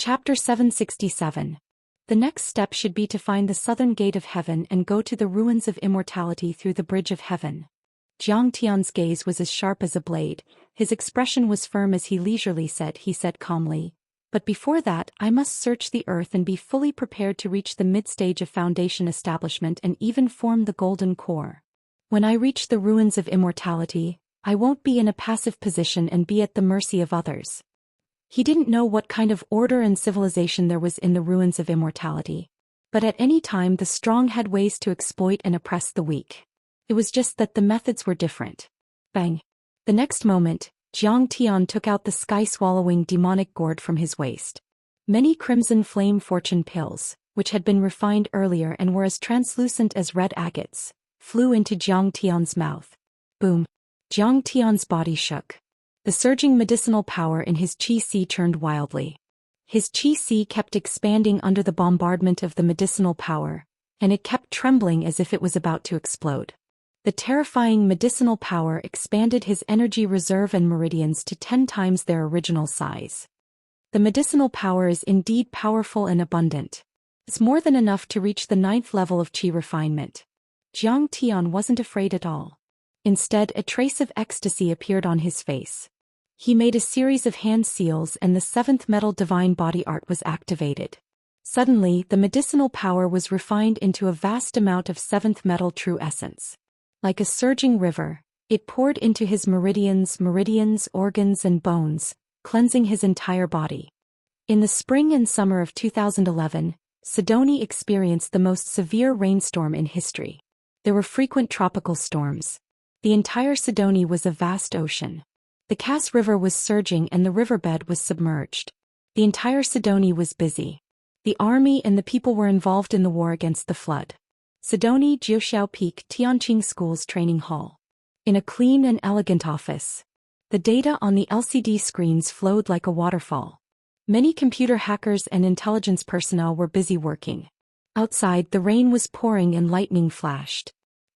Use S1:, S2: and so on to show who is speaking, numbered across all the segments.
S1: Chapter 767. The next step should be to find the southern gate of heaven and go to the ruins of immortality through the bridge of heaven. Zhang Tian's gaze was as sharp as a blade, his expression was firm as he leisurely said calmly. But before that, I must search the earth and be fully prepared to reach the mid-stage of foundation establishment and even form the golden core. When I reach the ruins of immortality, I won't be in a passive position and be at the mercy of others. He didn't know what kind of order and civilization there was in the ruins of immortality. But at any time the strong had ways to exploit and oppress the weak. It was just that the methods were different. Bang! The next moment, Zhang Tian took out the sky-swallowing demonic gourd from his waist. Many crimson flame fortune pills, which had been refined earlier and were as translucent as red agates, flew into Zhang Tian's mouth. Boom! Zhang Tian's body shook. The surging medicinal power in his qi churned wildly. His qi kept expanding under the bombardment of the medicinal power, and it kept trembling as if it was about to explode. The terrifying medicinal power expanded his energy reserve and meridians to 10 times their original size. The medicinal power is indeed powerful and abundant. It's more than enough to reach the 9th level of qi refinement. Zhang Tian wasn't afraid at all. Instead, a trace of ecstasy appeared on his face. He made a series of hand seals and the 7th metal divine body art was activated. Suddenly, the medicinal power was refined into a vast amount of 7th metal true essence. Like a surging river, it poured into his meridians, organs and bones, cleansing his entire body. In the spring and summer of 2011, Sidoni experienced the most severe rainstorm in history. There were frequent tropical storms. The entire Sidoni was a vast ocean. The Cass River was surging and the riverbed was submerged. The entire Sidoni was busy. The army and the people were involved in the war against the flood. Sidoni Jiuxiao Peak Tianqing School's training hall. In a clean and elegant office. The data on the LCD screens flowed like a waterfall. Many computer hackers and intelligence personnel were busy working. Outside, the rain was pouring and lightning flashed.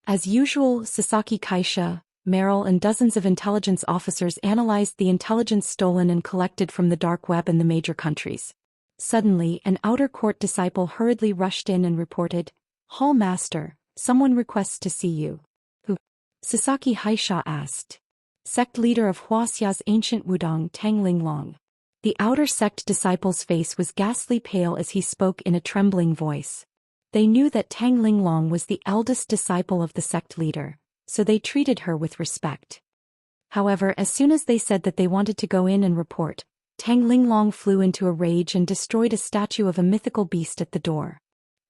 S1: As usual, Sasaki Kaisha, Merrill and dozens of intelligence officers analyzed the intelligence stolen and collected from the dark web in the major countries. Suddenly, an outer court disciple hurriedly rushed in and reported, "Hall Master, someone requests to see you." "Who?" Sasaki Haisha asked. "Sect leader of Wuxia's ancient Wudong, Tang Linglong." The outer sect disciple's face was ghastly pale as he spoke in a trembling voice. They knew that Tang Linglong was the eldest disciple of the sect leader, so they treated her with respect. However, as soon as they said that they wanted to go in and report, Tang Linglong flew into a rage and destroyed a statue of a mythical beast at the door.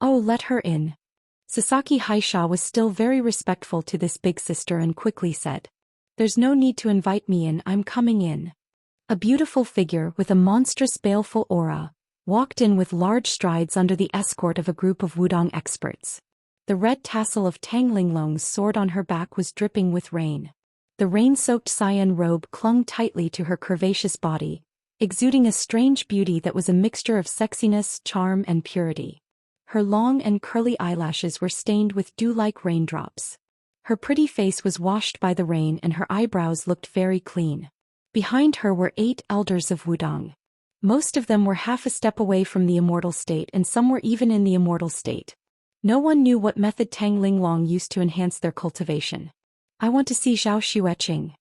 S1: "Oh, let her in." Sasaki Haisha was still very respectful to this big sister and quickly said, "There's no need to invite me in, I'm coming in." A beautiful figure with a monstrous baleful aura walked in with large strides under the escort of a group of Wudong experts. The red tassel of Tang Linglong's sword on her back was dripping with rain. The rain-soaked cyan robe clung tightly to her curvaceous body, exuding a strange beauty that was a mixture of sexiness, charm and purity. Her long and curly eyelashes were stained with dew-like raindrops. Her pretty face was washed by the rain and her eyebrows looked very clean. Behind her were 8 elders of Wudong. Most of them were half a step away from the immortal state and some were even in the immortal state. No one knew what method Tang Linglong used to enhance their cultivation. "I want to see Zhao Xueqing,"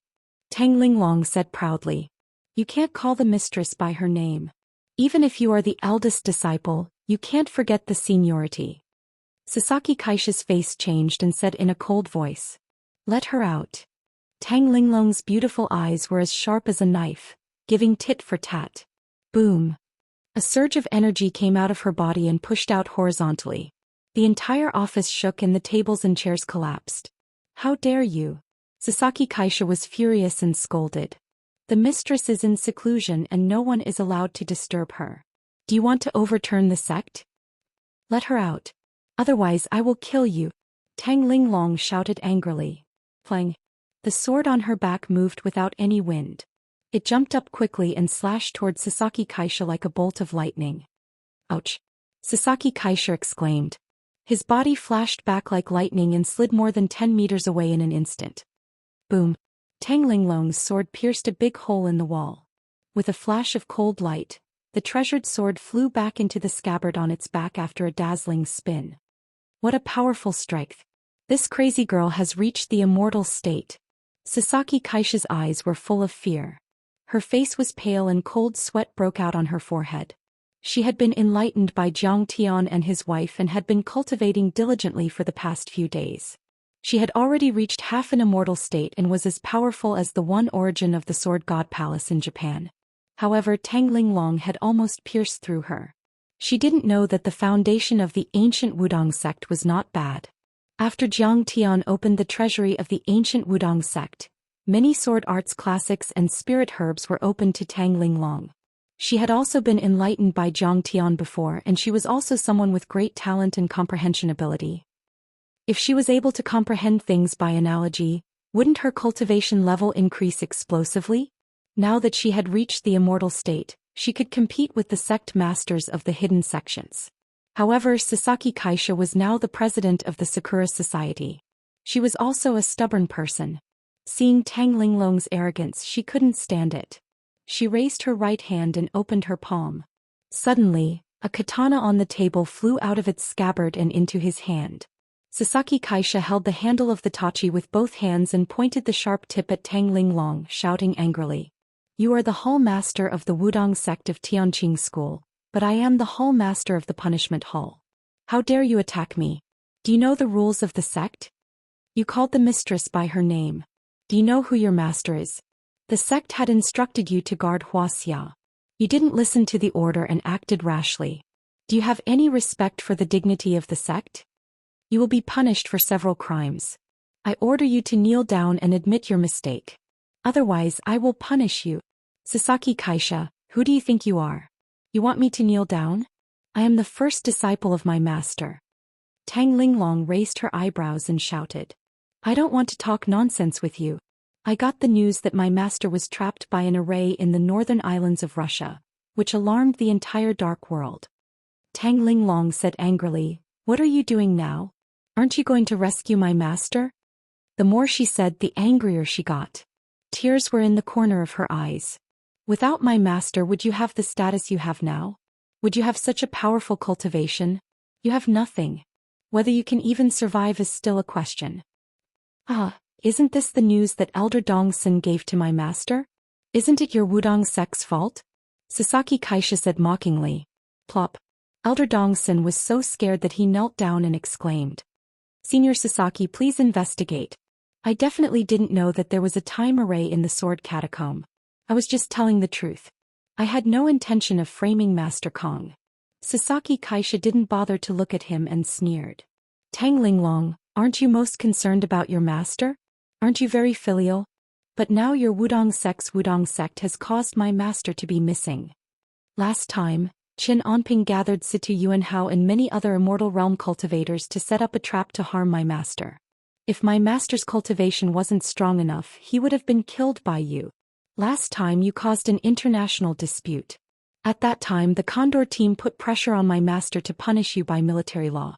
S1: Tang Linglong said proudly. "You can't call the mistress by her name. Even if you are the eldest disciple, you can't forget the seniority." Sasaki Kaisha's face changed and said in a cold voice, "Let her out." Tang Linglong's beautiful eyes were as sharp as a knife, giving tit for tat. Boom! A surge of energy came out of her body and pushed out horizontally. The entire office shook and the tables and chairs collapsed. "How dare you?" Sasaki Kaisha was furious and scolded. "The mistress is in seclusion and no one is allowed to disturb her. Do you want to overturn the sect? Let her out. Otherwise I will kill you," Tang Linglong shouted angrily. Clang! The sword on her back moved without any wind. It jumped up quickly and slashed toward Sasaki Kaisha like a bolt of lightning. "Ouch!" Sasaki Kaisha exclaimed. His body flashed back like lightning and slid more than 10 meters away in an instant. Boom! Tang Linglong's sword pierced a big hole in the wall. With a flash of cold light, the treasured sword flew back into the scabbard on its back after a dazzling spin. What a powerful strike. This crazy girl has reached the immortal state. Sasaki Kaisha's eyes were full of fear. Her face was pale and cold sweat broke out on her forehead. She had been enlightened by Zhang Tian and his wife and had been cultivating diligently for the past few days. She had already reached half an immortal state and was as powerful as the one origin of the Sword God Palace in Japan. However, Tang Linglong had almost pierced through her. She didn't know that the foundation of the ancient Wudong sect was not bad. After Zhang Tian opened the treasury of the ancient Wudong sect, many sword arts classics and spirit herbs were opened to Tang Linglong. She had also been enlightened by Zhang Tian before, and she was also someone with great talent and comprehension ability. If she was able to comprehend things by analogy, wouldn't her cultivation level increase explosively? Now that she had reached the immortal state, she could compete with the sect masters of the hidden sections. However, Sasaki Kaisha was now the president of the Sakura Society. She was also a stubborn person. Seeing Tang Linglong's arrogance, she couldn't stand it. She raised her right hand and opened her palm. Suddenly, a katana on the table flew out of its scabbard and into his hand. Sasaki Kaisha held the handle of the tachi with both hands and pointed the sharp tip at Tang Linglong, shouting angrily. You are the Hall Master of the Wudong sect of Tianqing School, but I am the Hall Master of the Punishment Hall. How dare you attack me? Do you know the rules of the sect? You called the mistress by her name. Do you know who your master is? The sect had instructed you to guard Wuxia. You didn't listen to the order and acted rashly. Do you have any respect for the dignity of the sect? You will be punished for several crimes. I order you to kneel down and admit your mistake. Otherwise, I will punish you. Sasaki Kaisha, who do you think you are? You want me to kneel down? I am the first disciple of my master. Tang Linglong raised her eyebrows and shouted. I don't want to talk nonsense with you. I got the news that my master was trapped by an array in the northern islands of Russia, which alarmed the entire dark world. Tang Linglong said angrily, What are you doing now? Aren't you going to rescue my master? The more she said, the angrier she got. Tears were in the corner of her eyes. Without my master, would you have the status you have now? Would you have such a powerful cultivation? You have nothing. Whether you can even survive is still a question. Isn't this the news that Elder Dongson gave to my master? Isn't it your Wudong sect's fault? Sasaki Kaisha said mockingly. Plop. Elder Dongson was so scared that he knelt down and exclaimed. Senior Sasaki, please investigate. I definitely didn't know that there was a time array in the sword catacomb. I was just telling the truth. I had no intention of framing Master Kong. Sasaki Kaisha didn't bother to look at him and sneered. Tang Linglong, aren't you most concerned about your master? Aren't you very filial? But now your Wudong sect's Wudong sect has caused my master to be missing. Last time, Qin Anping gathered Situ Yuanhao and many other immortal realm cultivators to set up a trap to harm my master. If my master's cultivation wasn't strong enough, he would have been killed by you. Last time you caused an international dispute. At that time the Condor team put pressure on my master to punish you by military law.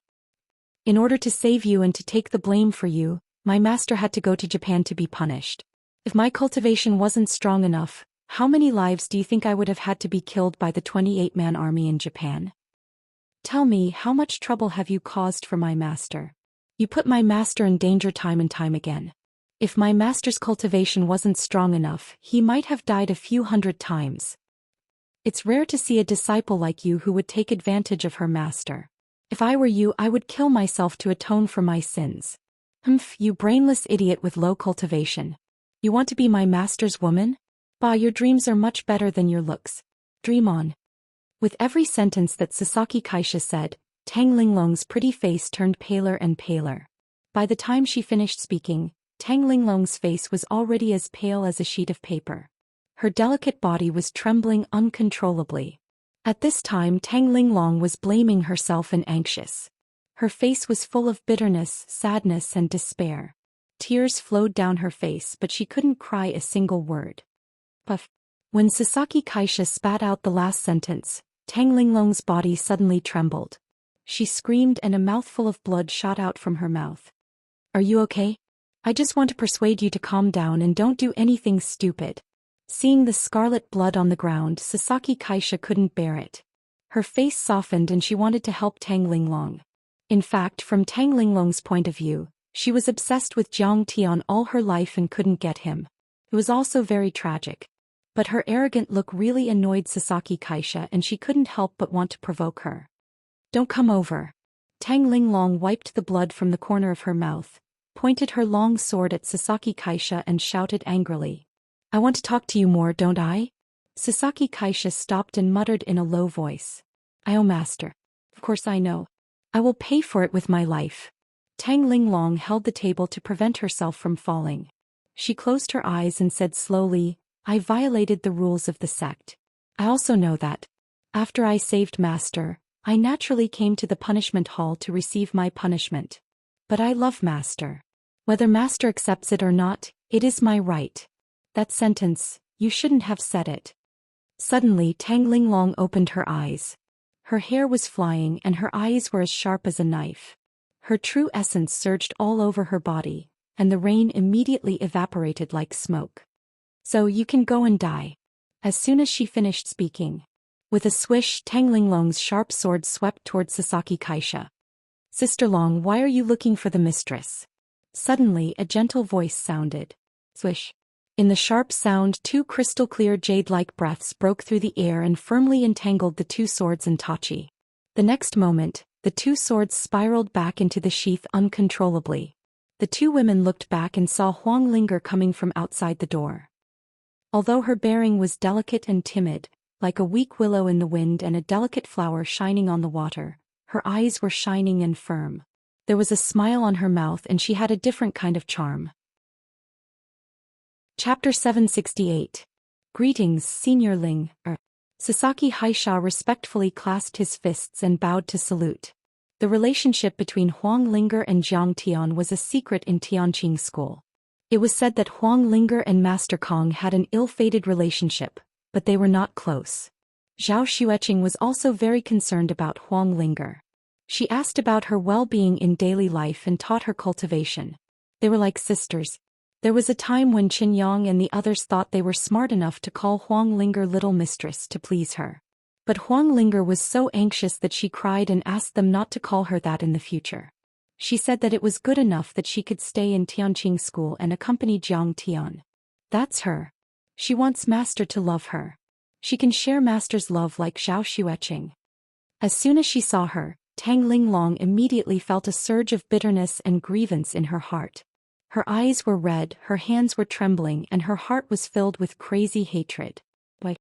S1: In order to save you and to take the blame for you, my master had to go to Japan to be punished. If my cultivation wasn't strong enough, how many lives do you think I would have had to be killed by the 28-man army in Japan? Tell me, how much trouble have you caused for my master? You put my master in danger time and time again. If my master's cultivation wasn't strong enough, he might have died a few hundred times. It's rare to see a disciple like you who would take advantage of her master. If I were you, I would kill myself to atone for my sins. You brainless idiot with low cultivation. You want to be my master's woman? Bah, your dreams are much better than your looks. Dream on. With every sentence that Sasaki Kaisha said, Tang Linglong's pretty face turned paler and paler. By the time she finished speaking, Tang Linglong's face was already as pale as a sheet of paper. Her delicate body was trembling uncontrollably. At this time Tang Linglong was blaming herself and anxious. Her face was full of bitterness, sadness and despair. Tears flowed down her face, but she couldn't cry a single word. Puff. When Sasaki Kaisha spat out the last sentence, Tang Linglong's body suddenly trembled. She screamed and a mouthful of blood shot out from her mouth. Are you okay? I just want to persuade you to calm down and don't do anything stupid. Seeing the scarlet blood on the ground, Sasaki Kaisha couldn't bear it. Her face softened and she wanted to help Tang Linglong. In fact, from Tang Linglong's point of view, she was obsessed with Jiang Tian all her life and couldn't get him. It was also very tragic. But her arrogant look really annoyed Sasaki Kaisha and she couldn't help but want to provoke her. "Don't come over." Tang Linglong wiped the blood from the corner of her mouth, pointed her long sword at Sasaki Kaisha and shouted angrily. "I want to talk to you more, don't I?" Sasaki Kaisha stopped and muttered in a low voice. "I owe master. Of course I know. I will pay for it with my life." Tang Linglong held the table to prevent herself from falling. She closed her eyes and said slowly, "I violated the rules of the sect. I also know that. After I saved master, I naturally came to the punishment hall to receive my punishment. But I love master. Whether master accepts it or not, it is my right." That sentence, you shouldn't have said it. Suddenly Tang Linglong opened her eyes. Her hair was flying and her eyes were as sharp as a knife. Her true essence surged all over her body, and the rain immediately evaporated like smoke. "So you can go and die." As soon as she finished speaking, with a swish, Tang Linglong's sharp sword swept towards Sasaki Kaisha. "Sister Long, why are you looking for the mistress?" Suddenly a gentle voice sounded. Swish. In the sharp sound, two crystal-clear jade-like breaths broke through the air and firmly entangled the two swords in Tachi. The next moment, the two swords spiraled back into the sheath uncontrollably. The two women looked back and saw Huang Linger coming from outside the door. Although her bearing was delicate and timid, like a weak willow in the wind and a delicate flower shining on the water, her eyes were shining and firm. There was a smile on her mouth and she had a different kind of charm. Chapter 768. Greetings, Senior Ling. Sasaki Haisha respectfully clasped his fists and bowed to salute. The relationship between Huang Linger and Jiang Tian was a secret in Tianqing school. It was said that Huang Linger and Master Kong had an ill-fated relationship, but they were not close. Zhou Xian was also very concerned about Huang Linger. She asked about her well-being in daily life and taught her cultivation. They were like sisters. There was a time when Qin Yang and the others thought they were smart enough to call Huang Linger little mistress to please her. But Huang Linger was so anxious that she cried and asked them not to call her that in the future. She said that it was good enough that she could stay in Tianqing school and accompany Jiang Tian. That's her. She wants master to love her. She can share master's love like Zhou Xian. As soon as she saw her, Tang Linglong immediately felt a surge of bitterness and grievance in her heart. Her eyes were red, her hands were trembling, and her heart was filled with crazy hatred. Why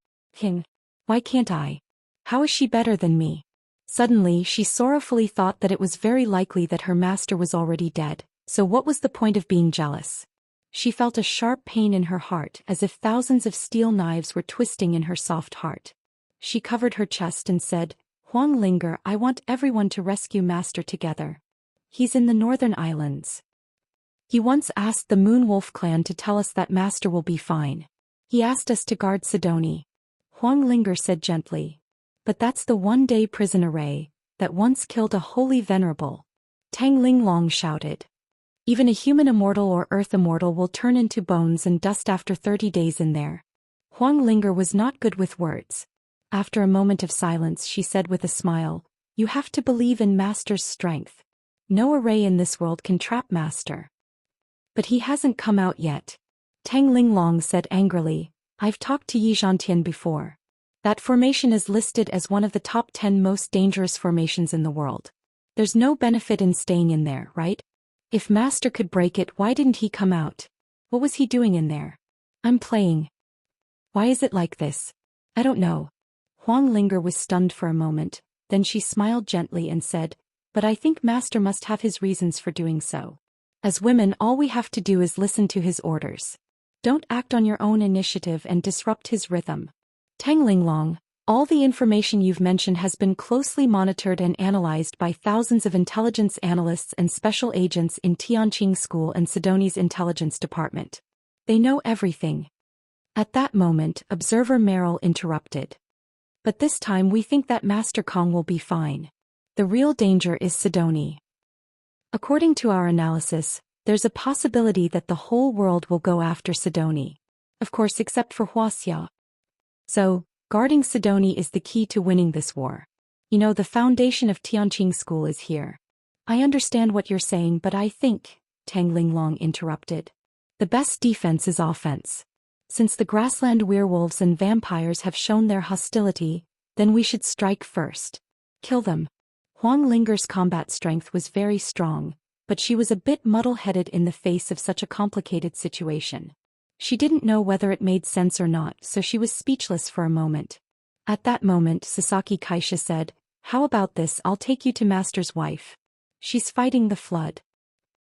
S1: can't I? How is she better than me? Suddenly she sorrowfully thought that it was very likely that her master was already dead, so what was the point of being jealous? She felt a sharp pain in her heart as if thousands of steel knives were twisting in her soft heart. She covered her chest and said, "Huang Linger, I want everyone to rescue master together. He's in the northern islands. He once asked the Moonwolf clan to tell us that master will be fine. He asked us to guard Sidoni." Huang Linger said gently. "But that's the one-day prison array that once killed a holy venerable." Tang Linglong shouted. "Even a human immortal or earth immortal will turn into bones and dust after 30 days in there." Huang Linger was not good with words. After a moment of silence she said with a smile, "You have to believe in master's strength. No array in this world can trap master." "But he hasn't come out yet." Tang Linglong said angrily, "I've talked to Yi Zhantian before. That formation is listed as one of the top 10 most dangerous formations in the world. There's no benefit in staying in there, right? If master could break it, why didn't he come out? What was he doing in there?" "I'm playing." "Why is it like this?" "I don't know." Huang Linger was stunned for a moment, then she smiled gently and said, "But I think master must have his reasons for doing so. As women, all we have to do is listen to his orders. Don't act on your own initiative and disrupt his rhythm." "Tang Linglong, all the information you've mentioned has been closely monitored and analyzed by thousands of intelligence analysts and special agents in Tianqing School and Sidoni's intelligence department. They know everything." At that moment, Observer Merrill interrupted. "But this time we think that Master Kong will be fine. The real danger is Sidoni. According to our analysis, there's a possibility that the whole world will go after Sidoni. Of course, except for Wuxia. So, guarding Sidoni is the key to winning this war. You know, the foundation of Tianqing school is here. I understand what you're saying, but I think, Tang Linglong interrupted. The best defense is offense. Since the grassland werewolves and vampires have shown their hostility, then we should strike first. Kill them. Huang Linger's combat strength was very strong, but she was a bit muddle-headed in the face of such a complicated situation. She didn't know whether it made sense or not, so she was speechless for a moment. At that moment, Sasaki Kaisha said, "How about this? I'll take you to Master's wife. She's fighting the flood."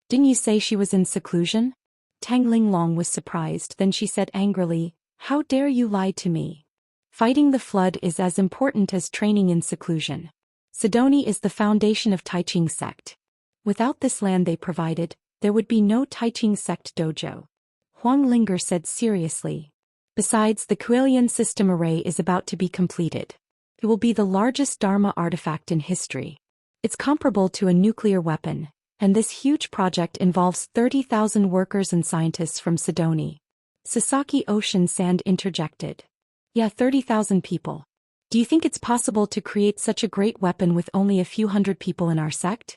S1: "Didn't you say she was in seclusion?" Tang Linglong was surprised, then she said angrily, "How dare you lie to me? Fighting the flood is as important as training in seclusion. Sidoni is the foundation of Taiching sect. Without this land they provided, there would be no Taiching sect dojo." Huang Linger said seriously. "Besides, the Kuelian system array is about to be completed. It will be the largest Dharma artifact in history. It's comparable to a nuclear weapon, and this huge project involves 30,000 workers and scientists from Sidoni." Sasaki Ocean Sand interjected. "Yeah, 30,000 people. Do you think it's possible to create such a great weapon with only a few hundred people in our sect?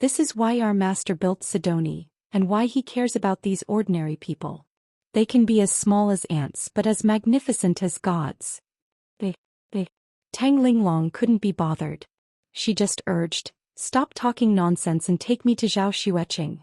S1: This is why our master built Sidoni, and why he cares about these ordinary people. They can be as small as ants but as magnificent as gods." They. Tang Linglong couldn't be bothered. She just urged, "Stop talking nonsense and take me to Zhao Xueqing."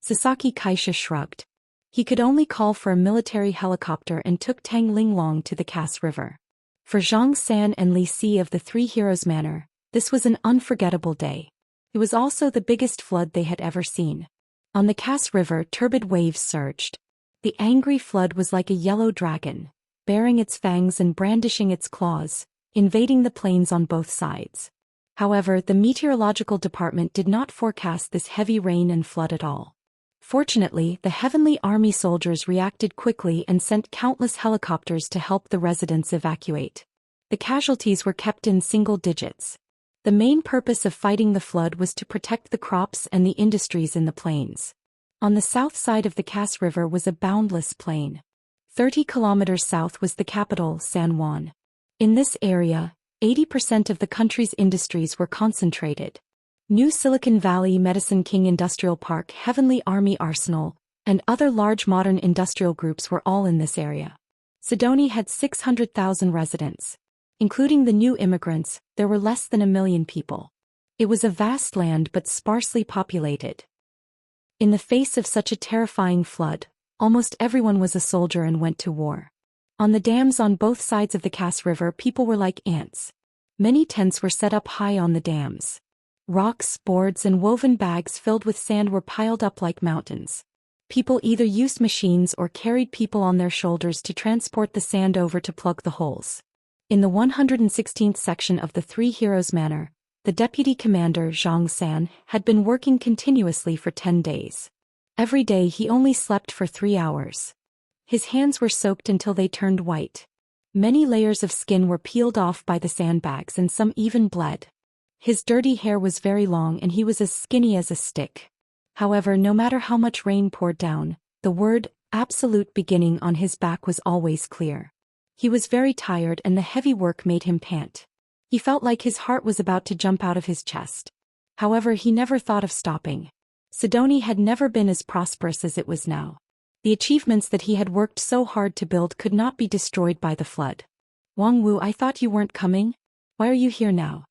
S1: Sasaki Kaisha shrugged. He could only call for a military helicopter and took Tang Linglong to the Cass River. For Zhang San and Li Si of the Three Heroes Manor, this was an unforgettable day. It was also the biggest flood they had ever seen. On the Cass River, turbid waves surged. The angry flood was like a yellow dragon, baring its fangs and brandishing its claws, invading the plains on both sides. However, the meteorological department did not forecast this heavy rain and flood at all. Fortunately, the Heavenly Army soldiers reacted quickly and sent countless helicopters to help the residents evacuate. The casualties were kept in single digits. The main purpose of fighting the flood was to protect the crops and the industries in the plains. On the south side of the Cass River was a boundless plain. 30 kilometers south was the capital, San Juan. In this area, 80% of the country's industries were concentrated. New Silicon Valley, Medicine King Industrial Park, Heavenly Army Arsenal, and other large modern industrial groups were all in this area. Sidoni had 600,000 residents. Including the new immigrants, there were less than 1 million people. It was a vast land but sparsely populated. In the face of such a terrifying flood, almost everyone was a soldier and went to war. On the dams on both sides of the Cass River, people were like ants. Many tents were set up high on the dams. Rocks, boards, and woven bags filled with sand were piled up like mountains. People either used machines or carried people on their shoulders to transport the sand over to plug the holes. In the 116th section of the Three Heroes Manor, the deputy commander, Zhang San, had been working continuously for 10 days. Every day he only slept for 3 hours. His hands were soaked until they turned white. Many layers of skin were peeled off by the sandbags and some even bled. His dirty hair was very long and he was as skinny as a stick. However, no matter how much rain poured down, the word absolute beginning on his back was always clear. He was very tired and the heavy work made him pant. He felt like his heart was about to jump out of his chest. However, he never thought of stopping. Sidoni had never been as prosperous as it was now. The achievements that he had worked so hard to build could not be destroyed by the flood. "Wang Wu, I thought you weren't coming? Why are you here now?"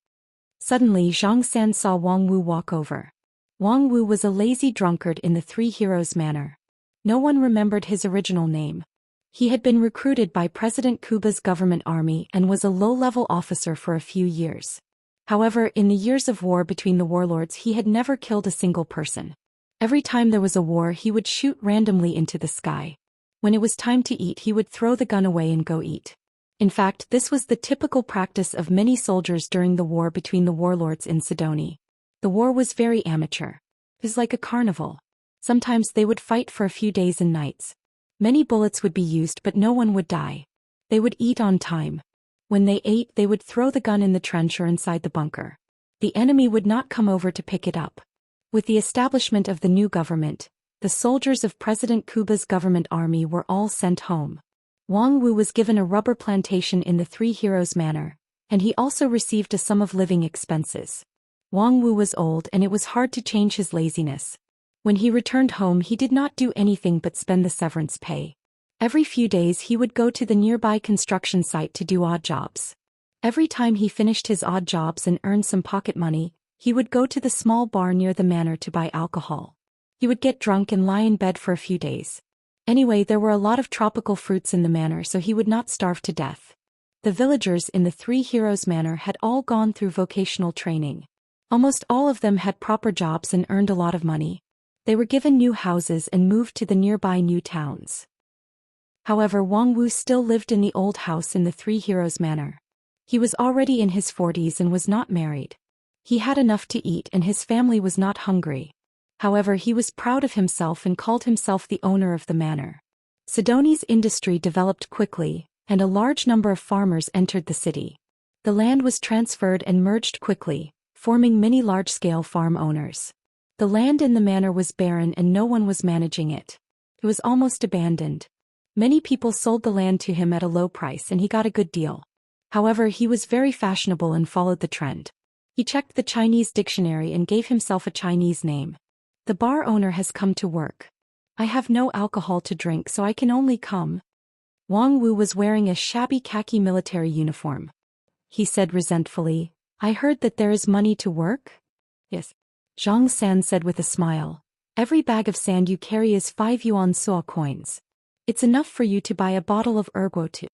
S1: Suddenly, Zhang San saw Wang Wu walk over. Wang Wu was a lazy drunkard in the Three Heroes Manor. No one remembered his original name. He had been recruited by President Kuba's government army and was a low-level officer for a few years. However, in the years of war between the warlords he had never killed a single person. Every time there was a war he would shoot randomly into the sky. When it was time to eat he would throw the gun away and go eat. In fact, this was the typical practice of many soldiers during the war between the warlords in Sidoni. The war was very amateur. It was like a carnival. Sometimes they would fight for a few days and nights. Many bullets would be used but no one would die. They would eat on time. When they ate they would throw the gun in the trench or inside the bunker. The enemy would not come over to pick it up. With the establishment of the new government, the soldiers of President Kuba's government army were all sent home. Wang Wu was given a rubber plantation in the Three Heroes Manor, and he also received a sum of living expenses. Wang Wu was old and it was hard to change his laziness. When he returned home he did not do anything but spend the severance pay. Every few days he would go to the nearby construction site to do odd jobs. Every time he finished his odd jobs and earned some pocket money, he would go to the small bar near the manor to buy alcohol. He would get drunk and lie in bed for a few days. Anyway, there were a lot of tropical fruits in the manor, so he would not starve to death. The villagers in the Three Heroes Manor had all gone through vocational training. Almost all of them had proper jobs and earned a lot of money. They were given new houses and moved to the nearby new towns. However, Wang Wu still lived in the old house in the Three Heroes Manor. He was already in his 40s and was not married. He had enough to eat and his family was not hungry. However, he was proud of himself and called himself the owner of the manor. Sidoni's industry developed quickly, and a large number of farmers entered the city. The land was transferred and merged quickly, forming many large-scale farm owners. The land in the manor was barren and no one was managing it. It was almost abandoned. Many people sold the land to him at a low price and he got a good deal. However, he was very fashionable and followed the trend. He checked the Chinese dictionary and gave himself a Chinese name. The bar owner has come to work. I have no alcohol to drink, so I can only come. Wang Wu was wearing a shabby khaki military uniform. He said resentfully, I heard that there is money to work? Yes. Zhou Xian said with a smile. Every bag of sand you carry is 5 yuan suo coins. It's enough for you to buy a bottle of erguo too.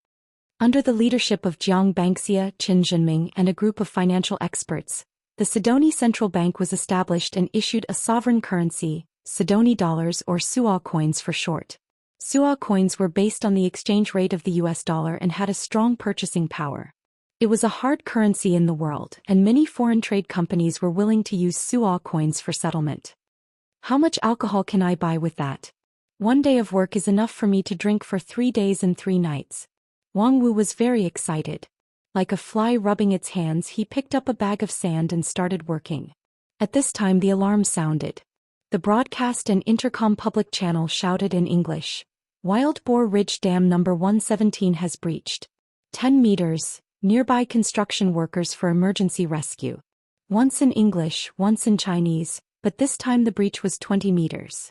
S1: Under the leadership of Jiang Bangxia, Qin Zhenming and a group of financial experts, the Sidoni Central Bank was established and issued a sovereign currency, Sidoni dollars or suo coins for short. Suo coins were based on the exchange rate of the US dollar and had a strong purchasing power. It was a hard currency in the world, and many foreign trade companies were willing to use suo coins for settlement. How much alcohol can I buy with that? 1 day of work is enough for me to drink for 3 days and 3 nights. Wang Wu was very excited. Like a fly rubbing its hands, he picked up a bag of sand and started working. At this time the alarm sounded. The broadcast and intercom public channel shouted in English, Wild Boar Ridge Dam number 117 has breached. 10 meters, nearby construction workers for emergency rescue. Once in English, once in Chinese, but this time the breach was 20 meters.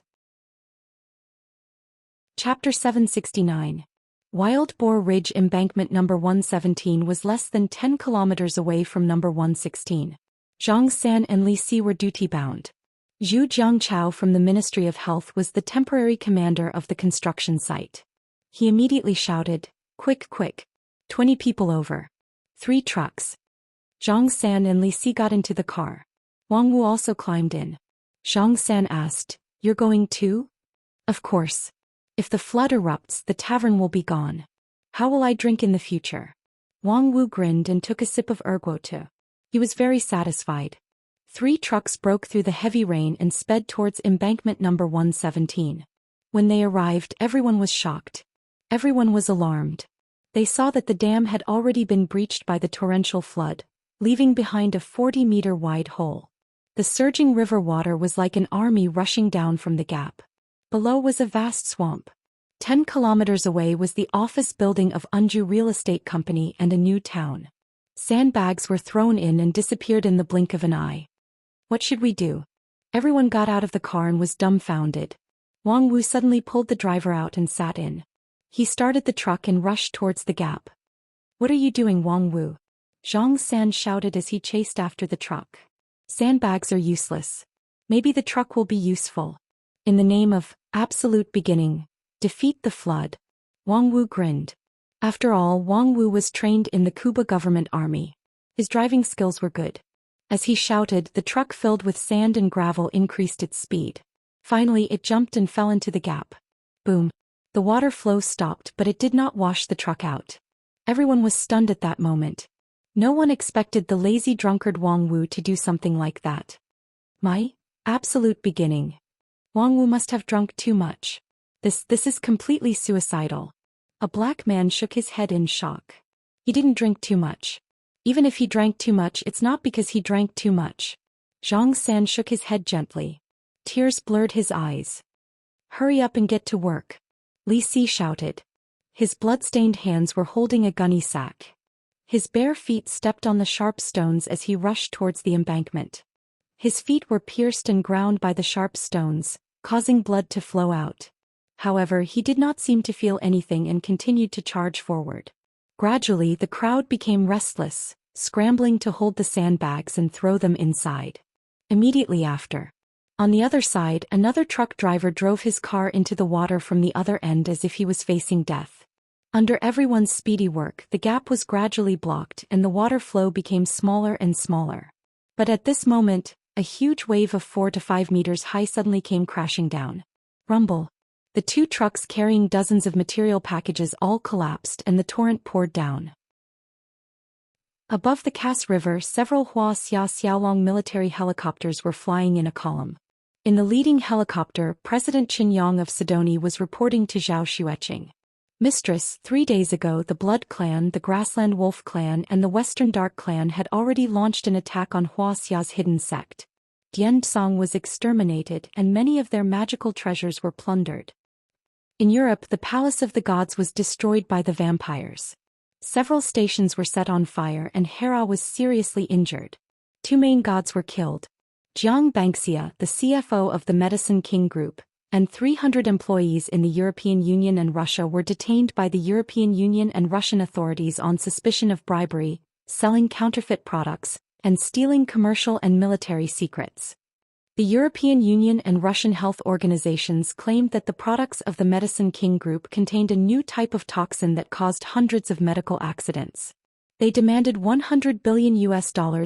S1: Chapter 769. Wild Boar Ridge Embankment number 117 was less than 10 kilometers away from number 116. Zhang San and Li Si were duty-bound. Zhu Jiangchao from the Ministry of Health was the temporary commander of the construction site. He immediately shouted, Quick, quick! 20 people over. 3 trucks. Zhang San and Li Si got into the car. Wang Wu also climbed in. Zhang San asked, You're going too? Of course. If the flood erupts, the tavern will be gone. How will I drink in the future? Wang Wu grinned and took a sip of erguo too. He was very satisfied. 3 trucks broke through the heavy rain and sped towards embankment number 117. When they arrived, everyone was shocked. Everyone was alarmed. They saw that the dam had already been breached by the torrential flood, leaving behind a 40-meter wide hole. The surging river water was like an army rushing down from the gap. Below was a vast swamp. 10 kilometers away was the office building of Unju Real Estate Company and a new town. Sandbags were thrown in and disappeared in the blink of an eye. What should we do? Everyone got out of the car and was dumbfounded. Wang Wu suddenly pulled the driver out and sat in. He started the truck and rushed towards the gap. What are you doing, Wang Wu? Zhang San shouted as he chased after the truck. Sandbags are useless. Maybe the truck will be useful. In the name of absolute beginning, defeat the flood. Wang Wu grinned. After all, Wang Wu was trained in the Kuba government army. His driving skills were good. As he shouted, the truck filled with sand and gravel increased its speed. Finally, it jumped and fell into the gap. Boom. The water flow stopped, but it did not wash the truck out. Everyone was stunned at that moment. No one expected the lazy drunkard Wang Wu to do something like that. My absolute beginning. Wang Wu must have drunk too much. This is completely suicidal. A black man shook his head in shock. He didn't drink too much. Even if he drank too much, it's not because he drank too much. Zhang San shook his head gently. Tears blurred his eyes. Hurry up and get to work. Li Si shouted. His blood-stained hands were holding a gunny sack. His bare feet stepped on the sharp stones as he rushed towards the embankment. His feet were pierced and ground by the sharp stones, causing blood to flow out. However, he did not seem to feel anything and continued to charge forward. Gradually, the crowd became restless, scrambling to hold the sandbags and throw them inside. Immediately after, on the other side, another truck driver drove his car into the water from the other end as if he was facing death. Under everyone's speedy work, the gap was gradually blocked and the water flow became smaller and smaller. But at this moment, a huge wave of 4 to 5 meters high suddenly came crashing down. Rumble. The two trucks carrying dozens of material packages all collapsed and the torrent poured down. Above the Cass River, several Wuxia Xiaolong military helicopters were flying in a column. In the leading helicopter, President Qinyang of Sidoni was reporting to Zhou Xian. Mistress, 3 days ago the Blood Clan, the Grassland Wolf Clan and the Western Dark Clan had already launched an attack on Wuxia's hidden sect. Dianzong was exterminated and many of their magical treasures were plundered. In Europe, the Palace of the Gods was destroyed by the vampires. Several stations were set on fire and Hera was seriously injured. 2 main gods were killed. Xianxia, the CFO of the Medicine King Group, and 300 employees in the European Union and Russia were detained by the European Union and Russian authorities on suspicion of bribery, selling counterfeit products, and stealing commercial and military secrets. The European Union and Russian health organizations claimed that the products of the Medicine King Group contained a new type of toxin that caused hundreds of medical accidents. They demanded $100 billion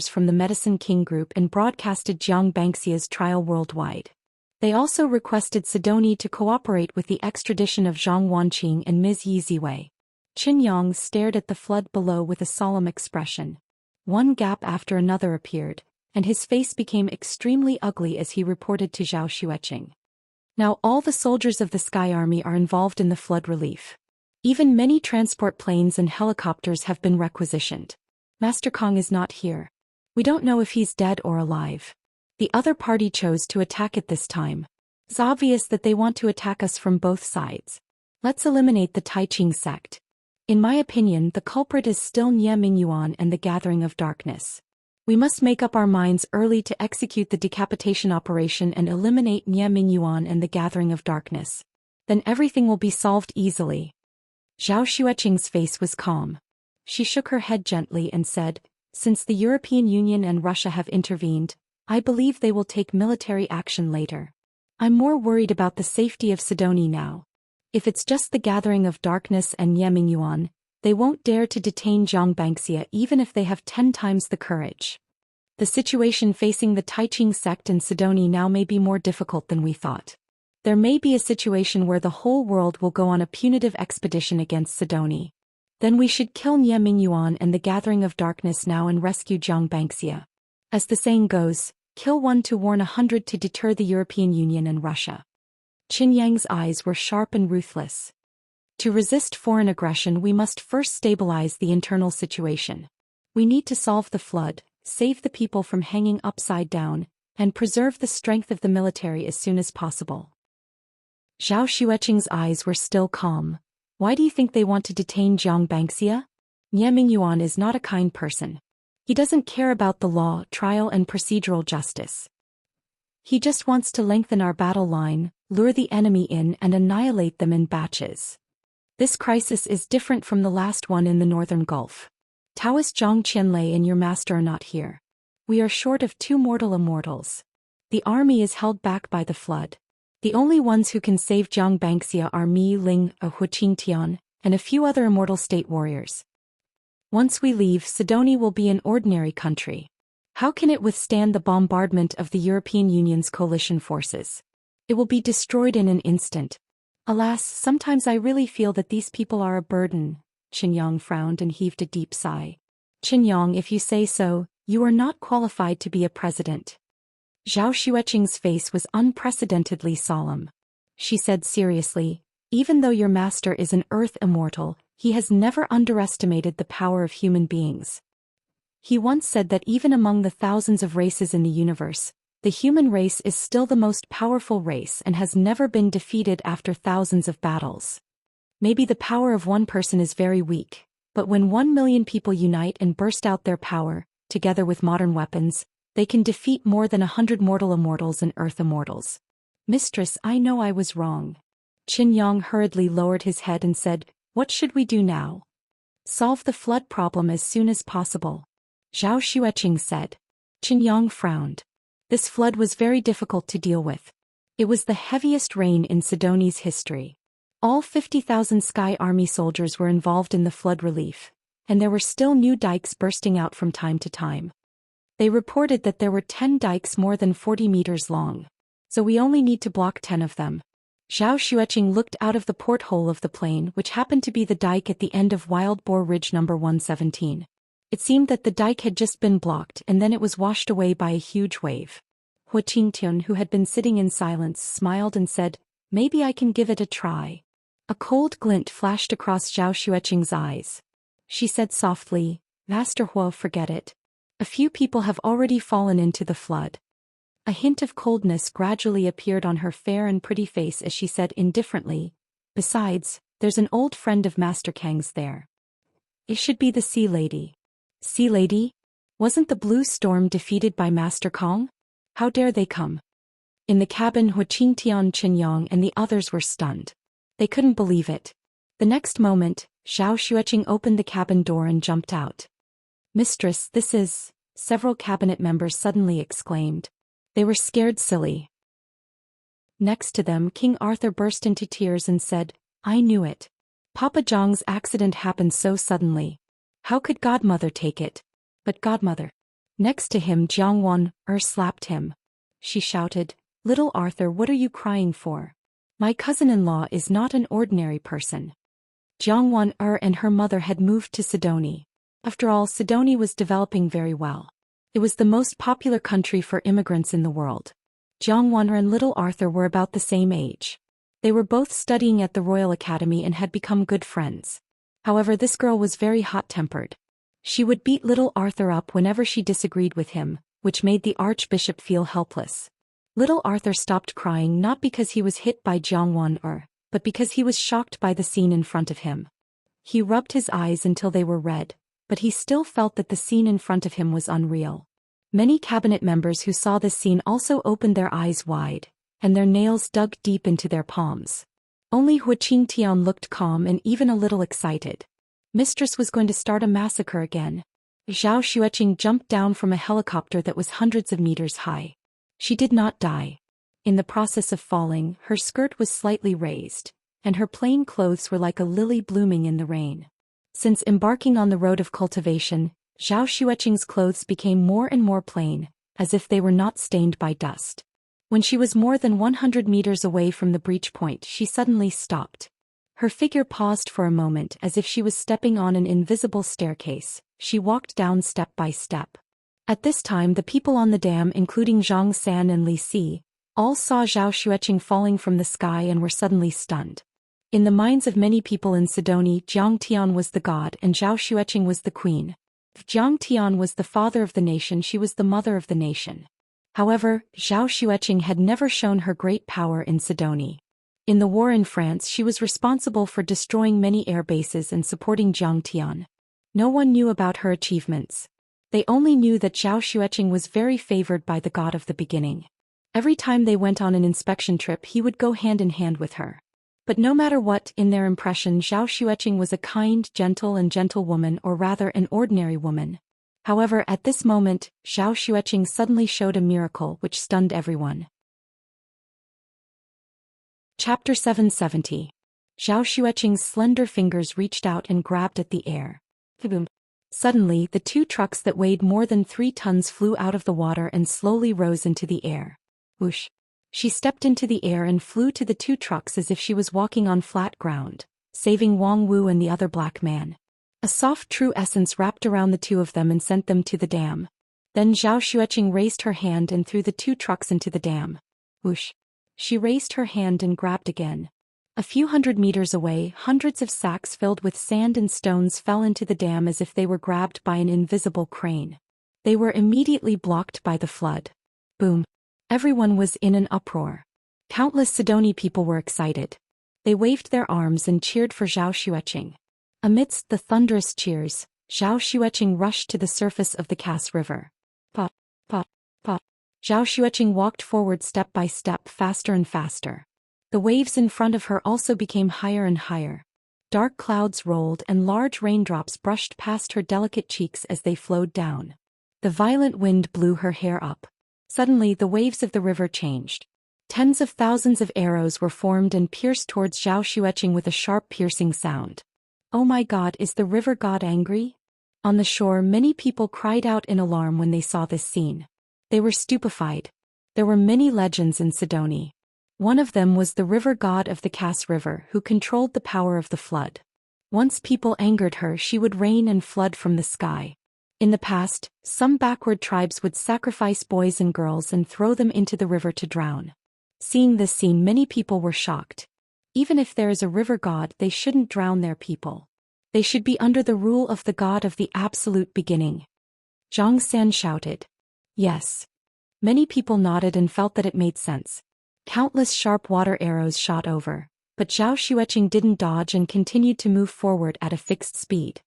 S1: from the Medicine King Group and broadcasted Xianxia's trial worldwide. They also requested Sidoni to cooperate with the extradition of Zhang Wanqing and Ms. Yi Ziwei. Qinyang stared at the flood below with a solemn expression. One gap after another appeared, and his face became extremely ugly as he reported to Zhou Xian. Now all the soldiers of the Sky Army are involved in the flood relief. Even many transport planes and helicopters have been requisitioned. Master Kong is not here. We don't know if he's dead or alive. The other party chose to attack it this time. It's obvious that they want to attack us from both sides. Let's eliminate the Taiqing sect. In my opinion, the culprit is still Nie Mingyuan and the Gathering of Darkness. We must make up our minds early to execute the decapitation operation and eliminate Nie Mingyuan and the Gathering of Darkness. Then everything will be solved easily. Zhao Xueqing's face was calm. She shook her head gently and said, "Since the European Union and Russia have intervened, I believe they will take military action later. I'm more worried about the safety of Sidoni now. If it's just the Gathering of Darkness and Nie Mingyuan, they won't dare to detain Xianxia even if they have 10 times the courage. The situation facing the Taiqing sect and Sidoni now may be more difficult than we thought. There may be a situation where the whole world will go on a punitive expedition against Sidoni. Then we should kill Nie Mingyuan and the Gathering of Darkness now and rescue Xianxia. As the saying goes, kill 1 to warn 100 to deter the European Union and Russia." Qinyang's eyes were sharp and ruthless. To resist foreign aggression, we must first stabilize the internal situation. We need to solve the flood, save the people from hanging upside down, and preserve the strength of the military as soon as possible. Zhao Xueqing's eyes were still calm. Why do you think they want to detain Xianxia? Nie Mingyuan is not a kind person. He doesn't care about the law, trial and procedural justice. He just wants to lengthen our battle line, lure the enemy in and annihilate them in batches. This crisis is different from the last one in the Northern Gulf. Taoist Zhang Qianlei and your master are not here. We are short of 2 mortal immortals. The army is held back by the flood. The only ones who can save Xianxia are Mi Ling, a Huqingtian, and a few other immortal state warriors. Once we leave, Sidoni will be an ordinary country. How can it withstand the bombardment of the European Union's coalition forces? It will be destroyed in an instant. Alas, sometimes I really feel that these people are a burden. Qinyang frowned and heaved a deep sigh. Qinyang, if you say so, you are not qualified to be a president. Zhao Xueqing's face was unprecedentedly solemn. She said seriously, even though your master is an earth immortal, he has never underestimated the power of human beings. He once said that even among the thousands of races in the universe, the human race is still the most powerful race and has never been defeated after thousands of battles. Maybe the power of one person is very weak, but when 1 million people unite and burst out their power, together with modern weapons, they can defeat more than 100 mortal immortals and earth immortals. Mistress, I know I was wrong. Qin Yang hurriedly lowered his head and said, what should we do now? Solve the flood problem as soon as possible. Zhao Xueqing said. Qin Yang frowned. This flood was very difficult to deal with. It was the heaviest rain in Sidoni's history. All 50,000 Sky Army soldiers were involved in the flood relief, and there were still new dikes bursting out from time to time. They reported that there were 10 dikes more than 40 meters long, so we only need to block 10 of them. Zhao Xueqing looked out of the porthole of the plane, which happened to be the dike at the end of Wild Boar Ridge number 117. It seemed that the dike had just been blocked and then it was washed away by a huge wave. Hu Qingtian, who had been sitting in silence, smiled and said, maybe I can give it a try. A cold glint flashed across Zhao Xueqing's eyes. She said softly, Master Huo, forget it. A few people have already fallen into the flood. A hint of coldness gradually appeared on her fair and pretty face as she said indifferently, besides, there's an old friend of Master Kang's there. It should be the Sea Lady. Sea Lady? Wasn't the Blue Storm defeated by Master Kong? How dare they come? In the cabin, Hu Qingtian, Qin Yang and the others were stunned. They couldn't believe it. The next moment, Zhao Xueqing opened the cabin door and jumped out. Mistress, this is... several cabinet members suddenly exclaimed. They were scared silly. Next to them, King Arthur burst into tears and said, I knew it. Papa Zhang's accident happened so suddenly. How could Godmother take it? But Godmother. Next to him, Jiang Wan slapped him. She shouted, Little Arthur, what are you crying for? My cousin-in-law is not an ordinary person. Jiang Wan and her mother had moved to Sidoni. After all, Sidoni was developing very well. It was the most popular country for immigrants in the world. Jiang Wan and little Arthur were about the same age. They were both studying at the Royal Academy and had become good friends. However, this girl was very hot-tempered. She would beat little Arthur up whenever she disagreed with him, which made the Archbishop feel helpless. Little Arthur stopped crying not because he was hit by Jiang Wan but because he was shocked by the scene in front of him. He rubbed his eyes until they were red, but he still felt that the scene in front of him was unreal. Many cabinet members who saw this scene also opened their eyes wide, and their nails dug deep into their palms. Only Hu Qingtian looked calm and even a little excited. Mistress was going to start a massacre again. Zhao Xueqing jumped down from a helicopter that was hundreds of meters high. She did not die. In the process of falling, her skirt was slightly raised, and her plain clothes were like a lily blooming in the rain. Since embarking on the road of cultivation, Zhao Xueqing's clothes became more and more plain, as if they were not stained by dust. When she was more than 100 meters away from the breach point, she suddenly stopped. Her figure paused for a moment as if she was stepping on an invisible staircase. She walked down step by step. At this time, the people on the dam, including Zhang San and Li Si, all saw Zhao Xueqing falling from the sky and were suddenly stunned. In the minds of many people in Sidoni, Jiang Tian was the god and Zhao Xueqing was the queen. If Jiang Tian was the father of the nation, she was the mother of the nation. However, Zhao Xueqing had never shown her great power in Sidoni. In the war in France, she was responsible for destroying many air bases and supporting Jiang Tian. No one knew about her achievements. They only knew that Zhao Xueqing was very favored by the god of the beginning. Every time they went on an inspection trip, he would go hand in hand with her. But no matter what, in their impression, Zhao Xueqing was a kind, gentle woman, or rather an ordinary woman. However, at this moment, Zhao Xueqing suddenly showed a miracle which stunned everyone. Chapter 770. Zhao Xueqing's slender fingers reached out and grabbed at the air. Boom. Suddenly, the two trucks that weighed more than 3 tons flew out of the water and slowly rose into the air. Whoosh. She stepped into the air and flew to the 2 trucks as if she was walking on flat ground, saving Wang Wu and the other black man. A soft true essence wrapped around the 2 of them and sent them to the dam. Then Zhao Xueqing raised her hand and threw the 2 trucks into the dam. Whoosh. She raised her hand and grabbed again. A few hundred meters away, hundreds of sacks filled with sand and stones fell into the dam as if they were grabbed by an invisible crane. They were immediately blocked by the flood. Boom. Everyone was in an uproar. Countless Sidoni people were excited. They waved their arms and cheered for Zhou Xian. Amidst the thunderous cheers, Zhou Xian rushed to the surface of the Cass River. Pop, pop, pop. Zhou Xian walked forward step by step, faster and faster. The waves in front of her also became higher and higher. Dark clouds rolled and large raindrops brushed past her delicate cheeks as they flowed down. The violent wind blew her hair up. Suddenly the waves of the river changed. Tens of thousands of arrows were formed and pierced towards Zhou Xian with a sharp piercing sound. Oh my God, is the river god angry? On the shore many people cried out in alarm when they saw this scene. They were stupefied. There were many legends in Sidoni. One of them was the river god of the Cass River who controlled the power of the flood. Once people angered her, she would rain and flood from the sky. In the past, some backward tribes would sacrifice boys and girls and throw them into the river to drown. Seeing this scene, many people were shocked. Even if there is a river god, they shouldn't drown their people. They should be under the rule of the god of the absolute beginning. Zhou Xian shouted. Yes. Many people nodded and felt that it made sense. Countless sharp water arrows shot over, but Zhou Xian didn't dodge and continued to move forward at a fixed speed.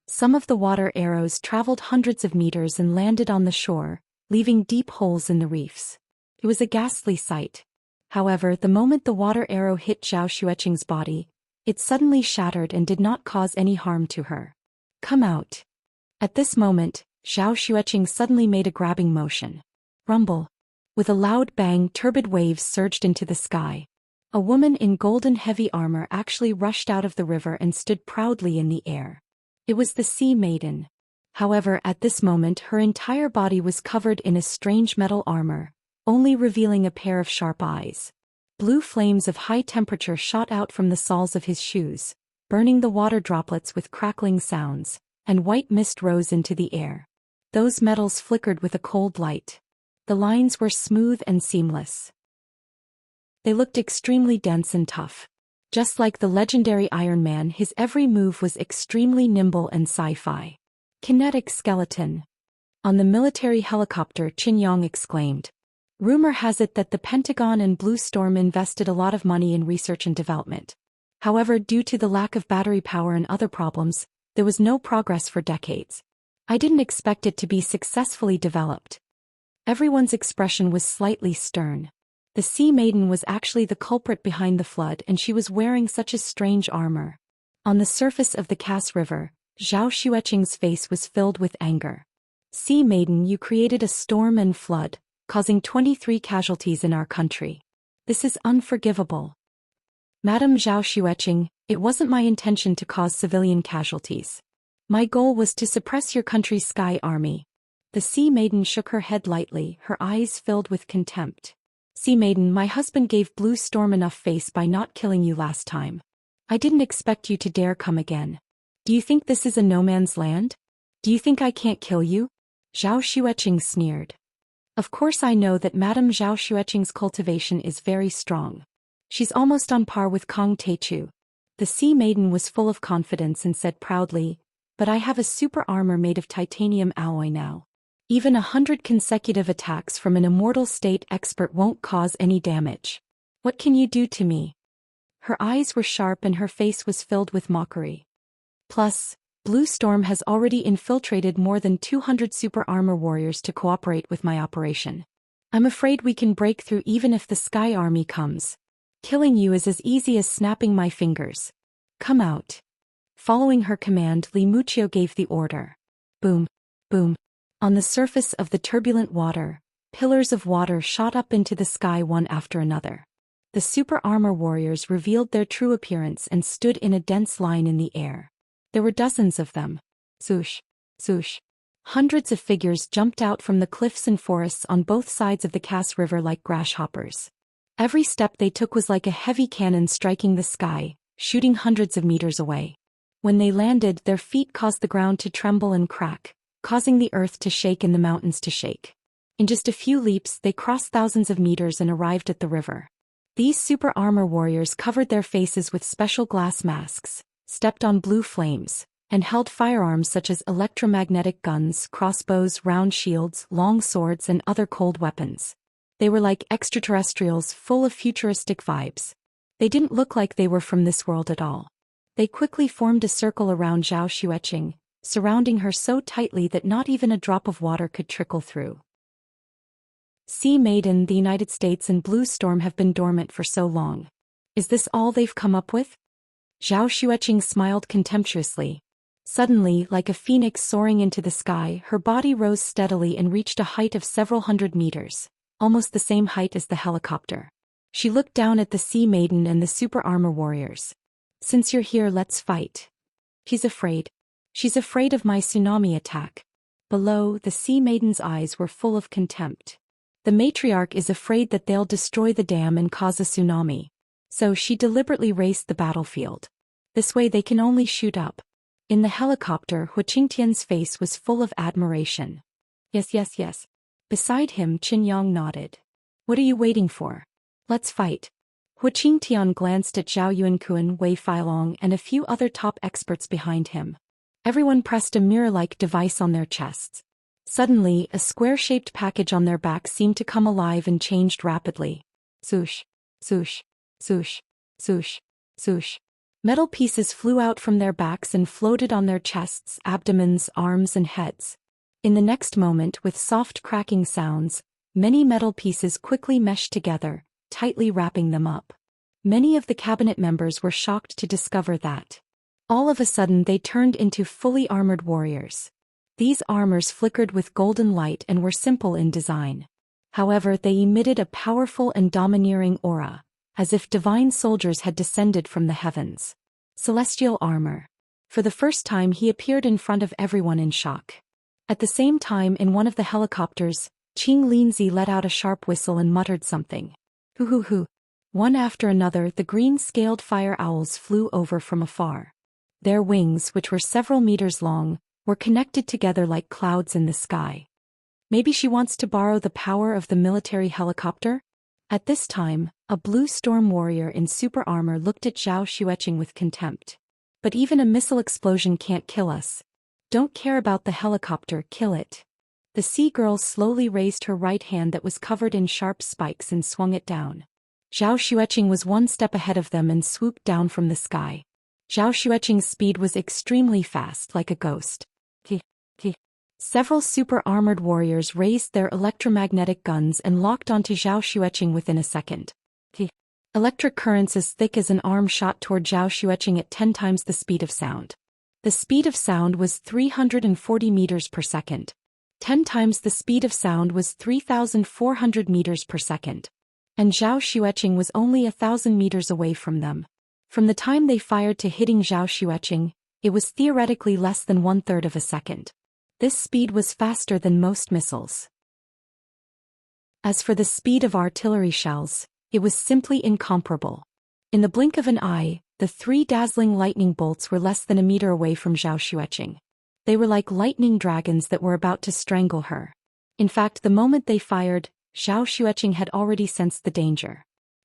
S1: Some of the water arrows traveled hundreds of meters and landed on the shore, leaving deep holes in the reefs. It was a ghastly sight. However, the moment the water arrow hit Zhou Xian's body, it suddenly shattered and did not cause any harm to her. Come out. At this moment, Zhou Xian suddenly made a grabbing motion. Rumble. With a loud bang, turbid waves surged into the sky. A woman in golden heavy armor actually rushed out of the river and stood proudly in the air. It was the Sea Maiden. However, at this moment her entire body was covered in a strange metal armor, only revealing a pair of sharp eyes. Blue flames of high temperature shot out from the soles of his shoes, burning the water droplets with crackling sounds, and white mist rose into the air. Those metals flickered with a cold light. The lines were smooth and seamless. They looked extremely dense and tough. Just like the legendary Iron Man, his every move was extremely nimble and sci-fi. Kinetic skeleton. On the military helicopter, Qin Yang exclaimed. Rumor has it that the Pentagon and Blue Storm invested a lot of money in research and development. However, due to the lack of battery power and other problems, there was no progress for decades. I didn't expect it to be successfully developed. Everyone's expression was slightly stern. The Sea Maiden was actually the culprit behind the flood, and she was wearing such a strange armor. On the surface of the Cass River, Zhou Xian's face was filled with anger. Sea Maiden, you created a storm and flood, causing 23 casualties in our country. This is unforgivable. Madam Zhou Xian, it wasn't my intention to cause civilian casualties. My goal was to suppress your country's sky army. The Sea Maiden shook her head lightly, her eyes filled with contempt. Sea Maiden, my husband gave Blue Storm enough face by not killing you last time. I didn't expect you to dare come again. Do you think this is a no man's land? Do you think I can't kill you? Zhou Xian sneered. Of course I know that Madam Zhou Xian's cultivation is very strong. She's almost on par with Kong Teichu. The Sea Maiden was full of confidence and said proudly, but I have a super armor made of titanium alloy now. Even 100 consecutive attacks from an immortal state expert won't cause any damage. What can you do to me? Her eyes were sharp and her face was filled with mockery. Plus, Blue Storm has already infiltrated more than 200 super armor warriors to cooperate with my operation. I'm afraid we can break through even if the Sky Army comes. Killing you is as easy as snapping my fingers. Come out. Following her command, Li Muchio gave the order. Boom, boom. On the surface of the turbulent water, pillars of water shot up into the sky one after another. The super armor warriors revealed their true appearance and stood in a dense line in the air. There were dozens of them. Swoosh, swoosh. Hundreds of figures jumped out from the cliffs and forests on both sides of the Cass River like grasshoppers. Every step they took was like a heavy cannon striking the sky, shooting hundreds of meters away. When they landed, their feet caused the ground to tremble and crack, causing the earth to shake and the mountains to shake. In just a few leaps, they crossed thousands of meters and arrived at the river. These super armor warriors covered their faces with special glass masks, stepped on blue flames, and held firearms such as electromagnetic guns, crossbows, round shields, long swords, and other cold weapons. They were like extraterrestrials full of futuristic vibes. They didn't look like they were from this world at all. They quickly formed a circle around Zhou Xian, surrounding her so tightly that not even a drop of water could trickle through. Sea Maiden, the United States and Blue Storm have been dormant for so long. Is this all they've come up with? Zhou Xian smiled contemptuously. Suddenly, like a phoenix soaring into the sky, her body rose steadily and reached a height of several hundred meters, almost the same height as the helicopter. She looked down at the Sea Maiden and the super armor warriors. Since you're here, let's fight. She's afraid. She's afraid of my tsunami attack. Below, the Sea Maiden's eyes were full of contempt. The matriarch is afraid that they'll destroy the dam and cause a tsunami. So she deliberately raced the battlefield. This way they can only shoot up. In the helicopter, Xianxia's face was full of admiration. Yes, yes, yes. Beside him, Qinyang nodded. What are you waiting for? Let's fight. Xianxian glanced at Zhao Yuankuan, Wei Feilong, and a few other top experts behind him. Everyone pressed a mirror-like device on their chests. Suddenly, a square-shaped package on their back seemed to come alive and changed rapidly. Swoosh, swoosh, swoosh, swoosh, swoosh. Metal pieces flew out from their backs and floated on their chests, abdomens, arms and heads. In the next moment, with soft cracking sounds, many metal pieces quickly meshed together, tightly wrapping them up. Many of the cabinet members were shocked to discover that. All of a sudden they turned into fully armored warriors. These armors flickered with golden light and were simple in design. However, they emitted a powerful and domineering aura, as if divine soldiers had descended from the heavens. Celestial armor. For the first time he appeared in front of everyone in shock. At the same time, in one of the helicopters, Qing Linzi let out a sharp whistle and muttered something. Hoo hoo hoo. One after another, the green-scaled fire owls flew over from afar. Their wings, which were several meters long, were connected together like clouds in the sky. Maybe she wants to borrow the power of the military helicopter? At this time, a blue storm warrior in super armor looked at Zhao Xian with contempt. But even a missile explosion can't kill us. Don't care about the helicopter, kill it. The sea girl slowly raised her right hand that was covered in sharp spikes and swung it down. Zhao Xian was one step ahead of them and swooped down from the sky. Zhao Xian's speed was extremely fast, like a ghost. Several super-armored warriors raised their electromagnetic guns and locked onto Zhao Xian within a second. Electric currents as thick as an arm shot toward Zhao Xian at 10 times the speed of sound. The speed of sound was 340 meters per second. 10 times the speed of sound was 3,400 meters per second. And Zhao Xian was only 1,000 meters away from them. From the time they fired to hitting Zhao Xian, it was theoretically less than 1/3 of a second. This speed was faster than most missiles. As for the speed of artillery shells, it was simply incomparable. In the blink of an eye, the 3 dazzling lightning bolts were less than a meter away from Zhao Xian. They were like lightning dragons that were about to strangle her. In fact, the moment they fired, Zhao Xian had already sensed the danger.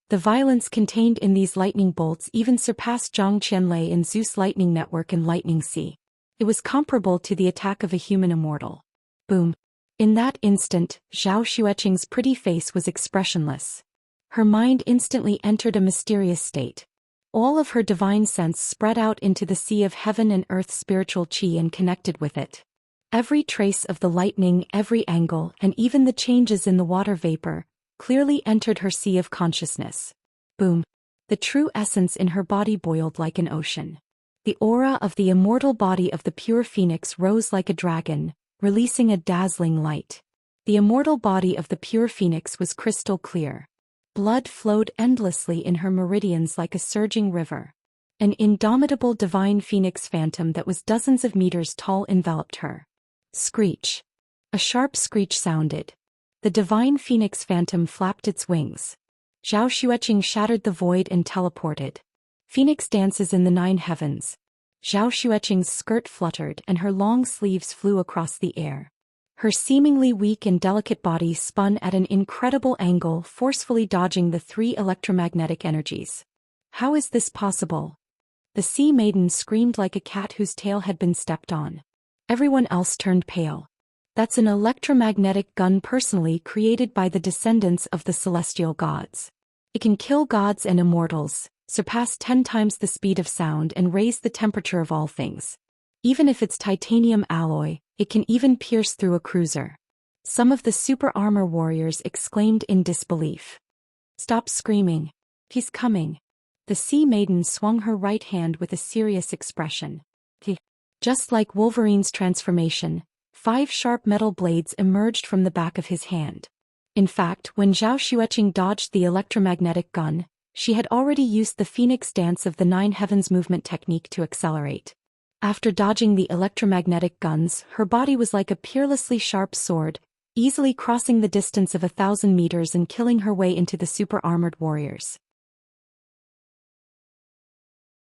S1: The violence contained in these lightning bolts even surpassed Zhang Qianlei in Zeus Lightning Network and Lightning Sea. It was comparable to the attack of a human immortal. Boom. In that instant, Zhao Xian's pretty face was expressionless. Her mind instantly entered a mysterious state. All of her divine sense spread out into the sea of heaven and earth spiritual qi and connected with it. Every trace of the lightning, every angle, and even the changes in the water vapor, clearly entered her sea of consciousness. Boom. The true essence in her body boiled like an ocean. The aura of the immortal body of the pure phoenix rose like a dragon, releasing a dazzling light. The immortal body of the pure phoenix was crystal clear. Blood flowed endlessly in her meridians like a surging river. An indomitable divine phoenix phantom that was dozens of meters tall enveloped her. Screech. A sharp screech sounded. The divine phoenix phantom flapped its wings. Zhao Xian shattered the void and teleported. Phoenix dances in the 9 heavens. Zhao Xian's skirt fluttered and her long sleeves flew across the air. Her seemingly weak and delicate body spun at an incredible angle, forcefully dodging the 3 electromagnetic energies. How is this possible? The Sea Maiden screamed like a cat whose tail had been stepped on. Everyone else turned pale. That's an electromagnetic gun personally created by the descendants of the celestial gods. It can kill gods and immortals, surpass 10 times the speed of sound and raise the temperature of all things. Even if it's titanium alloy, it can even pierce through a cruiser. Some of the super armor warriors exclaimed in disbelief. Stop screaming. He's coming. The sea maiden swung her right hand with a serious expression. Just like Wolverine's transformation, 5 sharp metal blades emerged from the back of his hand. In fact, when Zhou Xian dodged the electromagnetic gun, she had already used the Phoenix Dance of the 9 Heavens movement technique to accelerate. After dodging the electromagnetic guns, her body was like a peerlessly sharp sword, easily crossing the distance of 1,000 meters and killing her way into the super-armored warriors.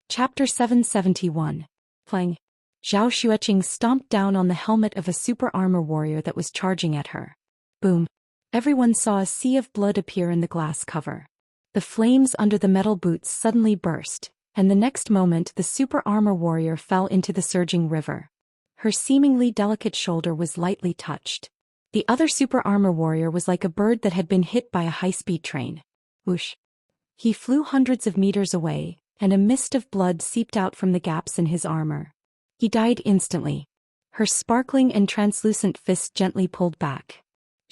S1: Chapter 771. Playing. Zhou Xian stomped down on the helmet of a super-armor warrior that was charging at her. Boom. Everyone saw a sea of blood appear in the glass cover. The flames under the metal boots suddenly burst, and the next moment the super-armor warrior fell into the surging river. Her seemingly delicate shoulder was lightly touched. The other super-armor warrior was like a bird that had been hit by a high-speed train. Whoosh. He flew hundreds of meters away, and a mist of blood seeped out from the gaps in his armor. He died instantly. Her sparkling and translucent fist gently pulled back.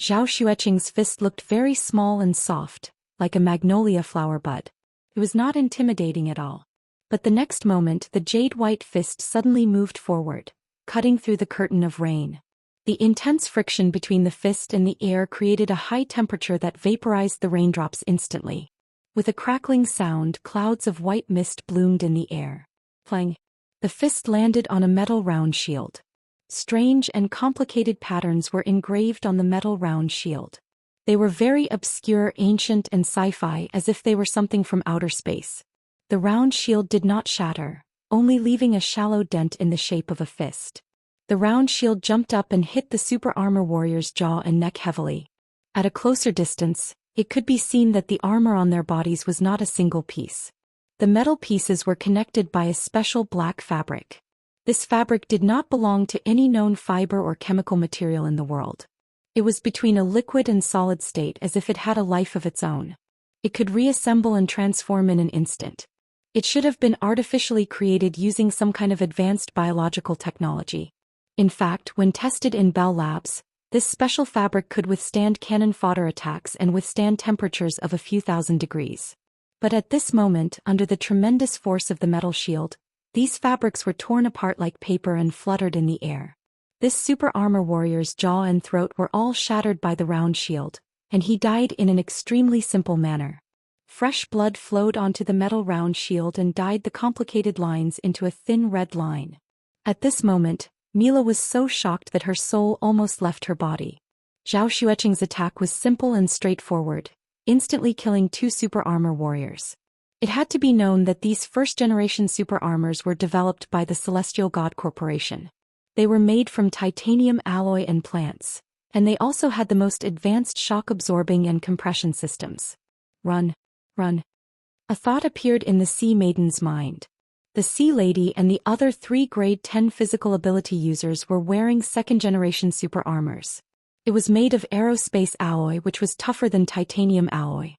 S1: Zhou Xian's fist looked very small and soft, like a magnolia flower bud. It was not intimidating at all. But the next moment the jade-white fist suddenly moved forward, cutting through the curtain of rain. The intense friction between the fist and the air created a high temperature that vaporized the raindrops instantly. With a crackling sound, clouds of white mist bloomed in the air. Clang. The fist landed on a metal round shield. Strange and complicated patterns were engraved on the metal round shield. They were very obscure, ancient, and sci-fi, as if they were something from outer space. The round shield did not shatter, only leaving a shallow dent in the shape of a fist. The round shield jumped up and hit the super armor warrior's jaw and neck heavily. At a closer distance, it could be seen that the armor on their bodies was not a single piece. The metal pieces were connected by a special black fabric. This fabric did not belong to any known fiber or chemical material in the world. It was between a liquid and solid state, as if it had a life of its own. It could reassemble and transform in an instant. It should have been artificially created using some kind of advanced biological technology. In fact, when tested in Bell Labs, this special fabric could withstand cannon fodder attacks and withstand temperatures of a few thousand degrees. But at this moment, under the tremendous force of the metal shield, these fabrics were torn apart like paper and fluttered in the air. This super armor warrior's jaw and throat were all shattered by the round shield, and he died in an extremely simple manner. Fresh blood flowed onto the metal round shield and dyed the complicated lines into a thin red line. At this moment, Mila was so shocked that her soul almost left her body. Zhou Xian's attack was simple and straightforward, instantly killing 2 super armor warriors. It had to be known that these first-generation super armors were developed by the Celestial God Corporation. They were made from titanium alloy and plants, and they also had the most advanced shock-absorbing and compression systems. Run. Run. A thought appeared in the Sea Maiden's mind. The Sea Lady and the other 3 grade 10 physical ability users were wearing second-generation super armors. It was made of aerospace alloy, which was tougher than titanium alloy.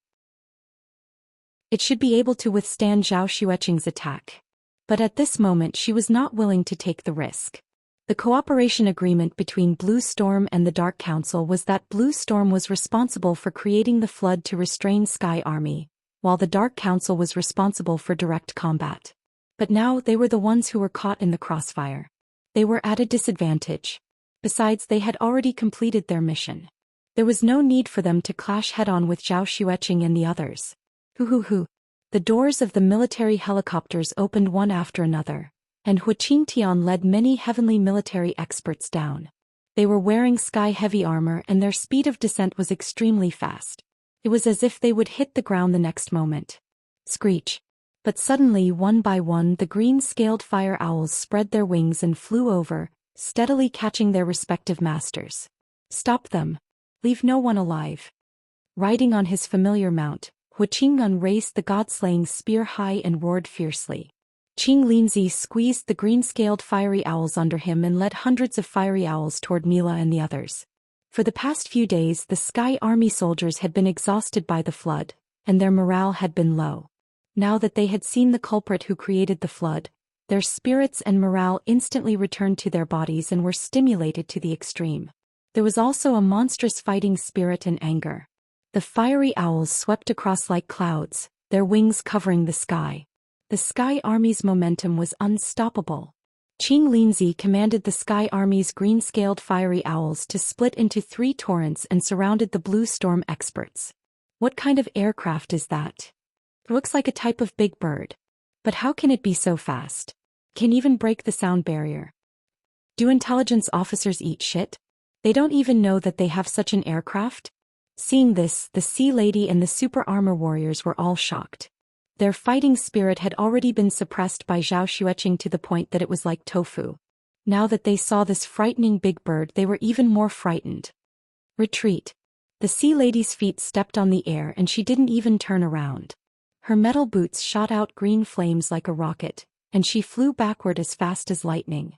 S1: It should be able to withstand Zhou Xian's attack. But at this moment she was not willing to take the risk. The cooperation agreement between Blue Storm and the Dark Council was that Blue Storm was responsible for creating the flood to restrain Sky Army, while the Dark Council was responsible for direct combat. But now they were the ones who were caught in the crossfire. They were at a disadvantage. Besides, they had already completed their mission. There was no need for them to clash head-on with Zhou Xian and the others. Hoo. The doors of the military helicopters opened one after another, and Xianxia led many heavenly military experts down. They were wearing sky-heavy armor and their speed of descent was extremely fast. It was as if they would hit the ground the next moment. Screech. But suddenly, one by one, the green-scaled fire owls spread their wings and flew over, steadily catching their respective masters. Stop them. Leave no one alive. Riding on his familiar mount, Wuxia raised the god-slaying spear high and roared fiercely. Qing Linzi squeezed the green-scaled fiery owls under him and led hundreds of fiery owls toward Mila and the others. For the past few days the Sky Army soldiers had been exhausted by the flood, and their morale had been low. Now that they had seen the culprit who created the flood, their spirits and morale instantly returned to their bodies and were stimulated to the extreme. There was also a monstrous fighting spirit and anger. The fiery owls swept across like clouds, their wings covering the sky. The Sky Army's momentum was unstoppable. Qing Linzi commanded the Sky Army's green-scaled fiery owls to split into 3 torrents and surrounded the Blue Storm experts. What kind of aircraft is that? It looks like a type of big bird. But how can it be so fast? Can even break the sound barrier? Do intelligence officers eat shit? They don't even know that they have such an aircraft? Seeing this, the Sea Lady and the Super Armor Warriors were all shocked. Their fighting spirit had already been suppressed by Zhou Xian to the point that it was like tofu. Now that they saw this frightening big bird, they were even more frightened. Retreat. The Sea Lady's feet stepped on the air and she didn't even turn around. Her metal boots shot out green flames like a rocket, and she flew backward as fast as lightning.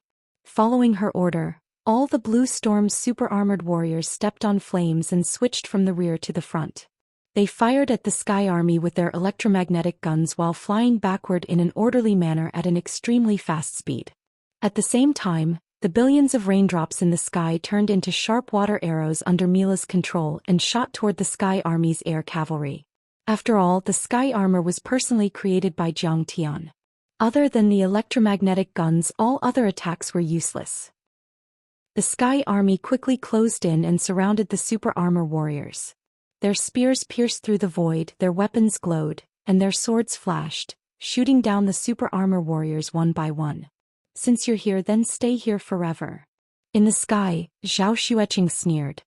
S1: Following her order, all the Blue Storm's super-armored warriors stepped on flames and switched from the rear to the front. They fired at the Sky Army with their electromagnetic guns while flying backward in an orderly manner at an extremely fast speed. At the same time, the billions of raindrops in the sky turned into sharp water arrows under Mila's control and shot toward the Sky Army's air cavalry. After all, the Sky Armor was personally created by Zhang Tian. Other than the electromagnetic guns, all other attacks were useless. The Sky Army quickly closed in and surrounded the Super Armor Warriors. Their spears pierced through the void, their weapons glowed, and their swords flashed, shooting down the Super Armor Warriors one by one. Since you're here, then stay here forever. In the sky, Zhao Xueqing sneered.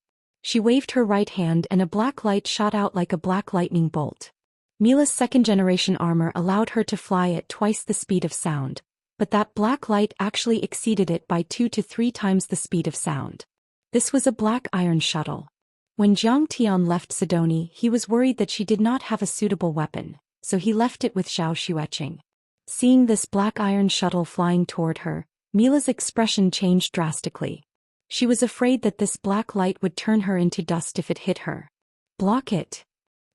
S1: She waved her right hand and a black light shot out like a black lightning bolt. Mila's second-generation armor allowed her to fly at twice the speed of sound, but that black light actually exceeded it by 2 to 3 times the speed of sound. This was a black iron shuttle. When Zhang Tian left Sidoni, he was worried that she did not have a suitable weapon, so he left it with Zhao Xueqing. Seeing this black iron shuttle flying toward her, Mila's expression changed drastically. She was afraid that this black light would turn her into dust if it hit her. Block it!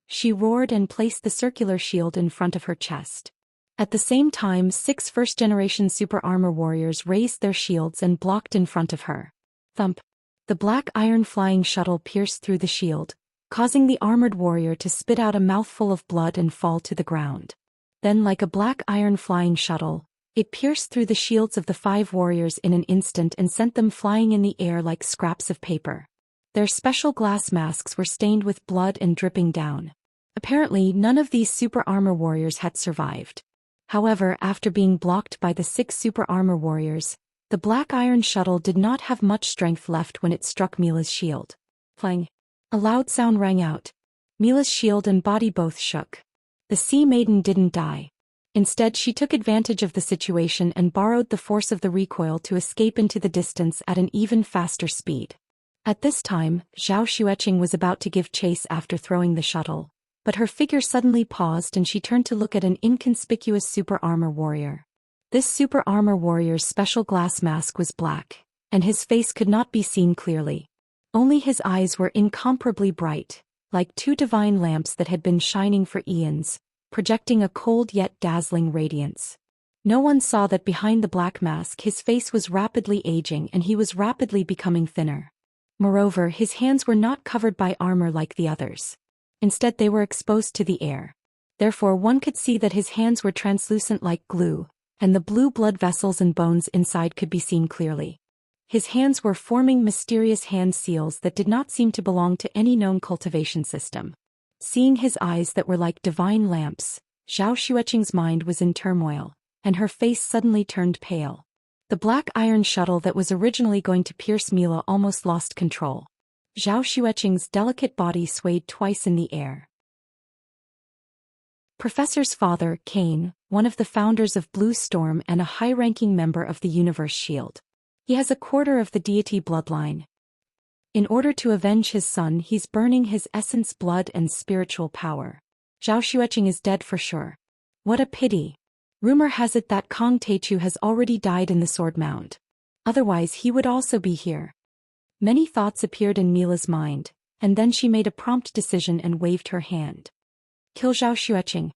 S1: She roared and placed the circular shield in front of her chest. At the same time, 6 first-generation super armor warriors raised their shields and blocked in front of her. Thump! The black iron flying shuttle pierced through the shield, causing the armored warrior to spit out a mouthful of blood and fall to the ground. Then, like a black iron flying shuttle, it pierced through the shields of the 5 warriors in an instant and sent them flying in the air like scraps of paper. Their special glass masks were stained with blood and dripping down. Apparently, none of these super armor warriors had survived. However, after being blocked by the 6 super armor warriors, the black iron shuttle did not have much strength left when it struck Mila's shield. Clang! A loud sound rang out. Mila's shield and body both shook. The Sea Maiden didn't die. Instead, she took advantage of the situation and borrowed the force of the recoil to escape into the distance at an even faster speed. At this time, Zhao Xueqing was about to give chase after throwing the shuttle, but her figure suddenly paused and she turned to look at an inconspicuous super armor warrior. This super armor warrior's special glass mask was black, and his face could not be seen clearly. Only his eyes were incomparably bright, like 2 divine lamps that had been shining for eons, projecting a cold yet dazzling radiance. No one saw that behind the black mask his face was rapidly aging and he was rapidly becoming thinner. Moreover, his hands were not covered by armor like the others. Instead, they were exposed to the air. Therefore, one could see that his hands were translucent like glue, and the blue blood vessels and bones inside could be seen clearly. His hands were forming mysterious hand seals that did not seem to belong to any known cultivation system. Seeing his eyes that were like divine lamps, Zhao Xueqing's mind was in turmoil, and her face suddenly turned pale. The black iron shuttle that was originally going to pierce Mila almost lost control. Zhao Xueqing's delicate body swayed twice in the air. Professor's father, Kane, one of the founders of Blue Storm and a high-ranking member of the Universe Shield. He has a quarter of the deity bloodline. In order to avenge his son, he's burning his essence, blood and spiritual power. Zhao Xueqing is dead for sure. What a pity. Rumor has it that Kong Teichu has already died in the Sword Mound. Otherwise he would also be here. Many thoughts appeared in Mila's mind, and then she made a prompt decision and waved her hand. Kill Zhao Xueqing.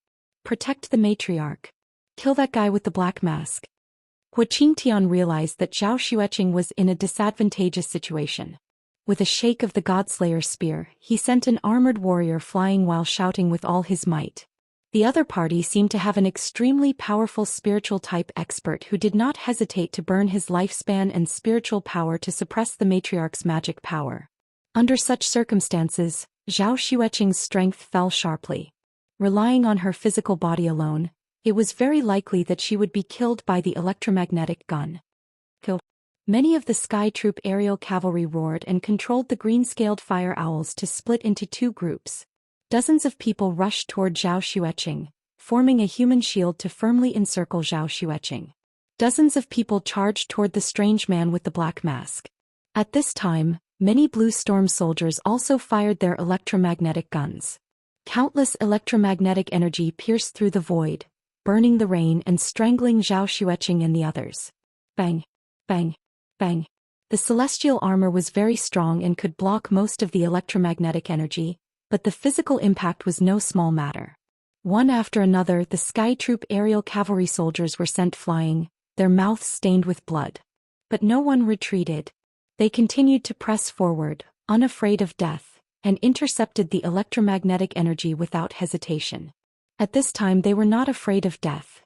S1: Protect the matriarch. Kill that guy with the black mask. Xianxia realized that Zhou Xian was in a disadvantageous situation. With a shake of the Godslayer spear, he sent an armored warrior flying while shouting with all his might. The other party seemed to have an extremely powerful spiritual type expert who did not hesitate to burn his lifespan and spiritual power to suppress the matriarch's magic power. Under such circumstances, Zhou Xian's strength fell sharply. Relying on her physical body alone, it was very likely that she would be killed by the electromagnetic gun. Kill. Many of the Sky Troop aerial cavalry roared and controlled the green-scaled fire owls to split into two groups. Dozens of people rushed toward Zhou Xian, forming a human shield to firmly encircle Zhou Xian. Dozens of people charged toward the strange man with the black mask. At this time, many Blue Storm soldiers also fired their electromagnetic guns. Countless electromagnetic energy pierced through the void, burning the rain and strangling Zhou Xian and the others. Bang! Bang! Bang! The celestial armor was very strong and could block most of the electromagnetic energy, but the physical impact was no small matter. One after another, the Sky Troop aerial cavalry soldiers were sent flying, their mouths stained with blood. But no one retreated. They continued to press forward, unafraid of death, and intercepted the electromagnetic energy without hesitation. At this time they were not afraid of death.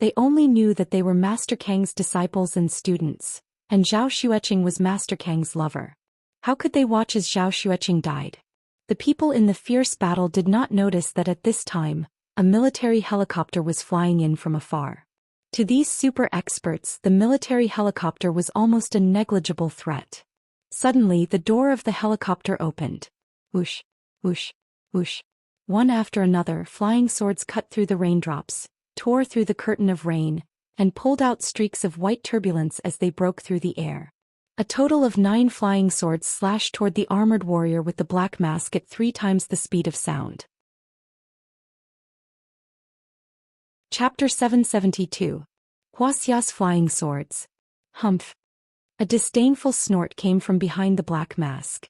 S1: They only knew that they were Master Kang's disciples and students, and Zhou Xian was Master Kang's lover. How could they watch as Zhou Xian died? The people in the fierce battle did not notice that at this time, a military helicopter was flying in from afar. To these super experts, the military helicopter was almost a negligible threat. Suddenly, the door of the helicopter opened. Whoosh, whoosh, whoosh. One after another, flying swords cut through the raindrops, tore through the curtain of rain, and pulled out streaks of white turbulence as they broke through the air. A total of 9 flying swords slashed toward the armored warrior with the black mask at 3 times the speed of sound. Chapter 772. Wuxia's Flying Swords. Humph. A disdainful snort came from behind the black mask.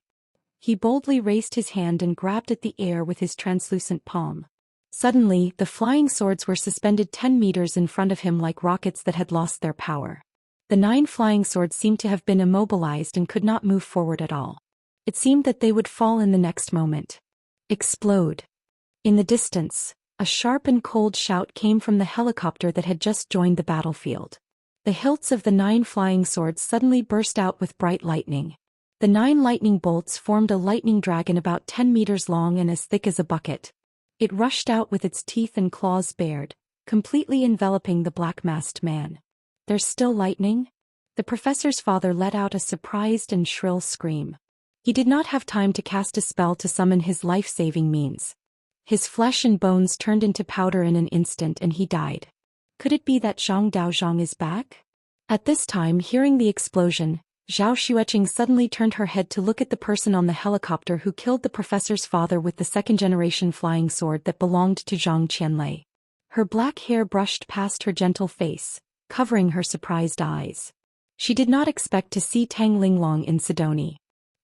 S1: He boldly raised his hand and grabbed at the air with his translucent palm. Suddenly, the flying swords were suspended 10 meters in front of him like rockets that had lost their power. The 9 flying swords seemed to have been immobilized and could not move forward at all. It seemed that they would fall in the next moment. Explode. In the distance, a sharp and cold shout came from the helicopter that had just joined the battlefield. The hilts of the 9 flying swords suddenly burst out with bright lightning. The 9 lightning bolts formed a lightning dragon about 10 meters long and as thick as a bucket. It rushed out with its teeth and claws bared, completely enveloping the black-masked man. "There's still lightning?" The professor's father let out a surprised and shrill scream. He did not have time to cast a spell to summon his life-saving means. His flesh and bones turned into powder in an instant and he died. Could it be that Zhang Daozhang is back? At this time, hearing the explosion, Zhou Xian suddenly turned her head to look at the person on the helicopter who killed the professor's father with the second-generation flying sword that belonged to Zhang Qianlei. Her black hair brushed past her gentle face, covering her surprised eyes. She did not expect to see Tang Linglong in Sidoni.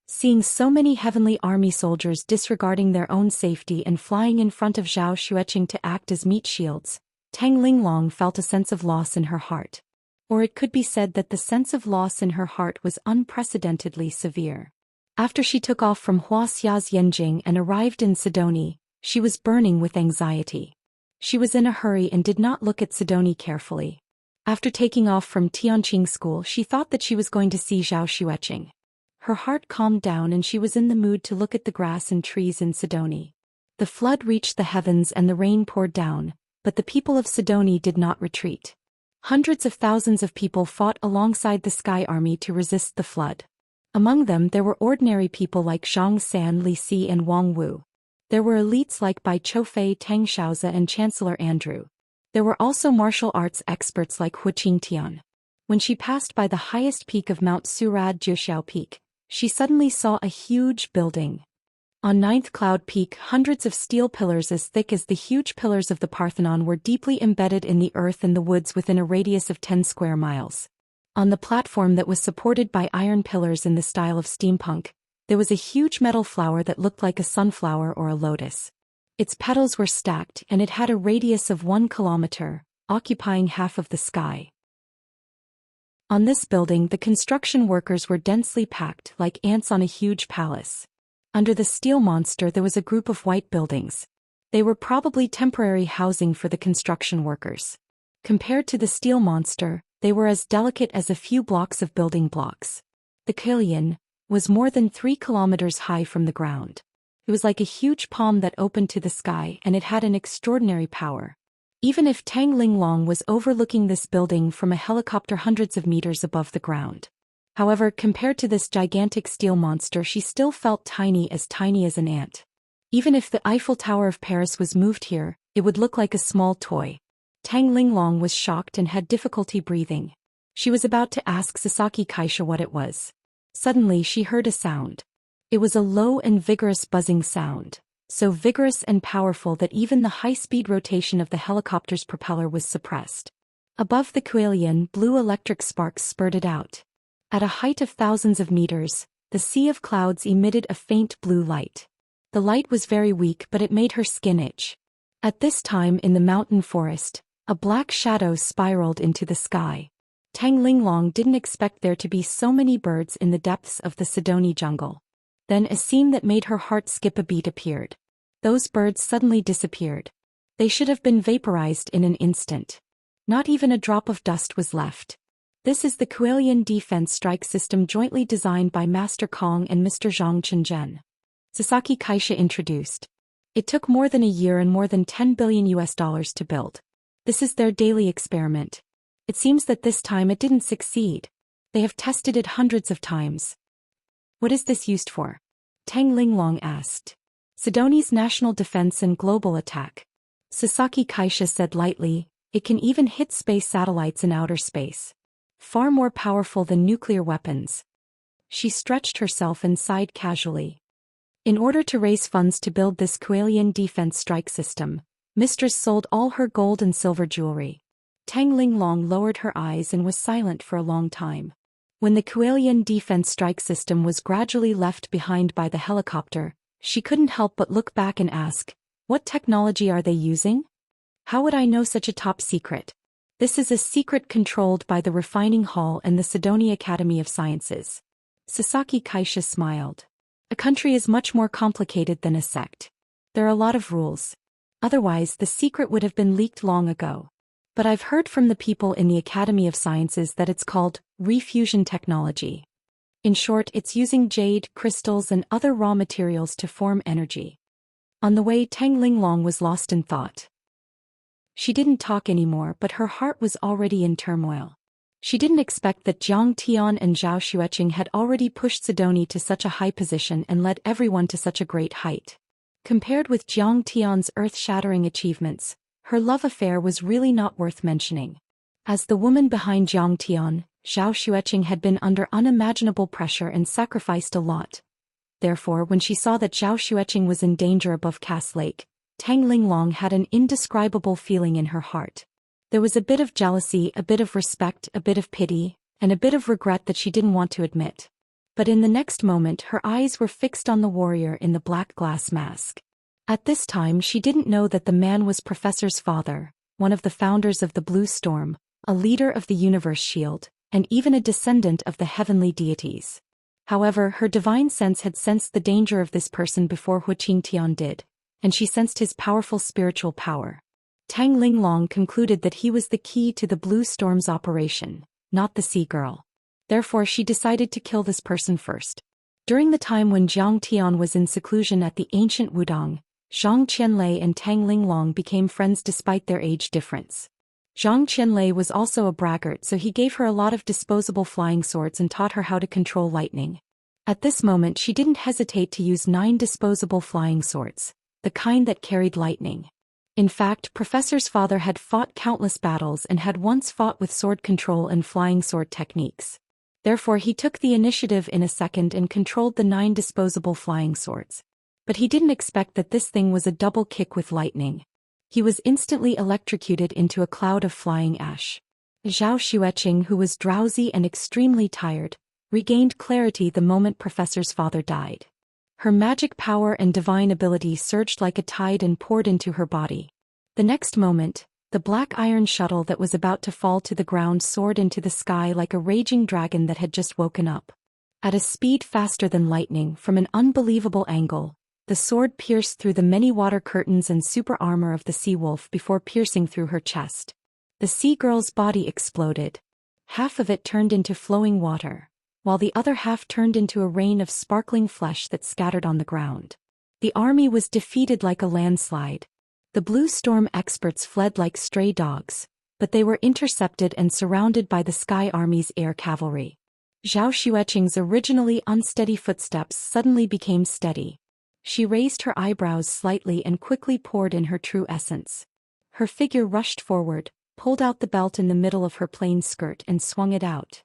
S1: Seeing so many heavenly army soldiers disregarding their own safety and flying in front of Zhou Xian to act as meat shields, Tang Linglong felt a sense of loss in her heart. Or it could be said that the sense of loss in her heart was unprecedentedly severe. After she took off from Wuxia's Yanjing and arrived in Sidoni, she was burning with anxiety. She was in a hurry and did not look at Sidoni carefully. After taking off from Tianqing School, she thought that she was going to see Zhou Xian. Her heart calmed down and she was in the mood to look at the grass and trees in Sidoni. The flood reached the heavens and the rain poured down, but the people of Sidoni did not retreat. Hundreds of thousands of people fought alongside the Sky Army to resist the flood. Among them there were ordinary people like Zhang San, Li Si and Wang Wu. There were elites like Bai Choufei, Tang Xiaozi and Chancellor Andrew. There were also martial arts experts like Hu Qingtian. When she passed by the highest peak of Mount Surad Jiuxiao Peak, she suddenly saw a huge building. On Ninth Cloud Peak, hundreds of steel pillars as thick as the huge pillars of the Parthenon were deeply embedded in the earth and the woods within a radius of 10 square miles. On the platform that was supported by iron pillars in the style of steampunk, there was a huge metal flower that looked like a sunflower or a lotus. Its petals were stacked and it had a radius of 1 kilometer, occupying half of the sky. On this building the construction workers were densely packed like ants on a huge palace. Under the steel monster there was a group of white buildings. They were probably temporary housing for the construction workers. Compared to the steel monster, they were as delicate as a few blocks of building blocks. The Kuelian was more than 3 kilometers high from the ground. It was like a huge palm that opened to the sky and it had an extraordinary power. Even if Tang Linglong was overlooking this building from a helicopter hundreds of meters above the ground. However, compared to this gigantic steel monster she still felt tiny as an ant. Even if the Eiffel Tower of Paris was moved here, it would look like a small toy. Tang Linglong was shocked and had difficulty breathing. She was about to ask Sasaki Kaisha what it was. Suddenly she heard a sound. It was a low and vigorous buzzing sound, so vigorous and powerful that even the high-speed rotation of the helicopter's propeller was suppressed. Above the Kuelian, blue electric sparks spurted out. At a height of thousands of meters, the sea of clouds emitted a faint blue light. The light was very weak but it made her skin itch. At this time in the mountain forest, a black shadow spiraled into the sky. Tang Linglong didn't expect there to be so many birds in the depths of the Sidoni jungle. Then a scene that made her heart skip a beat appeared. Those birds suddenly disappeared. They should have been vaporized in an instant. Not even a drop of dust was left. This is the Kuelian defense strike system jointly designed by Master Kong and Mr. Zhang Chenzhen. Sasaki Kaisha introduced. It took more than a year and more than $10 billion to build. This is their daily experiment. It seems that this time it didn't succeed. They have tested it hundreds of times. What is this used for? Tang Linglong asked. Sidoni's national defense and global attack. Sasaki Kaisha said lightly, it can even hit space satellites in outer space. Far more powerful than nuclear weapons. She stretched herself and sighed casually. In order to raise funds to build this Kuelian defense strike system, Mistress sold all her gold and silver jewelry. Tang Linglong lowered her eyes and was silent for a long time. When the Kuelian defense strike system was gradually left behind by the helicopter, she couldn't help but look back and ask, what technology are they using? How would I know such a top secret? This is a secret controlled by the refining hall and the Sidoni Academy of Sciences. Sasaki Kaisha smiled. A country is much more complicated than a sect. There are a lot of rules. Otherwise the secret would have been leaked long ago. But I've heard from the people in the Academy of Sciences that it's called refusion technology. In short, it's using jade, crystals and other raw materials to form energy. On the way Tang Linglong was lost in thought. She didn't talk anymore but her heart was already in turmoil. She didn't expect that Jiang Tian and Zhou Xian had already pushed Sidoni to such a high position and led everyone to such a great height. Compared with Jiang Tian's earth-shattering achievements, her love affair was really not worth mentioning. As the woman behind Jiang Tian, Zhou Xian had been under unimaginable pressure and sacrificed a lot. Therefore, when she saw that Zhou Xian was in danger above Cass Lake, Tang Linglong had an indescribable feeling in her heart. There was a bit of jealousy, a bit of respect, a bit of pity, and a bit of regret that she didn't want to admit. But in the next moment her eyes were fixed on the warrior in the black glass mask. At this time she didn't know that the man was Professor's father, one of the founders of the Blue Storm, a leader of the Universe Shield, and even a descendant of the heavenly deities. However, her divine sense had sensed the danger of this person before Hu Qingtian did, and she sensed his powerful spiritual power. Tang Linglong concluded that he was the key to the Blue Storm's operation, not the sea girl. Therefore she decided to kill this person first. During the time when Jiang Tian was in seclusion at the ancient Wudong, Zhang Qianlei and Tang Linglong became friends despite their age difference. Zhang Qianlei was also a braggart, so he gave her a lot of disposable flying swords and taught her how to control lightning. At this moment she didn't hesitate to use 9 disposable flying swords, the kind that carried lightning. In fact, Professor's father had fought countless battles and had once fought with sword control and flying sword techniques. Therefore he took the initiative in a second and controlled the 9 disposable flying swords. But he didn't expect that this thing was a double kick with lightning. He was instantly electrocuted into a cloud of flying ash. Zhou Xian, who was drowsy and extremely tired, regained clarity the moment Professor's father died. Her magic power and divine ability surged like a tide and poured into her body. The next moment, the black iron shuttle that was about to fall to the ground soared into the sky like a raging dragon that had just woken up. At a speed faster than lightning from an unbelievable angle, the sword pierced through the many water curtains and super armor of the sea wolf before piercing through her chest. The sea girl's body exploded. Half of it turned into flowing water, while the other half turned into a rain of sparkling flesh that scattered on the ground. The army was defeated like a landslide. The Blue Storm experts fled like stray dogs, but they were intercepted and surrounded by the Sky Army's air cavalry. Zhou Xian's originally unsteady footsteps suddenly became steady. She raised her eyebrows slightly and quickly poured in her true essence. Her figure rushed forward, pulled out the belt in the middle of her plain skirt and swung it out.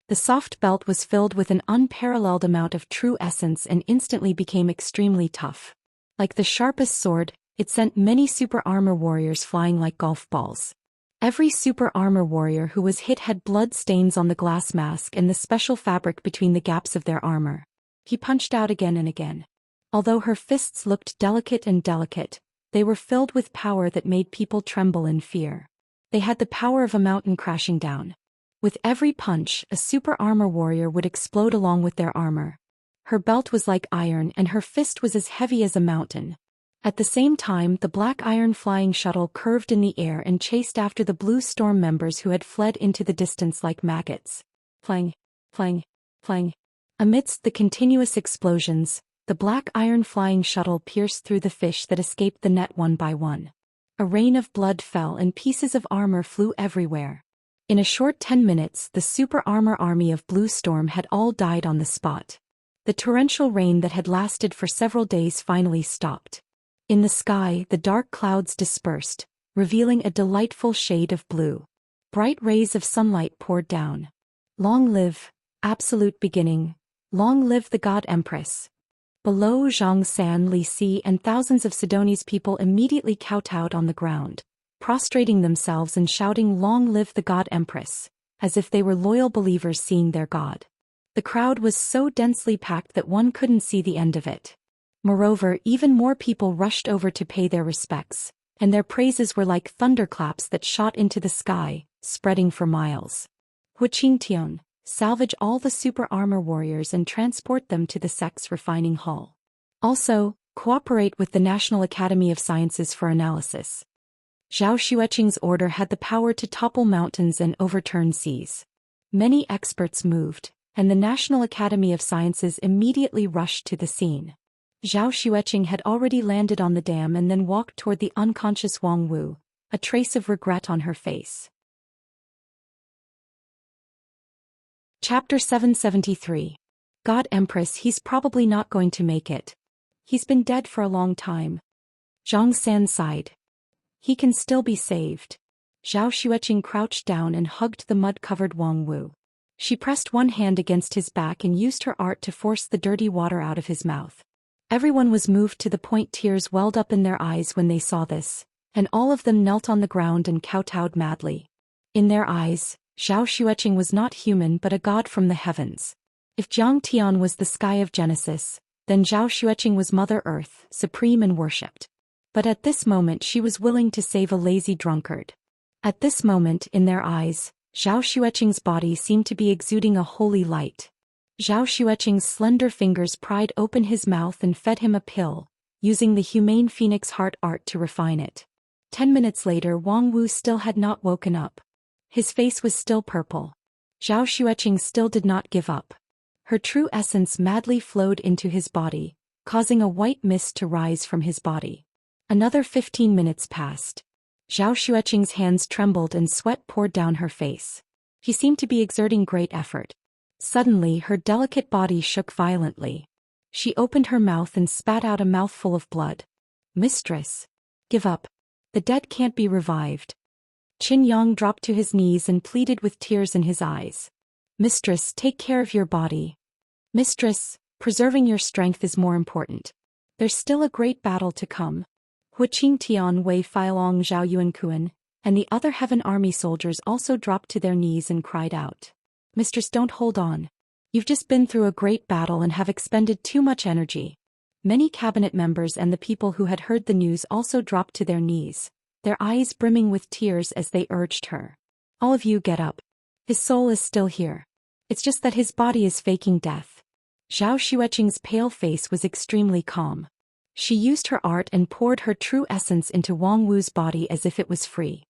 S1: The soft belt was filled with an unparalleled amount of true essence and instantly became extremely tough. Like the sharpest sword, it sent many super armor warriors flying like golf balls. Every super armor warrior who was hit had blood stains on the glass mask and the special fabric between the gaps of their armor. He punched out again and again. Although her fists looked delicate, they were filled with power that made people tremble in fear. They had the power of a mountain crashing down. With every punch, a super armor warrior would explode along with their armor. Her belt was like iron and her fist was as heavy as a mountain. At the same time, the black iron flying shuttle curved in the air and chased after the Blue Storm members who had fled into the distance like maggots. Plang, plang, plang. Amidst the continuous explosions, the black iron flying shuttle pierced through the fish that escaped the net one by one. A rain of blood fell and pieces of armor flew everywhere. In a short 10 minutes, the super armor army of Blue Storm had all died on the spot. The torrential rain that had lasted for several days finally stopped. In the sky, the dark clouds dispersed, revealing a delightful shade of blue. Bright rays of sunlight poured down. Long live, absolute beginning. Long live the God Empress. Below, Zhang San, Li Si and thousands of Sidoni's people immediately kowtowed on the ground, prostrating themselves and shouting "Long live the God Empress," as if they were loyal believers seeing their god. The crowd was so densely packed that one couldn't see the end of it. Moreover, even more people rushed over to pay their respects, and their praises were like thunderclaps that shot into the sky, spreading for miles. Wuxia, salvage all the super armor warriors and transport them to the sex refining hall. Also, cooperate with the National Academy of Sciences for analysis. Zhou Xian's order had the power to topple mountains and overturn seas. Many experts moved, and the National Academy of Sciences immediately rushed to the scene. Zhou Xian had already landed on the dam and then walked toward the unconscious Wang Wu, a trace of regret on her face. Chapter 773. God Empress, he's probably not going to make it. He's been dead for a long time. Zhang San sighed. He can still be saved. Zhou Xian crouched down and hugged the mud-covered Wang Wu. She pressed one hand against his back and used her art to force the dirty water out of his mouth. Everyone was moved to the point tears welled up in their eyes when they saw this, and all of them knelt on the ground and kowtowed madly. In their eyes, Zhou Xian was not human but a god from the heavens. If Jiang Tian was the sky of Genesis, then Zhou Xian was Mother Earth, supreme and worshipped. But at this moment she was willing to save a lazy drunkard. At this moment, in their eyes, Zhou Xian's body seemed to be exuding a holy light. Zhou Xian's slender fingers pried open his mouth and fed him a pill, using the humane phoenix heart art to refine it. 10 minutes later, Wang Wu still had not woken up. His face was still purple. Zhou Xian still did not give up. Her true essence madly flowed into his body, causing a white mist to rise from his body. Another 15 minutes passed. Zhou Xian's hands trembled and sweat poured down her face. He seemed to be exerting great effort. Suddenly, her delicate body shook violently. She opened her mouth and spat out a mouthful of blood. "Mistress, give up. The dead can't be revived." Qin Yang dropped to his knees and pleaded with tears in his eyes. "Mistress, take care of your body. Mistress, preserving your strength is more important. There's still a great battle to come." Huqing Tian, Wei Feilong, Zhao Yuankuan, and the other Heaven Army soldiers also dropped to their knees and cried out. "Mistress, don't hold on. You've just been through a great battle and have expended too much energy. Many cabinet members and the people who had heard the news also dropped to their knees, their eyes brimming with tears as they urged her. All of you get up. His soul is still here. It's just that his body is faking death. Zhao Xueqing's pale face was extremely calm. She used her art and poured her true essence into Wang Wu's body as if it was free.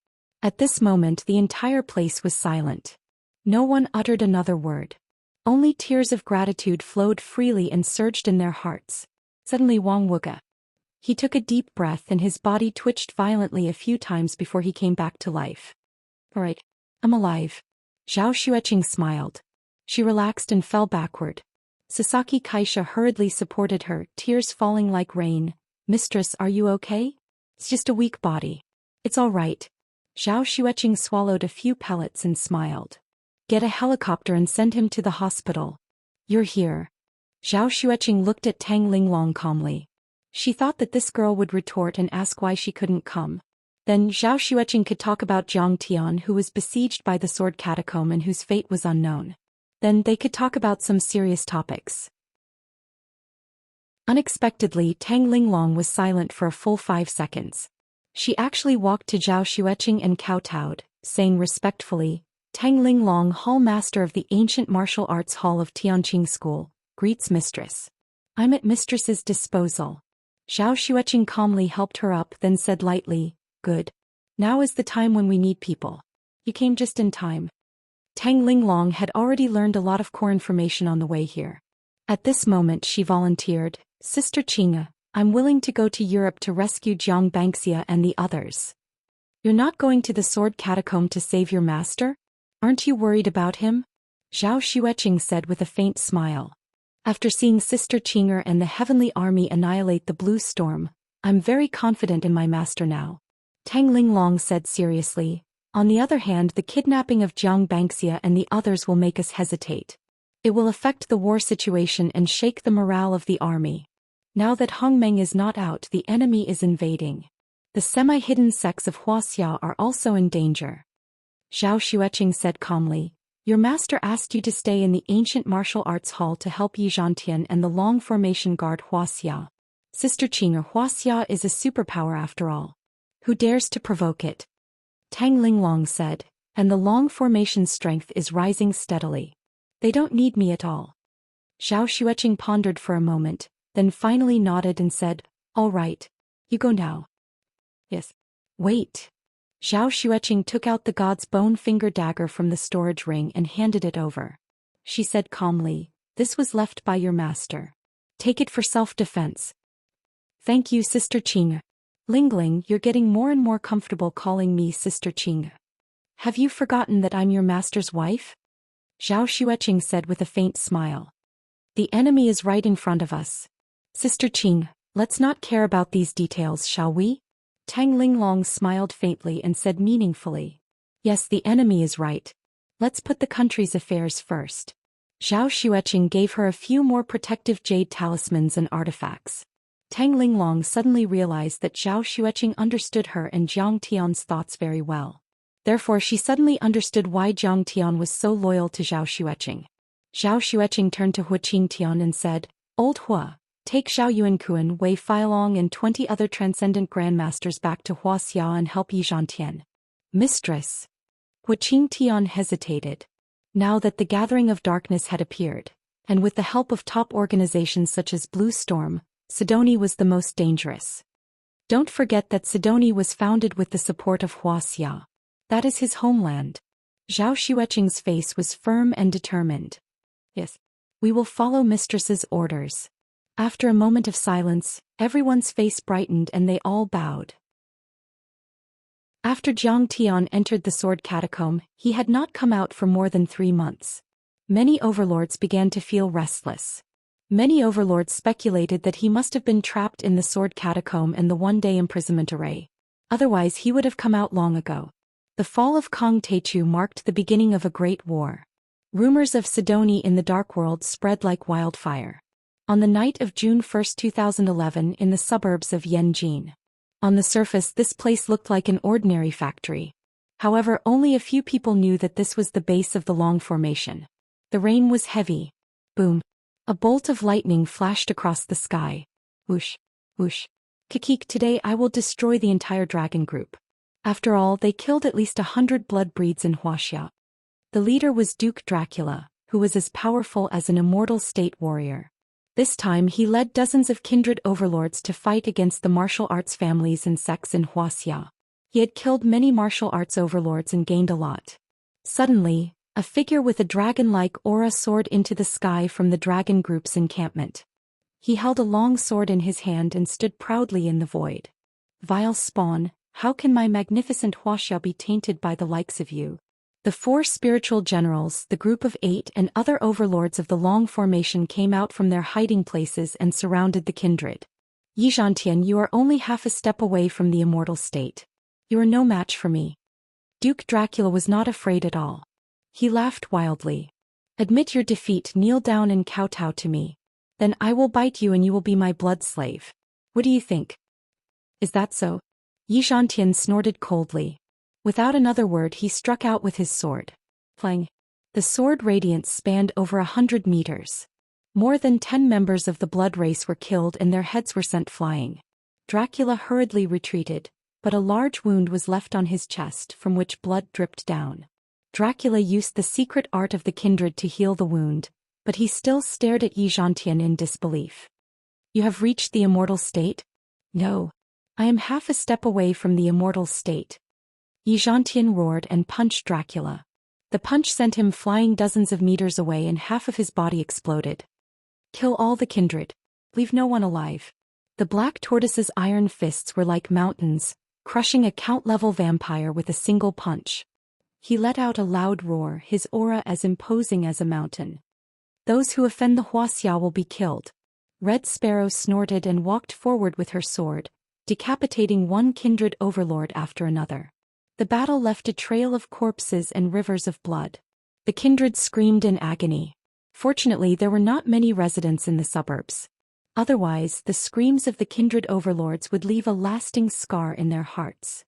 S1: At this moment the entire place was silent. No one uttered another word. Only tears of gratitude flowed freely and surged in their hearts. Suddenly Wang Wuge. He took a deep breath and his body twitched violently a few times before he came back to life. All right, I'm alive. Zhao Xueqing smiled. She relaxed and fell backward. Sasaki Kaisha hurriedly supported her, tears falling like rain. Mistress, are you okay? It's just a weak body. It's all right. Zhao Xueqing swallowed a few pellets and smiled. Get a helicopter and send him to the hospital. You're here. Zhao Xueqing looked at Tang Linglong calmly. She thought that this girl would retort and ask why she couldn't come. Then Zhao Xueqing could talk about Jiang Tian, who was besieged by the sword catacomb and whose fate was unknown. Then they could talk about some serious topics. Unexpectedly, Tang Linglong was silent for a full 5 seconds. She actually walked to Zhao Xueqing and kowtowed, saying respectfully, Tang Linglong, Hall Master of the Ancient Martial Arts Hall of Tianqing School, greets Mistress. I'm at Mistress's disposal. Zhao Xueqing calmly helped her up, then said lightly, Good. Now is the time when we need people. You came just in time. Tang Linglong had already learned a lot of core information on the way here. At this moment she volunteered, Sister Qinga, I'm willing to go to Europe to rescue Jiang Bangxia and the others. You're not going to the sword catacomb to save your master? Aren't you worried about him? Zhao Xueqing said with a faint smile. After seeing Sister Qinga and the heavenly army annihilate the blue storm, I'm very confident in my master now. Tang Linglong said seriously. On the other hand, the kidnapping of Jiang Bangxia and the others will make us hesitate. It will affect the war situation and shake the morale of the army. Now that Hongmeng is not out, the enemy is invading. The semi-hidden sects of Wuxia are also in danger. Zhao Xueqing said calmly, Your master asked you to stay in the ancient martial arts hall to help Yi Zhantian and the long formation guard Wuxia. Sister Qinga, Wuxia is a superpower after all. Who dares to provoke it? Tang Linglong said, and the long formation strength is rising steadily. They don't need me at all. Zhao Xueqing pondered for a moment, then finally nodded and said, All right. You go now. Yes. Wait. Zhao Xueqing took out the god's bone finger dagger from the storage ring and handed it over. She said calmly, This was left by your master. Take it for self-defense. Thank you, Sister Qinga. Lingling, you're getting more and more comfortable calling me Sister Qinga. Have you forgotten that I'm your master's wife? Zhao Xueqing said with a faint smile. The enemy is right in front of us. Sister Qinga, let's not care about these details, shall we? Tang Linglong smiled faintly and said meaningfully. Yes, the enemy is right. Let's put the country's affairs first. Zhao Xueqing gave her a few more protective jade talismans and artifacts. Tang Linglong suddenly realized that Zhao Xueqing understood her and Jiang Tian's thoughts very well. Therefore she suddenly understood why Jiang Tian was so loyal to Zhao Xueqing. Zhao Xueqing turned to Hu Qingtian and said, Old Hua, take Xiao Yuankuan, Wei Feilong and 20 other transcendent grandmasters back to Wuxia and help Yi Zhantian. Mistress. Hu Qingtian hesitated. Now that the gathering of darkness had appeared, and with the help of top organizations such as Blue Storm, Sidoni was the most dangerous. Don't forget that Sidoni was founded with the support of Wuxia. That is his homeland. Zhao Xueqing's face was firm and determined. Yes. We will follow Mistress's orders. After a moment of silence, everyone's face brightened and they all bowed. After Jiang Tian entered the sword catacomb, he had not come out for more than 3 months. Many overlords began to feel restless. Many overlords speculated that he must have been trapped in the sword catacomb and the one-day imprisonment array. Otherwise he would have come out long ago. The fall of Kong Techu marked the beginning of a great war. Rumors of Sidoni in the Dark World spread like wildfire. On the night of June 1, 2011 in the suburbs of Yanjin. On the surface this place looked like an ordinary factory. However, only a few people knew that this was the base of the long formation. The rain was heavy. Boom. A bolt of lightning flashed across the sky. Whoosh, whoosh. Kikik, today I will destroy the entire dragon group. After all, they killed at least 100 blood breeds in Wuxia. The leader was Duke Dracula, who was as powerful as an immortal state warrior. This time he led dozens of kindred overlords to fight against the martial arts families and sects in Wuxia. He had killed many martial arts overlords and gained a lot. Suddenly, a figure with a dragon-like aura soared into the sky from the dragon group's encampment. He held a long sword in his hand and stood proudly in the void. Vile spawn, how can my magnificent Wuxia be tainted by the likes of you? The 4 spiritual generals, the group of 8 and other overlords of the Long Formation came out from their hiding places and surrounded the kindred. Xianxia, you are only half a step away from the immortal state. You are no match for me. Duke Dracula was not afraid at all. He laughed wildly. Admit your defeat, kneel down and kowtow to me. Then I will bite you and you will be my blood slave. What do you think? Is that so? Xianxia snorted coldly. Without another word he struck out with his sword. Clang. The sword radiance spanned over 100 meters. More than 10 members of the blood race were killed and their heads were sent flying. Dracula hurriedly retreated, but a large wound was left on his chest from which blood dripped down. Dracula used the secret art of the kindred to heal the wound, but he still stared at Xianxia in disbelief. You have reached the immortal state? No. I am half a step away from the immortal state. Xianxia roared and punched Dracula. The punch sent him flying dozens of meters away and half of his body exploded. Kill all the kindred. Leave no one alive. The black tortoise's iron fists were like mountains, crushing a count-level vampire with a single punch. He let out a loud roar, his aura as imposing as a mountain. Those who offend the Wuxia will be killed. Red Sparrow snorted and walked forward with her sword, decapitating one kindred overlord after another. The battle left a trail of corpses and rivers of blood. The kindred screamed in agony. Fortunately, there were not many residents in the suburbs. Otherwise, the screams of the kindred overlords would leave a lasting scar in their hearts.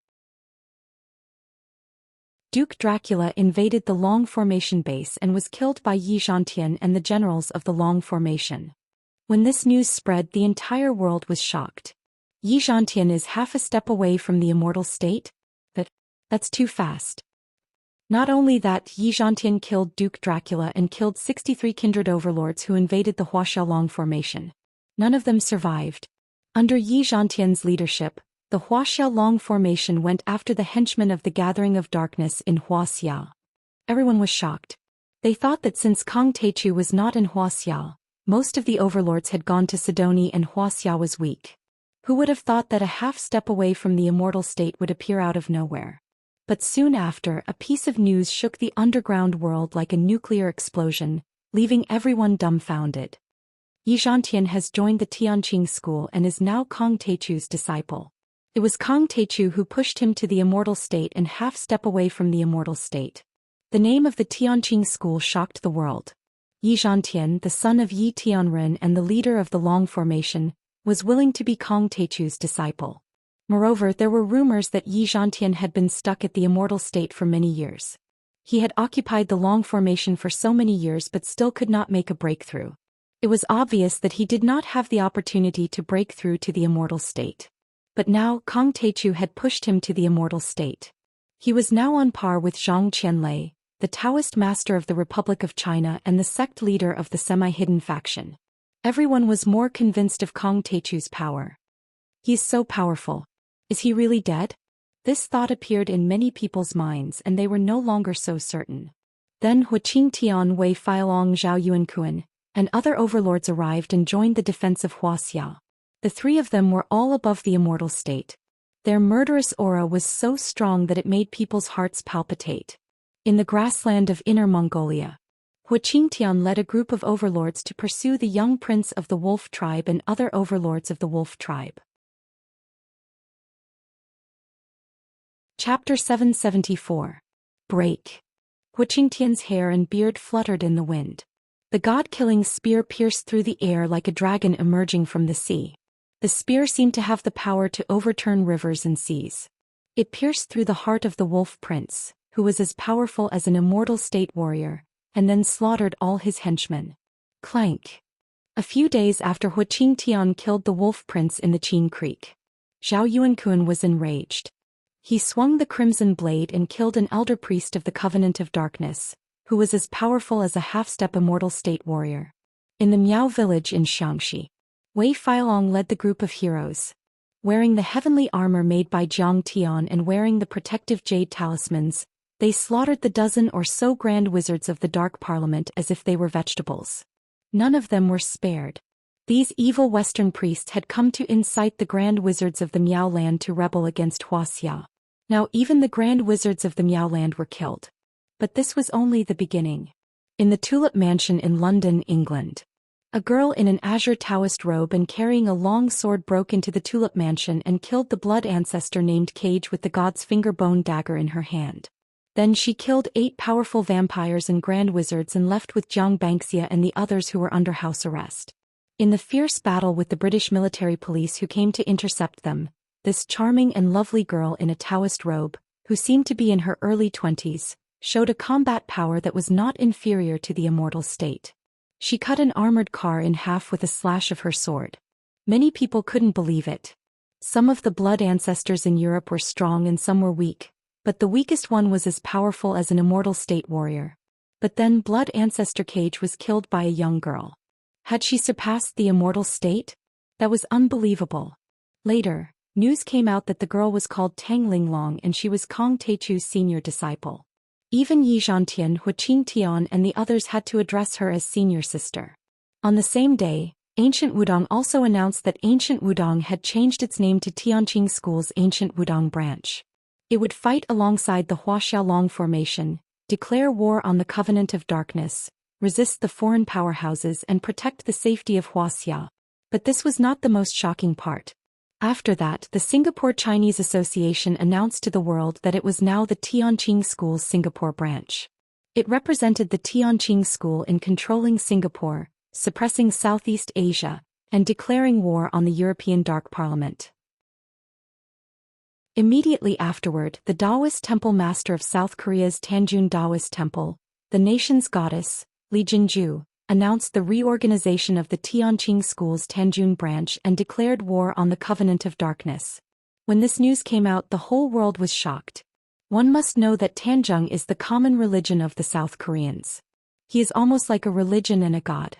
S1: Duke Dracula invaded the Long Formation base and was killed by Xianxia and the generals of the Long Formation. When this news spread, the entire world was shocked. Xianxia is half a step away from the immortal state? That's too fast. Not only that, Xianxia killed Duke Dracula and killed 63 kindred overlords who invaded the Wuxia Long Formation. None of them survived. Under Xianxia's leadership, the Wuxia Long Formation went after the henchmen of the Gathering of Darkness in Wuxia. Everyone was shocked. They thought that since Kong Teichu was not in Wuxia, most of the overlords had gone to Sidoni and Wuxia was weak. Who would have thought that a half step away from the immortal state would appear out of nowhere? But soon after, a piece of news shook the underground world like a nuclear explosion, leaving everyone dumbfounded. Xianxia has joined the Tianqing school and is now Kong Teichu's disciple. It was Kong Teichu who pushed him to the immortal state and half step away from the immortal state. The name of the Tianqing school shocked the world. Xianxia, the son of Yi Tianren and the leader of the Long Formation, was willing to be Kong Teichu's disciple. Moreover, there were rumors that Xianxia had been stuck at the immortal state for many years. He had occupied the Long Formation for so many years but still could not make a breakthrough. It was obvious that he did not have the opportunity to break through to the immortal state. But now, Kong Teichu had pushed him to the immortal state. He was now on par with Zhang Qianlei, the Taoist master of the Republic of China and the sect leader of the semi-hidden faction. Everyone was more convinced of Kong Teichu's power. He is so powerful. Is he really dead? This thought appeared in many people's minds and they were no longer so certain. Then Huqing Tian Wei Feilong Zhao Yuankuan and other overlords arrived and joined the defense of Wuxia. The 3 of them were all above the immortal state. Their murderous aura was so strong that it made people's hearts palpitate. In the grassland of Inner Mongolia, Huqing Tian led a group of overlords to pursue the young prince of the wolf tribe and other overlords of the wolf tribe. Chapter 774. Break. Huqing Tian's hair and beard fluttered in the wind. The god-killing spear pierced through the air like a dragon emerging from the sea. The spear seemed to have the power to overturn rivers and seas. It pierced through the heart of the wolf prince, who was as powerful as an immortal state warrior, and then slaughtered all his henchmen. Clank. A few days after Hu Qingtian killed the Wolf Prince in the Qin Creek, Zhao Yuankun was enraged. He swung the crimson blade and killed an elder priest of the Covenant of Darkness, who was as powerful as a half-step immortal state warrior. In the Miao village in Xianxia, Wei Feilong led the group of heroes. Wearing the heavenly armor made by Jiang Tian and wearing the protective jade talismans, they slaughtered the dozen or so grand wizards of the Dark Parliament as if they were vegetables. None of them were spared. These evil Western priests had come to incite the grand wizards of the Miao land to rebel against Wuxia. Now even the grand wizards of the Miao land were killed. But this was only the beginning. In the Tulip Mansion in London, England, a girl in an azure Taoist robe and carrying a long sword broke into the Tulip Mansion and killed the blood ancestor named Cage with the god's finger bone dagger in her hand. Then she killed 8 powerful vampires and grand wizards and left with Jiang Banxia and the others who were under house arrest. In the fierce battle with the British military police who came to intercept them, this charming and lovely girl in a Taoist robe, who seemed to be in her early 20s, showed a combat power that was not inferior to the immortal state. She cut an armored car in half with a slash of her sword. Many people couldn't believe it. Some of the blood ancestors in Europe were strong and some were weak, but the weakest one was as powerful as an immortal state warrior. But then blood ancestor Cage was killed by a young girl. Had she surpassed the immortal state? That was unbelievable. Later, news came out that the girl was called Tang Linglong and she was Kong Teichu's senior disciple. Even Yi Zhantian, Hu Qingtian and the others had to address her as senior sister. On the same day, Ancient Wudong also announced that Ancient Wudong had changed its name to Tianqing School's Ancient Wudong branch. It would fight alongside the Huaxiaolong formation, declare war on the Covenant of Darkness, resist the foreign powerhouses and protect the safety of Wuxia. But this was not the most shocking part. After that, the Singapore Chinese Association announced to the world that it was now the Tianqing School's Singapore branch. It represented the Tianqing School in controlling Singapore, suppressing Southeast Asia, and declaring war on the European Dark Parliament. Immediately afterward, the Taoist temple master of South Korea's Tanjun Taoist Temple, the nation's goddess, Li Jinju, announced the reorganization of the Tianqing School's Tanjun branch and declared war on the Covenant of Darkness. When this news came out, the whole world was shocked. One must know that Tanjung is the common religion of the South Koreans. He is almost like a religion and a god.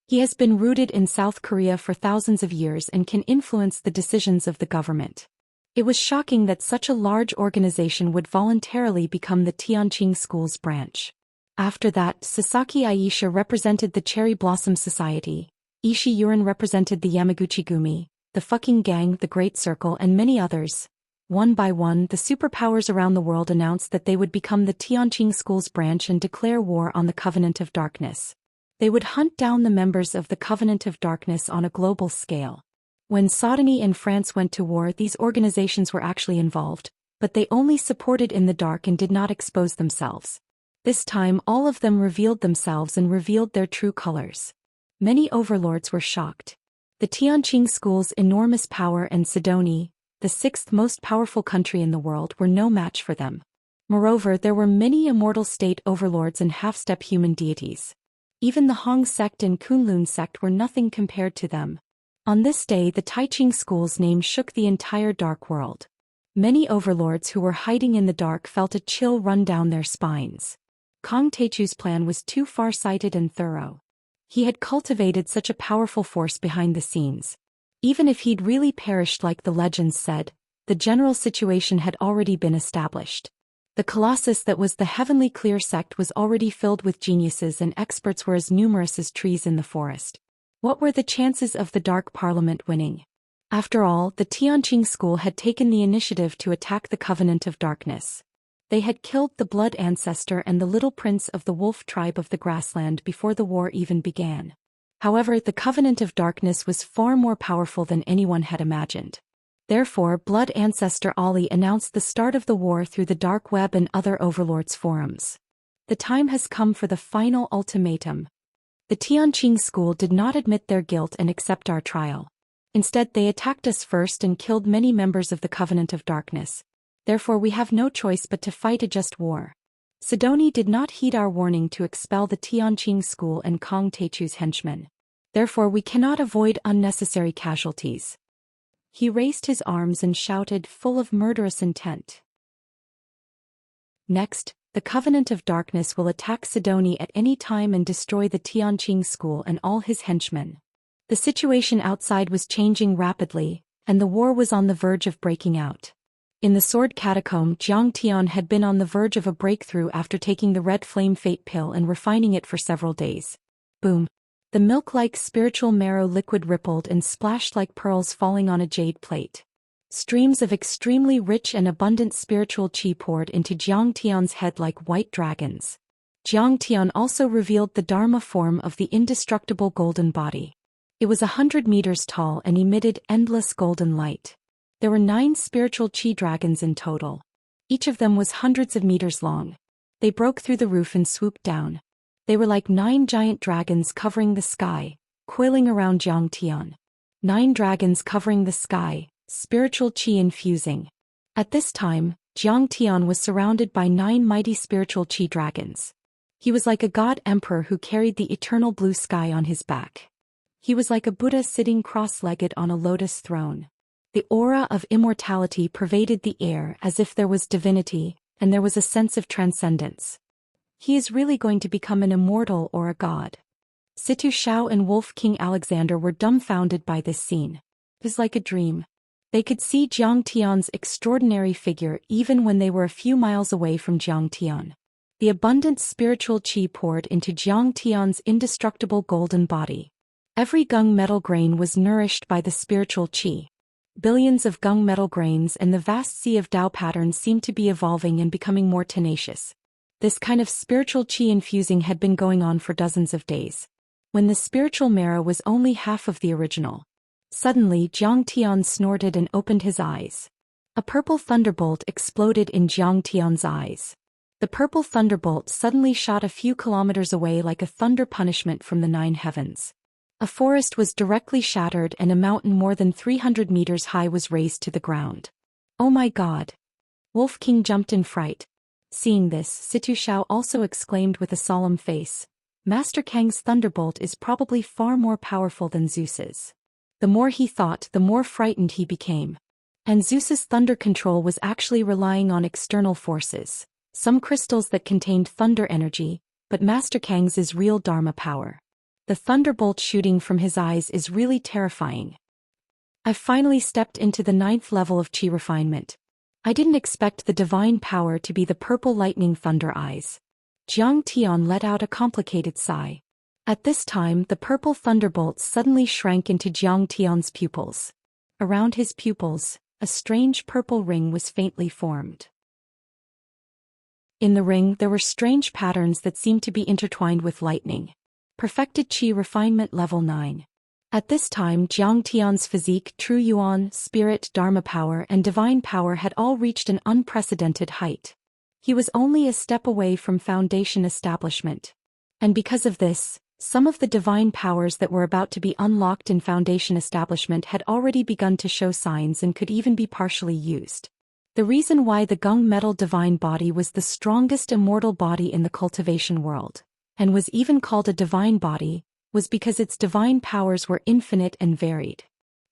S1: He has been rooted in South Korea for thousands of years and can influence the decisions of the government. It was shocking that such a large organization would voluntarily become the Tianqing School's branch. After that, Sasaki Aisha represented the Cherry Blossom Society, Ishii Yurin represented the Yamaguchi Gumi, the Fucking Gang, the Great Circle and many others. One by one, the superpowers around the world announced that they would become the Tianqing School's branch and declare war on the Covenant of Darkness. They would hunt down the members of the Covenant of Darkness on a global scale. When Saudani and France went to war, these organizations were actually involved, but they only supported in the dark and did not expose themselves. This time all of them revealed themselves and revealed their true colors. Many overlords were shocked. The Tianqing School's enormous power and Sidonie, the 6th most powerful country in the world, were no match for them. Moreover, there were many immortal state overlords and half-step human deities. Even the Hong sect and Kunlun sect were nothing compared to them. On this day, the Taiching School's name shook the entire dark world. Many overlords who were hiding in the dark felt a chill run down their spines. Kong Teichu's plan was too far-sighted and thorough. He had cultivated such a powerful force behind the scenes. Even if he'd really perished like the legends said, the general situation had already been established. The colossus that was the Heavenly Clear sect was already filled with geniuses and experts were as numerous as trees in the forest. What were the chances of the Dark Parliament winning? After all, the Tianqing School had taken the initiative to attack the Covenant of Darkness. They had killed the blood ancestor and the little prince of the wolf tribe of the grassland before the war even began. However, the Covenant of Darkness was far more powerful than anyone had imagined. Therefore, blood ancestor Ali announced the start of the war through the dark web and other overlords' forums. The time has come for the final ultimatum. The Tianqing School did not admit their guilt and accept our trial. Instead, they attacked us first and killed many members of the Covenant of Darkness. Therefore we have no choice but to fight a just war. Sidoni did not heed our warning to expel the Tianqing school and Kong Teichu's henchmen. Therefore we cannot avoid unnecessary casualties. He raised his arms and shouted, full of murderous intent. Next, the Covenant of Darkness will attack Sidoni at any time and destroy the Tianqing school and all his henchmen. The situation outside was changing rapidly, and the war was on the verge of breaking out. In the Sword Catacomb, Jiang Tian had been on the verge of a breakthrough after taking the Red Flame Fate pill and refining it for several days. Boom! The milk-like spiritual marrow liquid rippled and splashed like pearls falling on a jade plate. Streams of extremely rich and abundant spiritual qi poured into Jiang Tian's head like white dragons. Jiang Tian also revealed the Dharma form of the indestructible golden body. It was 100 meters tall and emitted endless golden light. There were 9 spiritual qi dragons in total. Each of them was hundreds of meters long. They broke through the roof and swooped down. They were like 9 giant dragons covering the sky, coiling around Jiang Tian. 9 dragons covering the sky, spiritual qi infusing. At this time, Jiang Tian was surrounded by 9 mighty spiritual qi dragons. He was like a god emperor who carried the eternal blue sky on his back. He was like a Buddha sitting cross-legged on a lotus throne. The aura of immortality pervaded the air as if there was divinity, and there was a sense of transcendence. He is really going to become an immortal or a god. Situ Shao and Wolf King Alexander were dumbfounded by this scene. It was like a dream. They could see Jiang Tian's extraordinary figure even when they were a few miles away from Jiang Tian. The abundant spiritual qi poured into Jiang Tian's indestructible golden body. Every gung metal grain was nourished by the spiritual qi. Billions of gung metal grains and the vast sea of Tao patterns seemed to be evolving and becoming more tenacious. This kind of spiritual qi infusing had been going on for dozens of days. When the spiritual marrow was only half of the original. Suddenly Jiang Tian snorted and opened his eyes. A purple thunderbolt exploded in Jiang Tian's eyes. The purple thunderbolt suddenly shot a few kilometers away like a thunder punishment from the 9 heavens. A forest was directly shattered and a mountain more than 300 meters high was razed to the ground. Oh my God! Wolf King jumped in fright. Seeing this, Situ Shao also exclaimed with a solemn face, Master Kang's thunderbolt is probably far more powerful than Zeus's. The more he thought, the more frightened he became. And Zeus's thunder control was actually relying on external forces, some crystals that contained thunder energy, but Master Kang's is real Dharma power. The thunderbolt shooting from his eyes is really terrifying. I've finally stepped into the 9th level of qi refinement. I didn't expect the divine power to be the purple lightning thunder eyes. Jiang Tian let out a complicated sigh. At this time the purple thunderbolt suddenly shrank into Jiang Tian's pupils. Around his pupils, a strange purple ring was faintly formed. In the ring there were strange patterns that seemed to be intertwined with lightning. Perfected qi refinement level 9. At this time Jiang Tian's physique, true yuan, spirit, dharma power and divine power had all reached an unprecedented height. He was only a step away from foundation establishment. And because of this, some of the divine powers that were about to be unlocked in foundation establishment had already begun to show signs and could even be partially used. The reason why the gung metal divine body was the strongest immortal body in the cultivation world, and was even called a divine body, was because its divine powers were infinite and varied.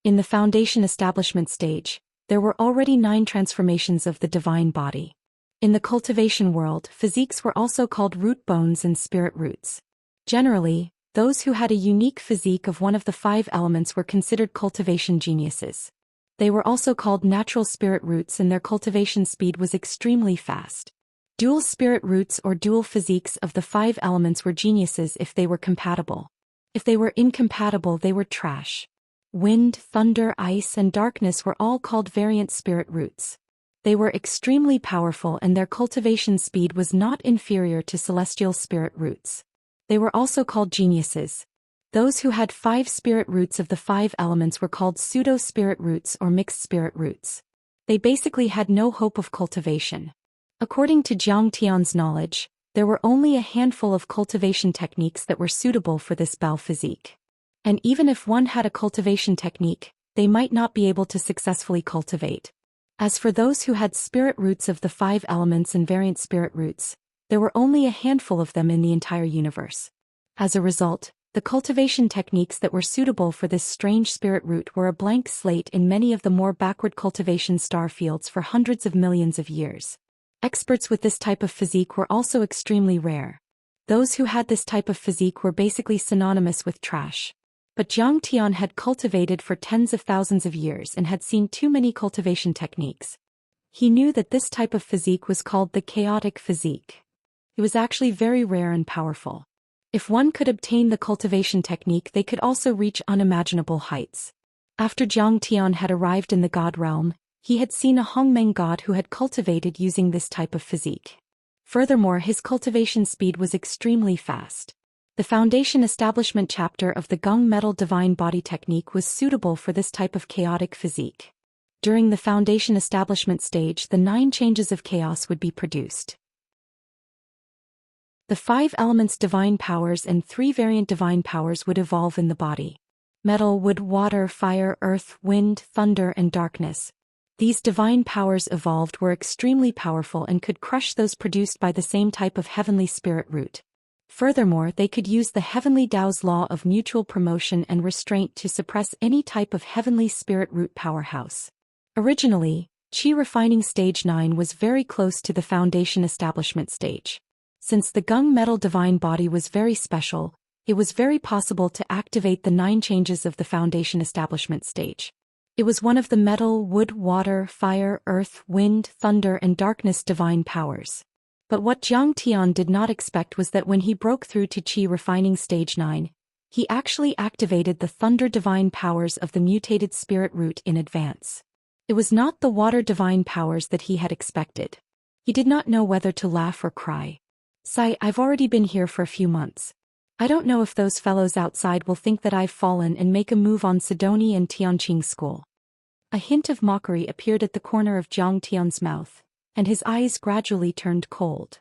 S1: In the foundation establishment stage, there were already 9 transformations of the divine body. In the cultivation world, physiques were also called root bones and spirit roots. Generally, those who had a unique physique of one of the 5 elements were considered cultivation geniuses. They were also called natural spirit roots and their cultivation speed was extremely fast. Dual spirit roots or dual physiques of the 5 elements were geniuses if they were compatible. If they were incompatible, they were trash. Wind, thunder, ice, and darkness were all called variant spirit roots. They were extremely powerful and their cultivation speed was not inferior to celestial spirit roots. They were also called geniuses. Those who had 5 spirit roots of the 5 elements were called pseudo-spirit roots or mixed spirit roots. They basically had no hope of cultivation. According to Jiang Tian's knowledge, there were only a handful of cultivation techniques that were suitable for this Bell physique. And even if one had a cultivation technique, they might not be able to successfully cultivate. As for those who had spirit roots of the 5 elements and variant spirit roots, There were only a handful of them in the entire universe. As a result, the cultivation techniques that were suitable for this strange spirit root were a blank slate in many of the more backward cultivation star fields for hundreds of millions of years. Experts with this type of physique were also extremely rare. Those who had this type of physique were basically synonymous with trash. But Zhang Tian had cultivated for tens of thousands of years and had seen too many cultivation techniques. He knew that this type of physique was called the chaotic physique. It was actually very rare and powerful. If one could obtain the cultivation technique, they could also reach unimaginable heights. After Zhang Tian had arrived in the god realm, he had seen a Hongmeng god who had cultivated using this type of physique. Furthermore, his cultivation speed was extremely fast. The foundation establishment chapter of the gung metal divine body technique was suitable for this type of chaotic physique. During the foundation establishment stage, the 9 changes of chaos would be produced. The 5 elements divine powers and 3 variant divine powers would evolve in the body. Metal, wood, water, fire, earth, wind, thunder, and darkness. These divine powers evolved were extremely powerful and could crush those produced by the same type of heavenly spirit root. Furthermore, they could use the heavenly Tao's law of mutual promotion and restraint to suppress any type of heavenly spirit root powerhouse. Originally, Qi refining stage 9 was very close to the foundation establishment stage. Since the gung metal divine body was very special, it was very possible to activate the 9 changes of the foundation establishment stage. It was one of the metal, wood, water, fire, earth, wind, thunder, and darkness divine powers. But what Zhang Tian did not expect was that when he broke through to Qi refining stage 9, he actually activated the thunder divine powers of the mutated spirit root in advance. It was not the water divine powers that he had expected. He did not know whether to laugh or cry. Sigh, I've already been here for a few months. I don't know if those fellows outside will think that I've fallen and make a move on Sidoni and Tianqing school. A hint of mockery appeared at the corner of Zhang Tian's mouth, and his eyes gradually turned cold.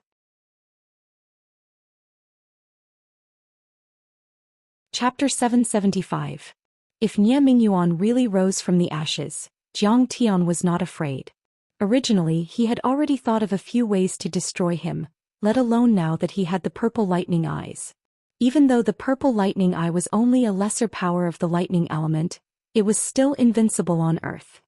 S1: Chapter 775. If Nie Mingyuan really rose from the ashes, Zhang Tian was not afraid. Originally, he had already thought of a few ways to destroy him, let alone now that he had the purple lightning eyes. Even though the purple lightning eye was only a lesser power of the lightning element, it was still invincible on Earth.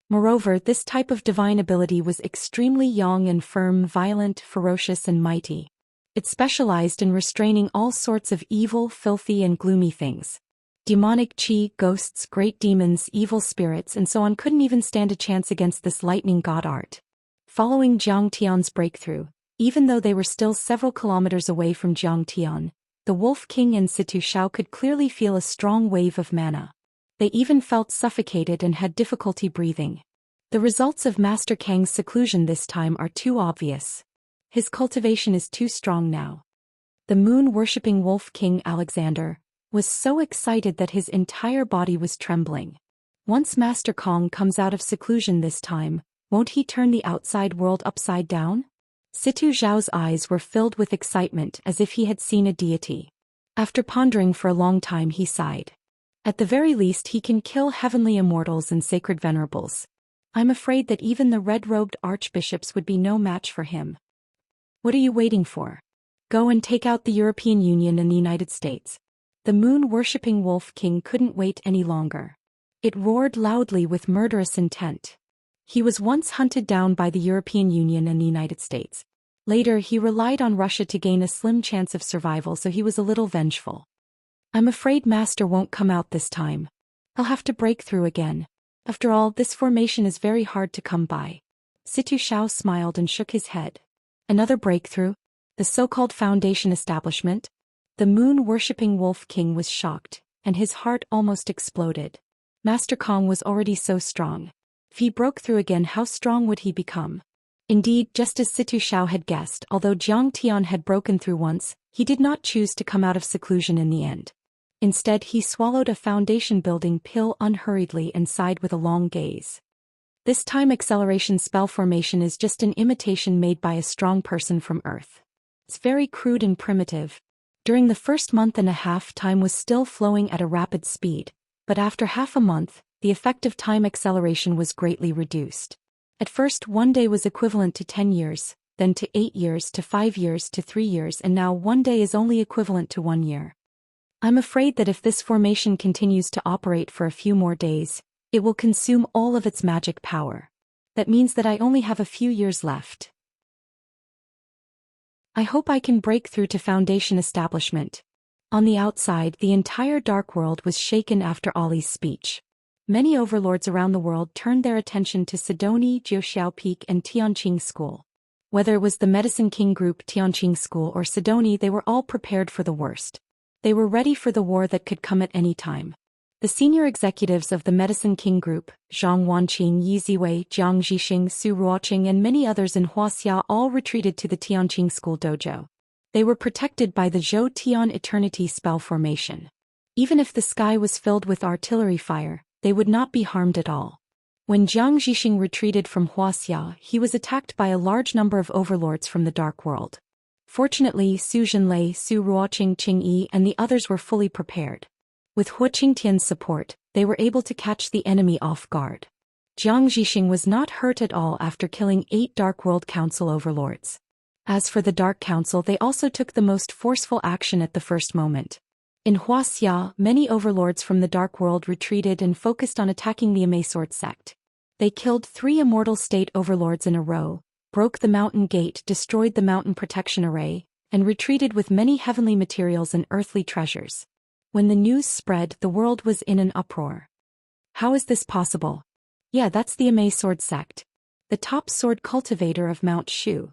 S1: Moreover, this type of divine ability was extremely young and firm, violent, ferocious, and mighty. It specialized in restraining all sorts of evil, filthy, and gloomy things. Demonic qi, ghosts, great demons, evil spirits, and so on couldn't even stand a chance against this lightning god art. Following Zhang Tian's breakthrough, even though they were still several kilometers away from Zhang Tian, the Wolf King and Situ Shao could clearly feel a strong wave of mana. They even felt suffocated and had difficulty breathing. The results of Master Kang's seclusion this time are too obvious. His cultivation is too strong now. The moon-worshipping Wolf King Alexander was so excited that his entire body was trembling. Once Master Kang comes out of seclusion this time, won't he turn the outside world upside down? Situ Zhao's eyes were filled with excitement as if he had seen a deity. After pondering for a long time, he sighed. At the very least, he can kill heavenly immortals and sacred venerables. I'm afraid that even the red-robed archbishops would be no match for him. What are you waiting for? Go and take out the European Union and the United States. The moon-worshipping Wolf King couldn't wait any longer. It roared loudly with murderous intent. He was once hunted down by the European Union and the United States. Later, he relied on Russia to gain a slim chance of survival, so he was a little vengeful. I'm afraid Master won't come out this time. I'll have to break through again. After all, this formation is very hard to come by. Situ Shao smiled and shook his head. Another breakthrough? The so-called foundation establishment? The moon-worshipping Wolf King was shocked, and his heart almost exploded. Master Kang was already so strong. If he broke through again, how strong would he become? Indeed, just as Situ Shao had guessed, although Zhang Tian had broken through once, he did not choose to come out of seclusion in the end. Instead, he swallowed a foundation-building pill unhurriedly and sighed with a long gaze. This time acceleration spell formation is just an imitation made by a strong person from Earth. It's very crude and primitive. During the first month and a half, time was still flowing at a rapid speed, but after half a month, the effective time acceleration was greatly reduced. At first, 1 day was equivalent to 10 years, then to 8 years to 5 years to 3 years, and now one day is only equivalent to 1 year. I'm afraid that if this formation continues to operate for a few more days, it will consume all of its magic power. That means that I only have a few years left. I hope I can break through to Foundation establishment. On the outside, the entire dark world was shaken after Ollie's speech. Many overlords around the world turned their attention to Sidoni, Jiuxiao Peak and Tianqing School. Whether it was the Medicine King Group, Tianqing School or Sidoni, they were all prepared for the worst. They were ready for the war that could come at any time. The senior executives of the Medicine King Group, Zhang Wanqing, Yi Ziwei, Jiang Zhixing, Su Ruoqing and many others in Wuxia all retreated to the Tianqing School dojo. They were protected by the Zhou Xian Eternity spell formation. Even if the sky was filled with artillery fire, they would not be harmed at all. When Jiang Zhixing retreated from Wuxia, he was attacked by a large number of overlords from the dark world. Fortunately, Su Zhenlei, Su Ruoqing, Qing Yi and the others were fully prepared. With Hu Qingtian's support, they were able to catch the enemy off guard. Jiang Zhixing was not hurt at all after killing 8 Dark World Council overlords. As for the Dark Council, they also took the most forceful action at the first moment. In Wuxia, many overlords from the Dark World retreated and focused on attacking the Immerse Sword sect. They killed 3 immortal state overlords in a row, broke the mountain gate, destroyed the mountain protection array, and retreated with many heavenly materials and earthly treasures. When the news spread, the world was in an uproar. How is this possible? Yeah, that's the Immerse Sword sect. The top sword cultivator of Mount Shu.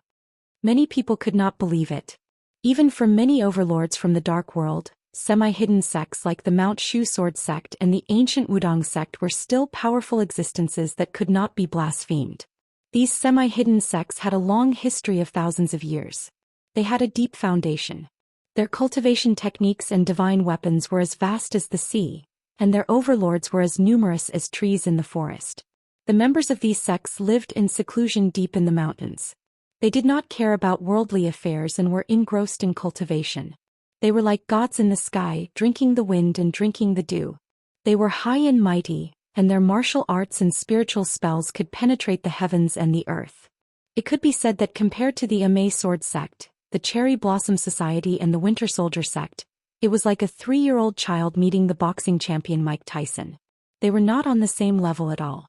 S1: Many people could not believe it. Even for many overlords from the Dark World, semi-hidden sects like the Mount Shu Sword sect and the ancient Wudong sect were still powerful existences that could not be blasphemed. These semi-hidden sects had a long history of thousands of years. They had a deep foundation. Their cultivation techniques and divine weapons were as vast as the sea, and their overlords were as numerous as trees in the forest. The members of these sects lived in seclusion deep in the mountains. They did not care about worldly affairs and were engrossed in cultivation. They were like gods in the sky, drinking the wind and drinking the dew. They were high and mighty, and their martial arts and spiritual spells could penetrate the heavens and the earth. It could be said that compared to the Immerse Sword sect, the Cherry Blossom Society and the Winter Soldier sect, it was like a 3-year-old child meeting the boxing champion Mike Tyson. They were not on the same level at all.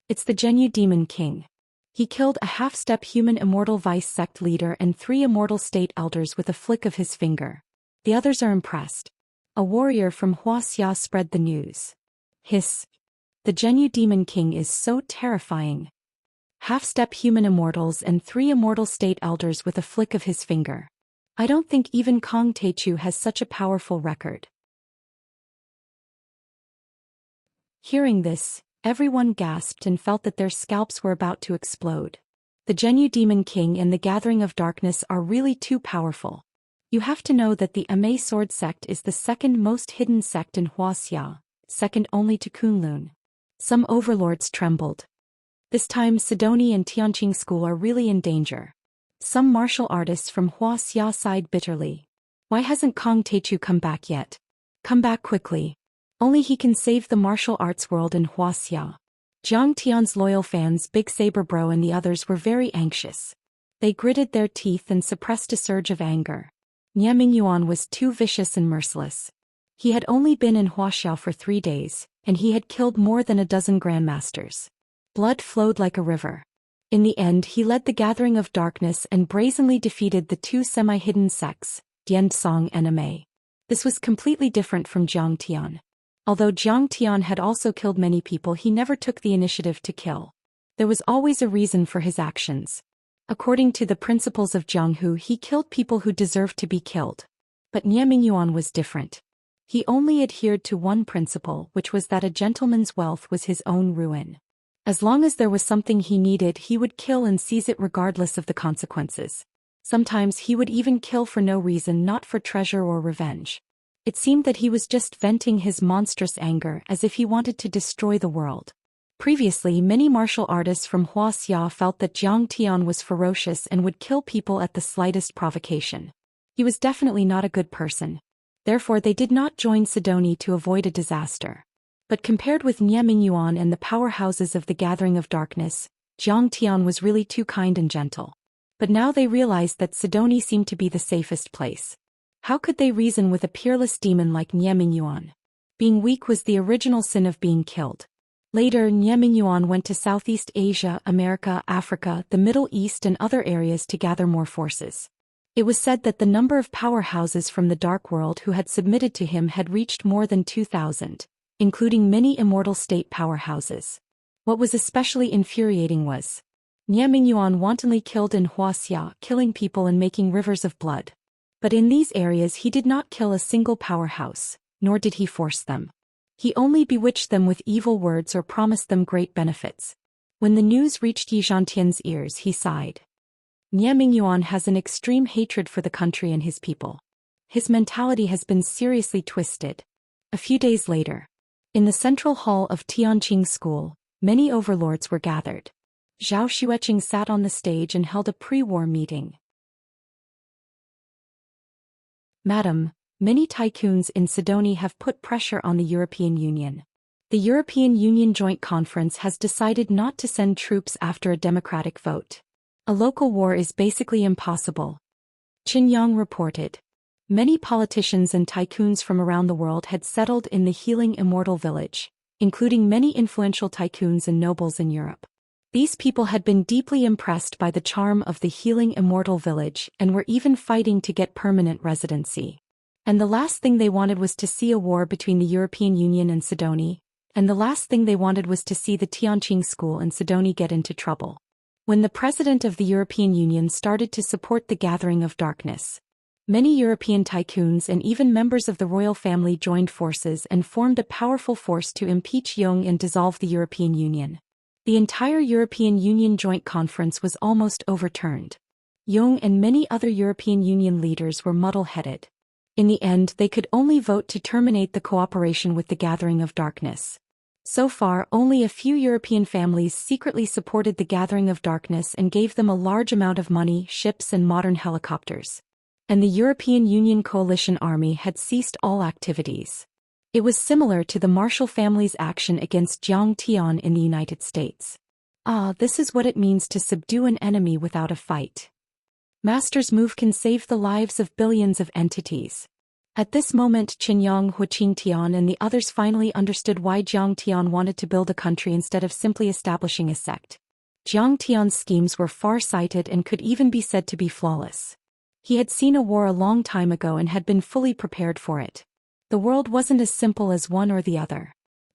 S1: It's the Zhenyu Demon King. He killed a half-step human immortal vice sect leader and 3 immortal state elders with a flick of his finger. The others are impressed. A warrior from Wuxia spread the news. Hiss. The Zhenyu Demon King is so terrifying. Half-step human immortals and 3 immortal state elders with a flick of his finger. I don't think even Kong Teichu has such a powerful record. Hearing this, everyone gasped and felt that their scalps were about to explode. The Zhenyu Demon King and the Gathering of Darkness are really too powerful. You have to know that the Immerse Sword sect is the second most hidden sect in Wuxia, second only to Kunlun. Some overlords trembled. This time Sidoni and Tianqing School are really in danger. Some martial artists from Wuxia sighed bitterly. Why hasn't Kong Teichu come back yet? Come back quickly. Only he can save the martial arts world in Wuxia. Jiang Tian's loyal fans Big Saber Bro and the others were very anxious. They gritted their teeth and suppressed a surge of anger. Nie Mingyuan was too vicious and merciless. He had only been in Wuxia for 3 days, and he had killed more than a dozen grandmasters. Blood flowed like a river. In the end, he led the Gathering of Darkness and brazenly defeated the 2 semi-hidden sects, Dianzong and Immerse. This was completely different from Jiang Tian. Although Jiang Tian had also killed many people, he never took the initiative to kill. There was always a reason for his actions. According to the principles of Jianghu, he killed people who deserved to be killed. But Nie Mingyuan was different. He only adhered to one principle, which was that a gentleman's wealth was his own ruin. As long as there was something he needed, he would kill and seize it regardless of the consequences. Sometimes he would even kill for no reason, not for treasure or revenge. It seemed that he was just venting his monstrous anger as if he wanted to destroy the world. Previously, many martial artists from Wuxia felt that Jiang Tian was ferocious and would kill people at the slightest provocation. He was definitely not a good person. Therefore, they did not join Sidoni to avoid a disaster. But compared with Nie Mingyuan and the powerhouses of the Gathering of Darkness, Jiang Tian was really too kind and gentle. But now they realized that Sidoni seemed to be the safest place. How could they reason with a peerless demon like Nye Mingyuan? Being weak was the original sin of being killed. Later, Nye Mingyuan went to Southeast Asia, America, Africa, the Middle East and other areas to gather more forces. It was said that the number of powerhouses from the Dark World who had submitted to him had reached more than 2,000, including many immortal state powerhouses. What was especially infuriating was Nye Mingyuan wantonly killed in Wuxia, killing people and making rivers of blood. But in these areas he did not kill a single powerhouse, nor did he force them. He only bewitched them with evil words or promised them great benefits. When the news reached Yi Zhantian's ears, he sighed. Nye Mingyuan has an extreme hatred for the country and his people. His mentality has been seriously twisted. A few days later, in the central hall of Tianqing School, many overlords were gathered. Zhou Xian sat on the stage and held a pre-war meeting. Madam, many tycoons in Sidoni have put pressure on the European Union. The European Union Joint Conference has decided not to send troops after a democratic vote. A local war is basically impossible. Qin Yang reported. Many politicians and tycoons from around the world had settled in the healing immortal village, including many influential tycoons and nobles in Europe. These people had been deeply impressed by the charm of the healing immortal village and were even fighting to get permanent residency. And the last thing they wanted was to see a war between the European Union and Sidoni, and the last thing they wanted was to see the Tianqing School and Sidoni get into trouble. When the President of the European Union started to support the gathering of darkness, many European tycoons and even members of the royal family joined forces and formed a powerful force to impeach Jung and dissolve the European Union. The entire European Union Joint Conference was almost overturned. Jung and many other European Union leaders were muddle-headed. In the end, they could only vote to terminate the cooperation with the Gathering of Darkness. So far, only a few European families secretly supported the Gathering of Darkness and gave them a large amount of money, ships and modern helicopters. And the European Union Coalition Army had ceased all activities. It was similar to the Marshall family's action against Jiang Tian in the United States. This is what it means to subdue an enemy without a fight. Master's move can save the lives of billions of entities. At this moment, Qinyang, Huqing Tian and the others finally understood why Jiang Tian wanted to build a country instead of simply establishing a sect. Jiang Tian's schemes were far-sighted and could even be said to be flawless. He had seen a war a long time ago and had been fully prepared for it. The world wasn't as simple as one or the other.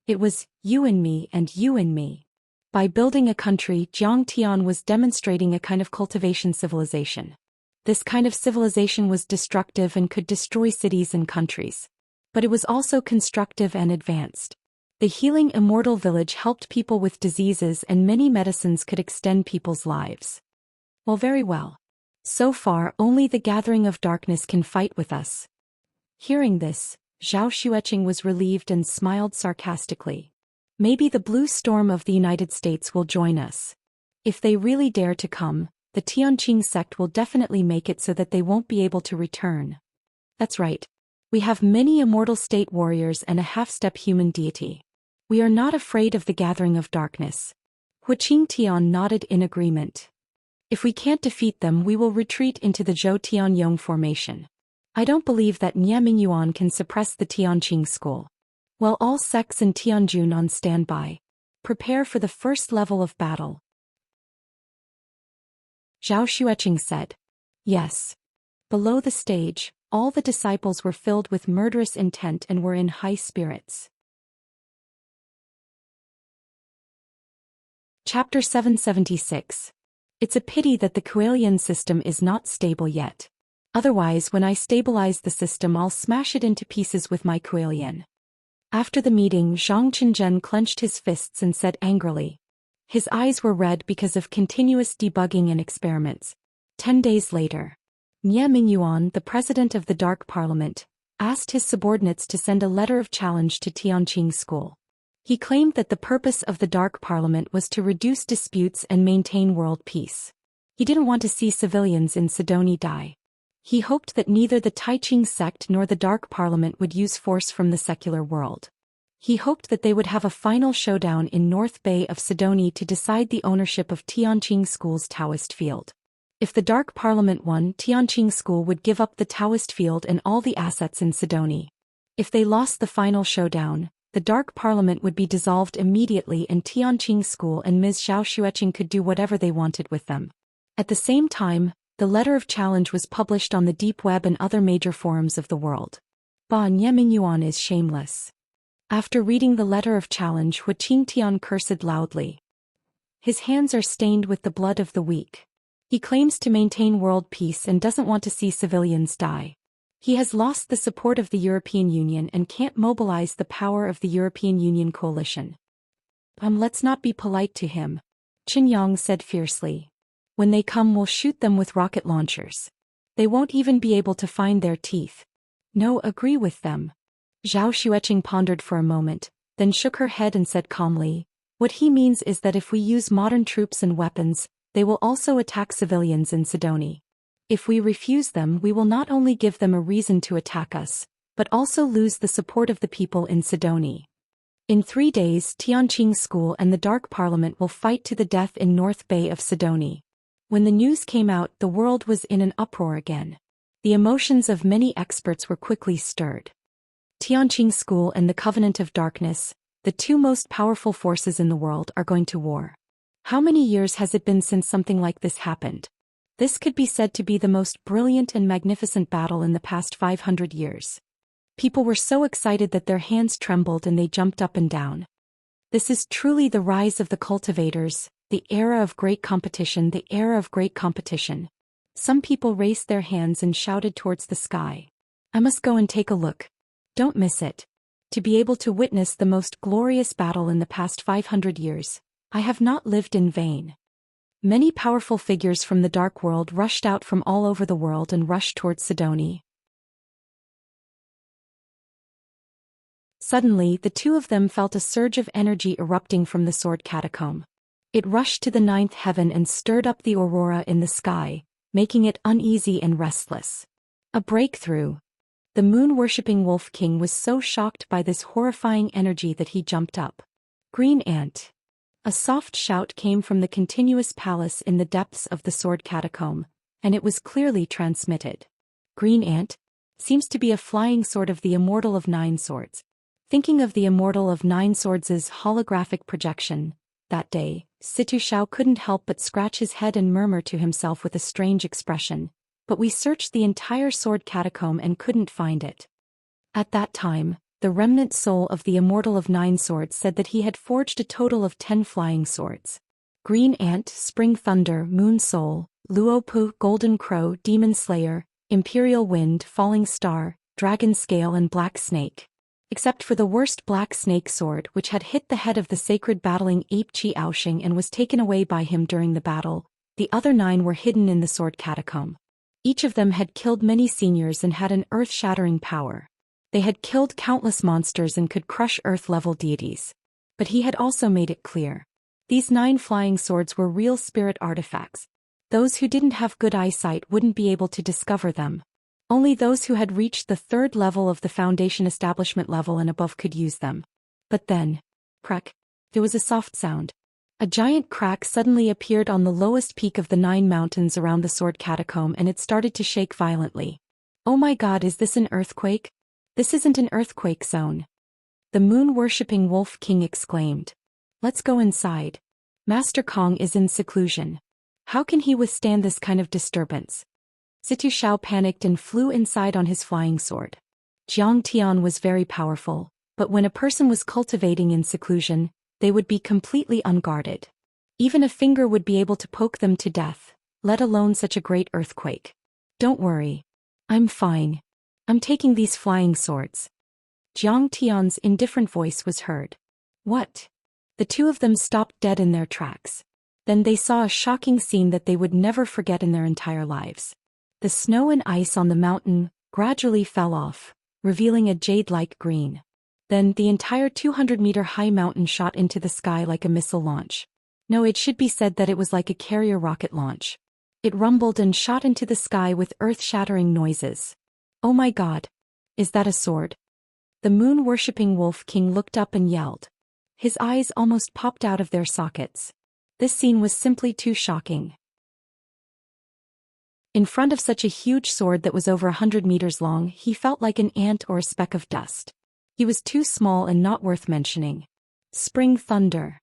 S1: It was you and me and you and me. By building a country, Jiang Tian was demonstrating a kind of cultivation civilization. This kind of civilization was destructive and could destroy cities and countries. But it was also constructive and advanced. The healing immortal village helped people with diseases and many medicines could extend people's lives. Well, very well. So far, only the Gathering of Darkness can fight with us. Hearing this, Zhou Xian was relieved and smiled sarcastically. Maybe the blue storm of the United States will join us. If they really dare to come, the Tianqing sect will definitely make it so that they won't be able to return. That's right. We have many immortal state warriors and a half-step human deity. We are not afraid of the Gathering of Darkness. Huqing Tian nodded in agreement. If we can't defeat them, we will retreat into the Zhou Tianyong formation. I don't believe that Nye Mingyuan can suppress the Tianqing school. Well, all sects in Tianjun on standby. Prepare for the first level of battle. Zhao Xueqing said. Yes. Below the stage, all the disciples were filled with murderous intent and were in high spirits. Chapter 776. It's a pity that the Kuelian system is not stable yet. Otherwise, when I stabilize the system, I'll smash it into pieces with my Kuelian. After the meeting, Zhang Qinzhen clenched his fists and said angrily. His eyes were red because of continuous debugging and experiments. 10 days later, Nye Mingyuan, the president of the Dark Parliament, asked his subordinates to send a letter of challenge to Tianqing School. He claimed that the purpose of the Dark Parliament was to reduce disputes and maintain world peace. He didn't want to see civilians in Sidoni die. He hoped that neither the Taiqing sect nor the Dark Parliament would use force from the secular world. He hoped that they would have a final showdown in North Bay of Sidoni to decide the ownership of Tianqing School's Taoist field. If the Dark Parliament won, Tianqing School would give up the Taoist field and all the assets in Sidoni. If they lost the final showdown, the Dark Parliament would be dissolved immediately and Tianqing School and Ms. Zhao Xueqing could do whatever they wanted with them. At the same time, the letter of challenge was published on the deep web and other major forums of the world. Ba Nieming is shameless. After reading the letter of challenge, Hu Qingtian cursed loudly. His hands are stained with the blood of the weak. He claims to maintain world peace and doesn't want to see civilians die. He has lost the support of the European Union and can't mobilize the power of the European Union coalition. Let's not be polite to him, Qin Yang said fiercely. When they come, we'll shoot them with rocket launchers. They won't even be able to find their teeth. No, agree with them. Zhao Xueqing pondered for a moment, then shook her head and said calmly, what he means is that if we use modern troops and weapons, they will also attack civilians in Sidoni. If we refuse them, we will not only give them a reason to attack us, but also lose the support of the people in Sidoni. In 3 days, Tianqing School and the Dark Parliament will fight to the death in North Bay of Sidoni. When the news came out, the world was in an uproar again. The emotions of many experts were quickly stirred. Tianqing School and the Covenant of Darkness, the two most powerful forces in the world, are going to war. How many years has it been since something like this happened? This could be said to be the most brilliant and magnificent battle in the past 500 years. People were so excited that their hands trembled and they jumped up and down. This is truly the rise of the cultivators, the era of great competition, the era of great competition. Some people raised their hands and shouted towards the sky. I must go and take a look. Don't miss it. To be able to witness the most glorious battle in the past 500 years, I have not lived in vain. Many powerful figures from the dark world rushed out from all over the world and rushed towards Sidoni. Suddenly, the two of them felt a surge of energy erupting from the sword catacomb. It rushed to the 9th heaven and stirred up the aurora in the sky, making it uneasy and restless. A breakthrough. The moon-worshipping Wolf King was so shocked by this horrifying energy that he jumped up. Green Ant. A soft shout came from the continuous palace in the depths of the sword catacomb, and it was clearly transmitted. Green Ant seems to be a flying sword of the Immortal of Nine Swords. Thinking of the Immortal of Nine Swords' holographic projection, that day, Situ Shao couldn't help but scratch his head and murmur to himself with a strange expression, but we searched the entire sword catacomb and couldn't find it. At that time, the remnant soul of the Immortal of Nine Swords said that he had forged a total of 10 flying swords. Green Ant, Spring Thunder, Moon Soul, Luopu, Golden Crow, Demon Slayer, Imperial Wind, Falling Star, Dragon Scale and Black Snake. Except for the worst Black Snake sword which had hit the head of the sacred battling ape Qi Aoxing and was taken away by him during the battle, the other 9 were hidden in the sword catacomb. Each of them had killed many seniors and had an earth-shattering power. They had killed countless monsters and could crush earth-level deities. But he had also made it clear. These 9 flying swords were real spirit artifacts. Those who didn't have good eyesight wouldn't be able to discover them. Only those who had reached the 3rd level of the Foundation establishment level and above could use them. But then, crack, there was a soft sound. A giant crack suddenly appeared on the lowest peak of the 9 mountains around the sword catacomb and it started to shake violently. Oh my God, is this an earthquake? This isn't an earthquake zone. The moon-worshipping Wolf King exclaimed. Let's go inside. Master Kong is in seclusion. How can he withstand this kind of disturbance? Situ Shao panicked and flew inside on his flying sword. Jiang Tian was very powerful, but when a person was cultivating in seclusion, they would be completely unguarded. Even a finger would be able to poke them to death, let alone such a great earthquake. Don't worry. I'm fine. I'm taking these flying swords. Jiang Tian's indifferent voice was heard. What? The two of them stopped dead in their tracks. Then they saw a shocking scene that they would never forget in their entire lives. The snow and ice on the mountain gradually fell off, revealing a jade-like green. Then the entire 200-meter-high mountain shot into the sky like a missile launch. No, it should be said that it was like a carrier rocket launch. It rumbled and shot into the sky with earth-shattering noises. Oh my God! Is that a sword? The moon-worshipping Wolf King looked up and yelled. His eyes almost popped out of their sockets. This scene was simply too shocking. In front of such a huge sword that was over 100 meters long, he felt like an ant or a speck of dust. He was too small and not worth mentioning. Spring thunder.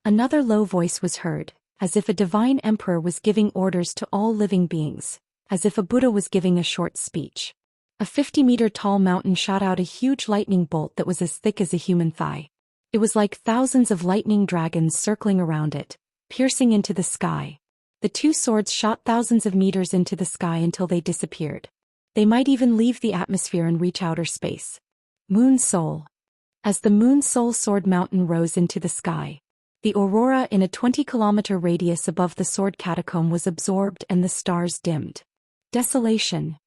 S1: Another low voice was heard, as if a divine emperor was giving orders to all living beings, as if a Buddha was giving a short speech. A 50-meter-tall mountain shot out a huge lightning bolt that was as thick as a human thigh. It was like thousands of lightning dragons circling around it, piercing into the sky. The two swords shot thousands of meters into the sky until they disappeared. They might even leave the atmosphere and reach outer space. Moon Soul. As the Moon Soul Sword Mountain rose into the sky, the aurora in a 20-kilometer radius above the sword catacomb was absorbed and the stars dimmed. Desolation.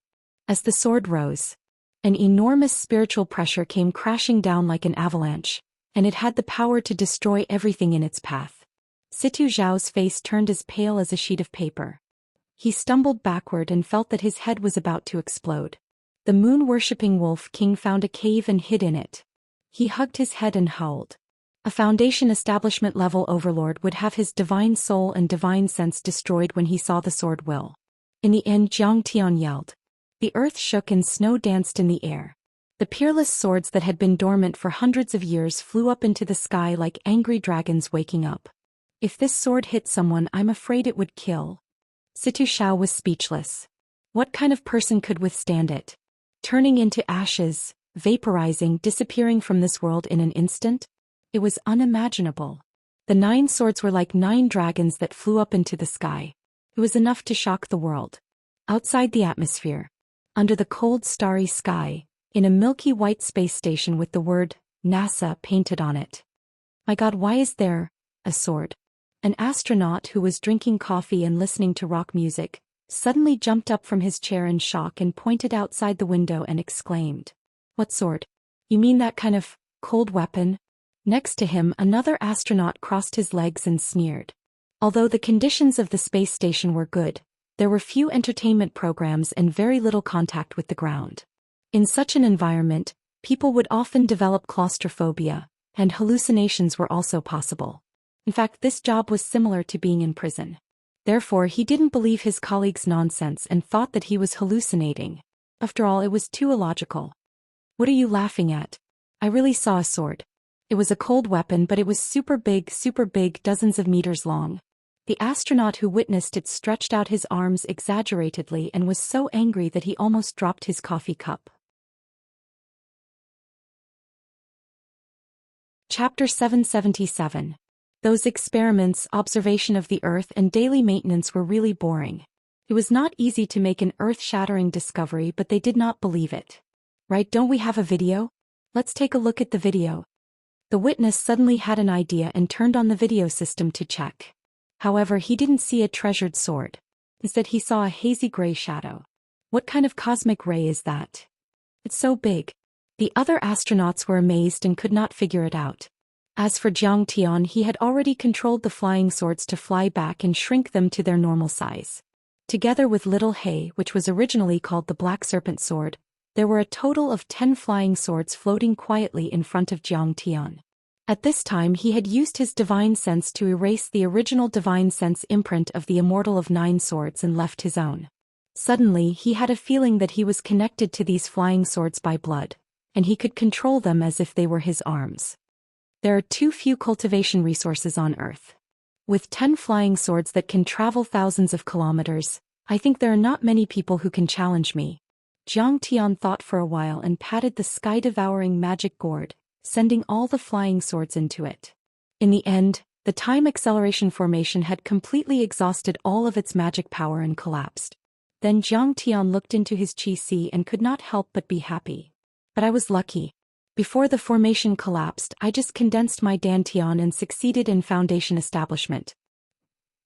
S1: As the sword rose, an enormous spiritual pressure came crashing down like an avalanche, and it had the power to destroy everything in its path. Situ Zhao's face turned as pale as a sheet of paper. He stumbled backward and felt that his head was about to explode. The moon-worshipping Wolf King found a cave and hid in it. He hugged his head and howled. A Foundation establishment-level overlord would have his divine soul and divine sense destroyed when he saw the sword will. In the end, Jiang Tian yelled. The earth shook and snow danced in the air. The peerless swords that had been dormant for hundreds of years flew up into the sky like angry dragons waking up. If this sword hit someone, I'm afraid it would kill. Situ Xiao was speechless. What kind of person could withstand it? Turning into ashes, vaporizing, disappearing from this world in an instant? It was unimaginable. The 9 swords were like 9 dragons that flew up into the sky. It was enough to shock the world. Outside the atmosphere, under the cold starry sky, in a milky white space station with the word NASA painted on it. My God, why is there a sword? An astronaut who was drinking coffee and listening to rock music suddenly jumped up from his chair in shock and pointed outside the window and exclaimed, "What sword? You mean that kind of cold weapon?" Next to him, another astronaut crossed his legs and sneered. Although the conditions of the space station were good, there were few entertainment programs and very little contact with the ground. In such an environment, people would often develop claustrophobia, and hallucinations were also possible. In fact, this job was similar to being in prison. Therefore, he didn't believe his colleagues' nonsense and thought that he was hallucinating. After all, it was too illogical. What are you laughing at? I really saw a sword. It was a cold weapon, but it was super big, dozens of meters long. The astronaut who witnessed it stretched out his arms exaggeratedly and was so angry that he almost dropped his coffee cup. Chapter 777. Those experiments, observation of the Earth, and daily maintenance were really boring. It was not easy to make an earth-shattering discovery, but they did not believe it. Right, don't we have a video? Let's take a look at the video. The witness suddenly had an idea and turned on the video system to check. However, he didn't see a treasured sword. Instead, he saw a hazy gray shadow. What kind of cosmic ray is that? It's so big. The other astronauts were amazed and could not figure it out. As for Jiang Tian, he had already controlled the flying swords to fly back and shrink them to their normal size. Together with Little He, which was originally called the Black Serpent Sword, there were a total of 10 flying swords floating quietly in front of Jiang Tian. At this time, he had used his divine sense to erase the original divine sense imprint of the immortal of 9 swords and left his own. Suddenly, he had a feeling that he was connected to these flying swords by blood, and he could control them as if they were his arms. There are too few cultivation resources on Earth. With 10 flying swords that can travel thousands of kilometers, I think there are not many people who can challenge me. Jiang Tian thought for a while and patted the sky-devouring magic gourd, sending all the flying swords into it. In the end, the time acceleration formation had completely exhausted all of its magic power and collapsed. Then Jiang Tian looked into his qi and could not help but be happy. But I was lucky. Before the formation collapsed, I just condensed my dantian and succeeded in foundation establishment.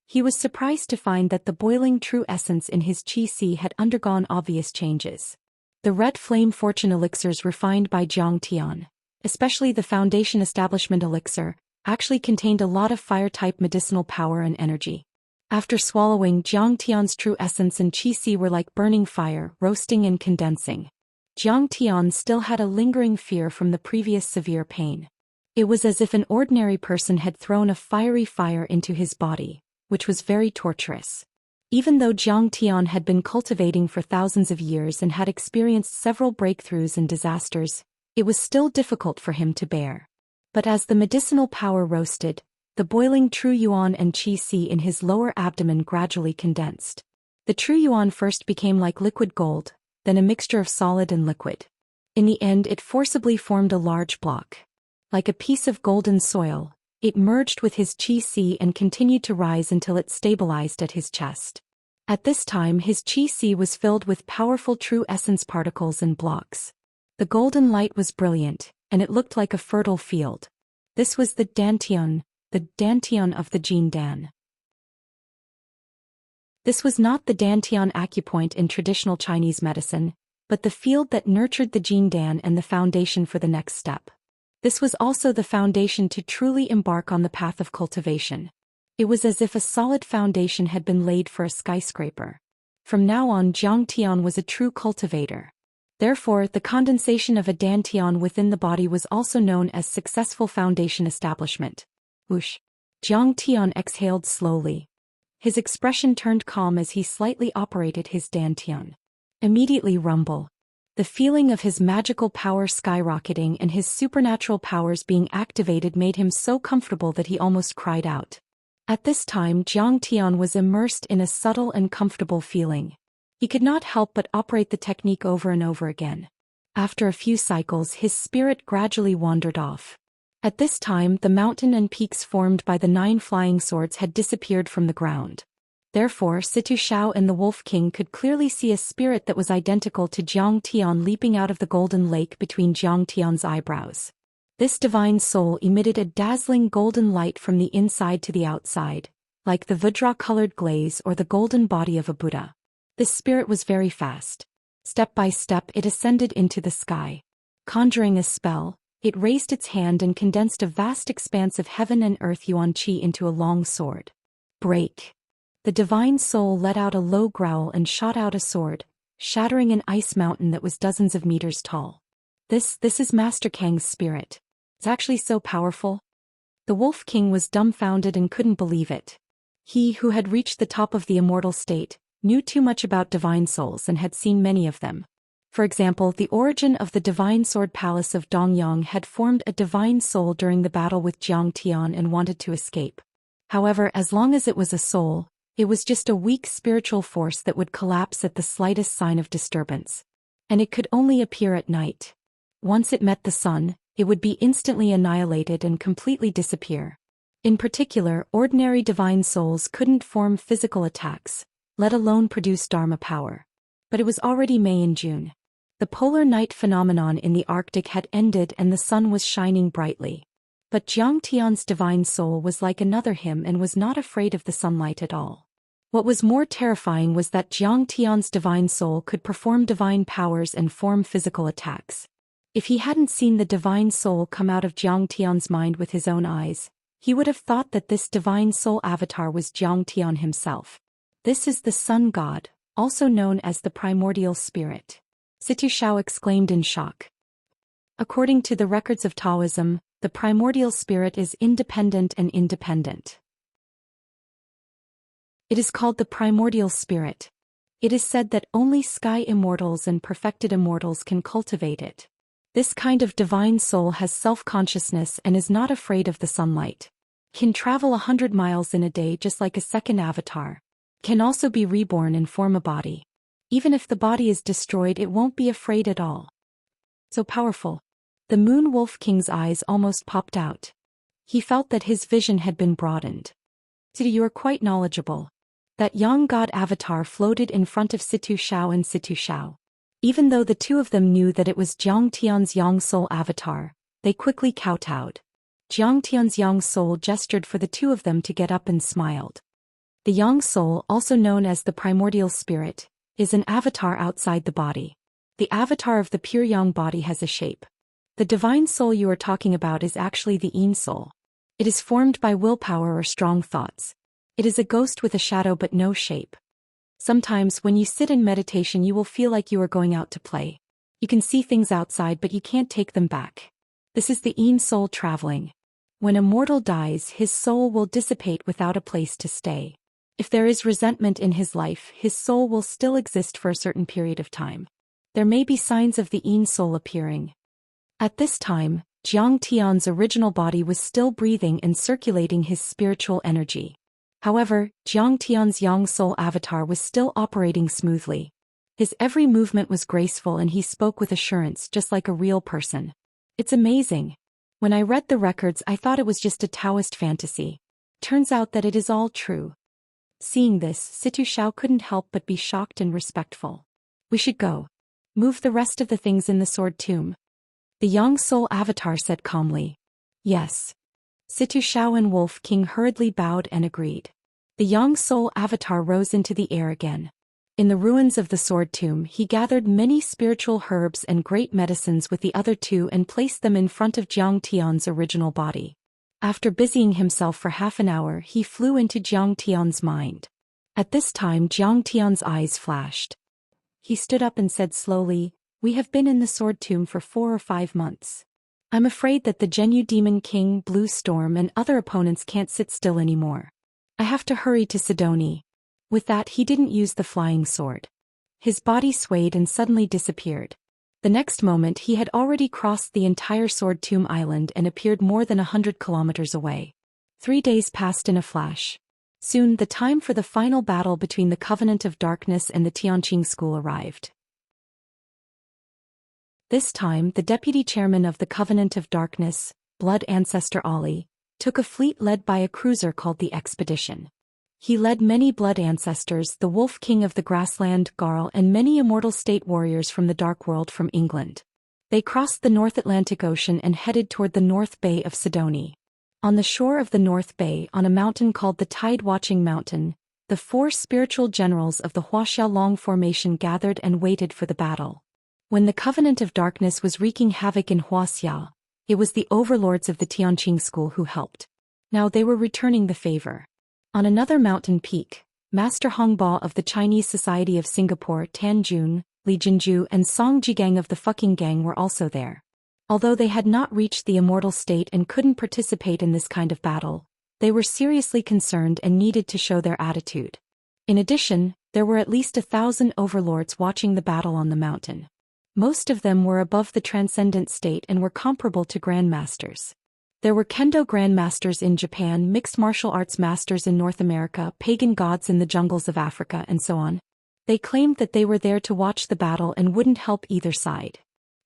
S1: He was surprised to find that the boiling true essence in his qi had undergone obvious changes. The red flame fortune elixirs refined by Jiang Tian, especially the foundation establishment elixir, actually contained a lot of fire-type medicinal power and energy. After swallowing, Jiang Tian's true essence and qi were like burning fire, roasting and condensing. Jiang Tian still had a lingering fear from the previous severe pain. It was as if an ordinary person had thrown a fiery fire into his body, which was very torturous. Even though Zhang Tian had been cultivating for thousands of years and had experienced several breakthroughs and disasters, it was still difficult for him to bear. But as the medicinal power roasted, the boiling true yuan and qi si in his lower abdomen gradually condensed. The true yuan first became like liquid gold, then a mixture of solid and liquid. In the end, it forcibly formed a large block. Like a piece of golden soil, it merged with his qi si and continued to rise until it stabilized at his chest. At this time, his qi si was filled with powerful true essence particles and blocks. The golden light was brilliant, and it looked like a fertile field. This was the dantian of the Jin Dan. This was not the dantian acupoint in traditional Chinese medicine, but the field that nurtured the Jin Dan and the foundation for the next step. This was also the foundation to truly embark on the path of cultivation. It was as if a solid foundation had been laid for a skyscraper. From now on, Zhang Tian was a true cultivator. Therefore, the condensation of a dantian within the body was also known as successful foundation establishment. Whoosh! Zhang Tian exhaled slowly. His expression turned calm as he slightly operated his dantian. Immediately rumble. The feeling of his magical power skyrocketing and his supernatural powers being activated made him so comfortable that he almost cried out. At this time, Zhang Tian was immersed in a subtle and comfortable feeling. He could not help but operate the technique over and over again. After a few cycles, his spirit gradually wandered off. At this time, the mountain and peaks formed by the 9 flying swords had disappeared from the ground. Therefore, Situ Xiao and the Wolf King could clearly see a spirit that was identical to Zhang Tian leaping out of the golden lake between Zhang Tian's eyebrows. This divine soul emitted a dazzling golden light from the inside to the outside, like the Vajra-colored glaze or the golden body of a Buddha. This spirit was very fast. Step by step it ascended into the sky. Conjuring a spell, it raised its hand and condensed a vast expanse of heaven and earth yuan qi into a long sword. Break! The divine soul let out a low growl and shot out a sword, shattering an ice mountain that was dozens of meters tall. This is Master Kang's spirit. It's actually so powerful. The Wolf King was dumbfounded and couldn't believe it. He who had reached the top of the immortal state, knew too much about divine souls and had seen many of them. For example, the origin of the divine sword palace of Dongyang had formed a divine soul during the battle with Zhang Tian and wanted to escape. However, as long as it was a soul, it was just a weak spiritual force that would collapse at the slightest sign of disturbance. And it could only appear at night. Once it met the sun, it would be instantly annihilated and completely disappear. In particular, ordinary divine souls couldn't form physical attacks, let alone produce Dharma power. But it was already May and June. The polar night phenomenon in the Arctic had ended and the sun was shining brightly. But Zhang Tian's divine soul was like another him and was not afraid of the sunlight at all. What was more terrifying was that Zhang Tian's divine soul could perform divine powers and form physical attacks. If he hadn't seen the divine soul come out of Zhang Tian's mind with his own eyes, he would have thought that this divine soul avatar was Zhang Tian himself. This is the sun god, also known as the primordial spirit. Situ Xiao exclaimed in shock. According to the records of Taoism, the primordial spirit is independent and independent. It is called the primordial spirit. It is said that only sky immortals and perfected immortals can cultivate it. This kind of divine soul has self-consciousness and is not afraid of the sunlight. Can travel 100 miles in a day just like a second avatar. Can also be reborn and form a body. Even if the body is destroyed, it won't be afraid at all. So powerful. The Moon Wolf King's eyes almost popped out. He felt that his vision had been broadened. You are quite knowledgeable. That young god avatar floated in front of Situ Xiao and Situ Xiao. Even though the two of them knew that it was Zhang Tian's young soul avatar, they quickly kowtowed. Zhang Tian's young soul gestured for the two of them to get up and smiled. The young soul, also known as the primordial spirit, is an avatar outside the body. The avatar of the pure young body has a shape. The divine soul you are talking about is actually the Yin soul. It is formed by willpower or strong thoughts. It is a ghost with a shadow but no shape. Sometimes when you sit in meditation you will feel like you are going out to play. You can see things outside but you can't take them back. This is the Yin soul traveling. When a mortal dies, his soul will dissipate without a place to stay. If there is resentment in his life, his soul will still exist for a certain period of time. There may be signs of the Yin soul appearing. At this time, Jiang Tian's original body was still breathing and circulating his spiritual energy. However, Jiang Tian's Yang soul avatar was still operating smoothly. His every movement was graceful and he spoke with assurance just like a real person. It's amazing. When I read the records I thought it was just a Taoist fantasy. Turns out that it is all true. Seeing this, Situ Xiao couldn't help but be shocked and respectful. We should go. Move the rest of the things in the sword tomb. The Yang soul avatar said calmly. Yes. Situ Xiao and Wolf King hurriedly bowed and agreed. The Yang soul avatar rose into the air again. In the ruins of the sword tomb he gathered many spiritual herbs and great medicines with the other two and placed them in front of Jiang Tian's original body. After busying himself for half an hour he flew into Jiang Tian's mind. At this time Jiang Tian's eyes flashed. He stood up and said slowly, "We have been in the sword tomb for 4 or 5 months. I'm afraid that the Genyu Demon King, Blue Storm and other opponents can't sit still anymore. I have to hurry to Sidoni." With that he didn't use the flying sword. His body swayed and suddenly disappeared. The next moment he had already crossed the entire Sword Tomb Island and appeared more than 100 kilometers away. 3 days passed in a flash. Soon the time for the final battle between the Covenant of Darkness and the Tianqing School arrived. This time the deputy chairman of the Covenant of Darkness, Blood Ancestor Ali, took a fleet led by a cruiser called the Expedition. He led many blood ancestors, the Wolf King of the Grassland, Garl, and many immortal state warriors from the Dark World from England. They crossed the North Atlantic Ocean and headed toward the North Bay of Sidoni. On the shore of the North Bay, on a mountain called the Tide-Watching Mountain, the 4 spiritual generals of the Wuxia Long formation gathered and waited for the battle. When the Covenant of Darkness was wreaking havoc in Wuxia, it was the overlords of the Tianqing School who helped. Now they were returning the favor. On another mountain peak, Master Hongba of the Chinese Society of Singapore, Tan Jun, Li Jinju and Song Jigang of the Fucking Gang were also there. Although they had not reached the immortal state and couldn't participate in this kind of battle, they were seriously concerned and needed to show their attitude. In addition, there were at least 1,000 overlords watching the battle on the mountain. Most of them were above the transcendent state and were comparable to grandmasters. There were kendo grandmasters in Japan, mixed martial arts masters in North America, pagan gods in the jungles of Africa, and so on. They claimed that they were there to watch the battle and wouldn't help either side.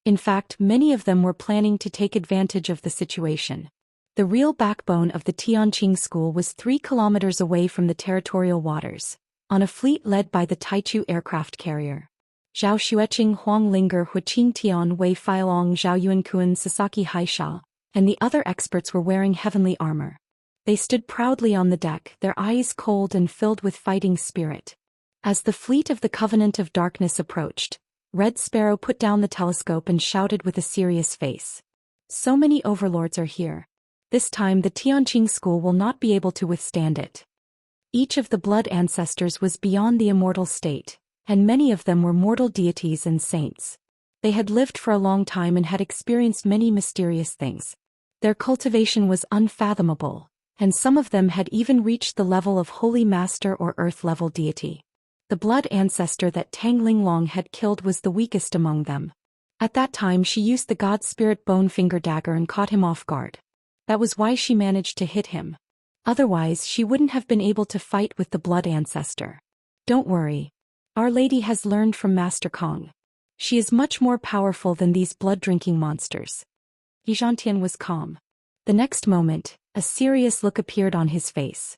S1: In fact, many of them were planning to take advantage of the situation. The real backbone of the Tianqing School was 3 kilometers away from the territorial waters, on a fleet led by the Taichu aircraft carrier. Zhao Xueqing, Huang Linger, Huqing Tian, Wei Feilong, Zhao Yuankuan, Sasaki Haisha, and the other experts were wearing heavenly armor. They stood proudly on the deck, their eyes cold and filled with fighting spirit. As the fleet of the Covenant of Darkness approached, Red Sparrow put down the telescope and shouted with a serious face. "So many overlords are here. This time the Tianqing School will not be able to withstand it." Each of the blood ancestors was beyond the immortal state, and many of them were mortal deities and saints. They had lived for a long time and had experienced many mysterious things. Their cultivation was unfathomable, and some of them had even reached the level of Holy Master or Earth-level deity. The blood ancestor that Tang Linglong had killed was the weakest among them. At that time she used the God Spirit Bone Finger Dagger and caught him off guard. That was why she managed to hit him. Otherwise she wouldn't have been able to fight with the blood ancestor. "Don't worry. Our Lady has learned from Master Kong. She is much more powerful than these blood-drinking monsters." Yi Zhantian was calm. The next moment, a serious look appeared on his face.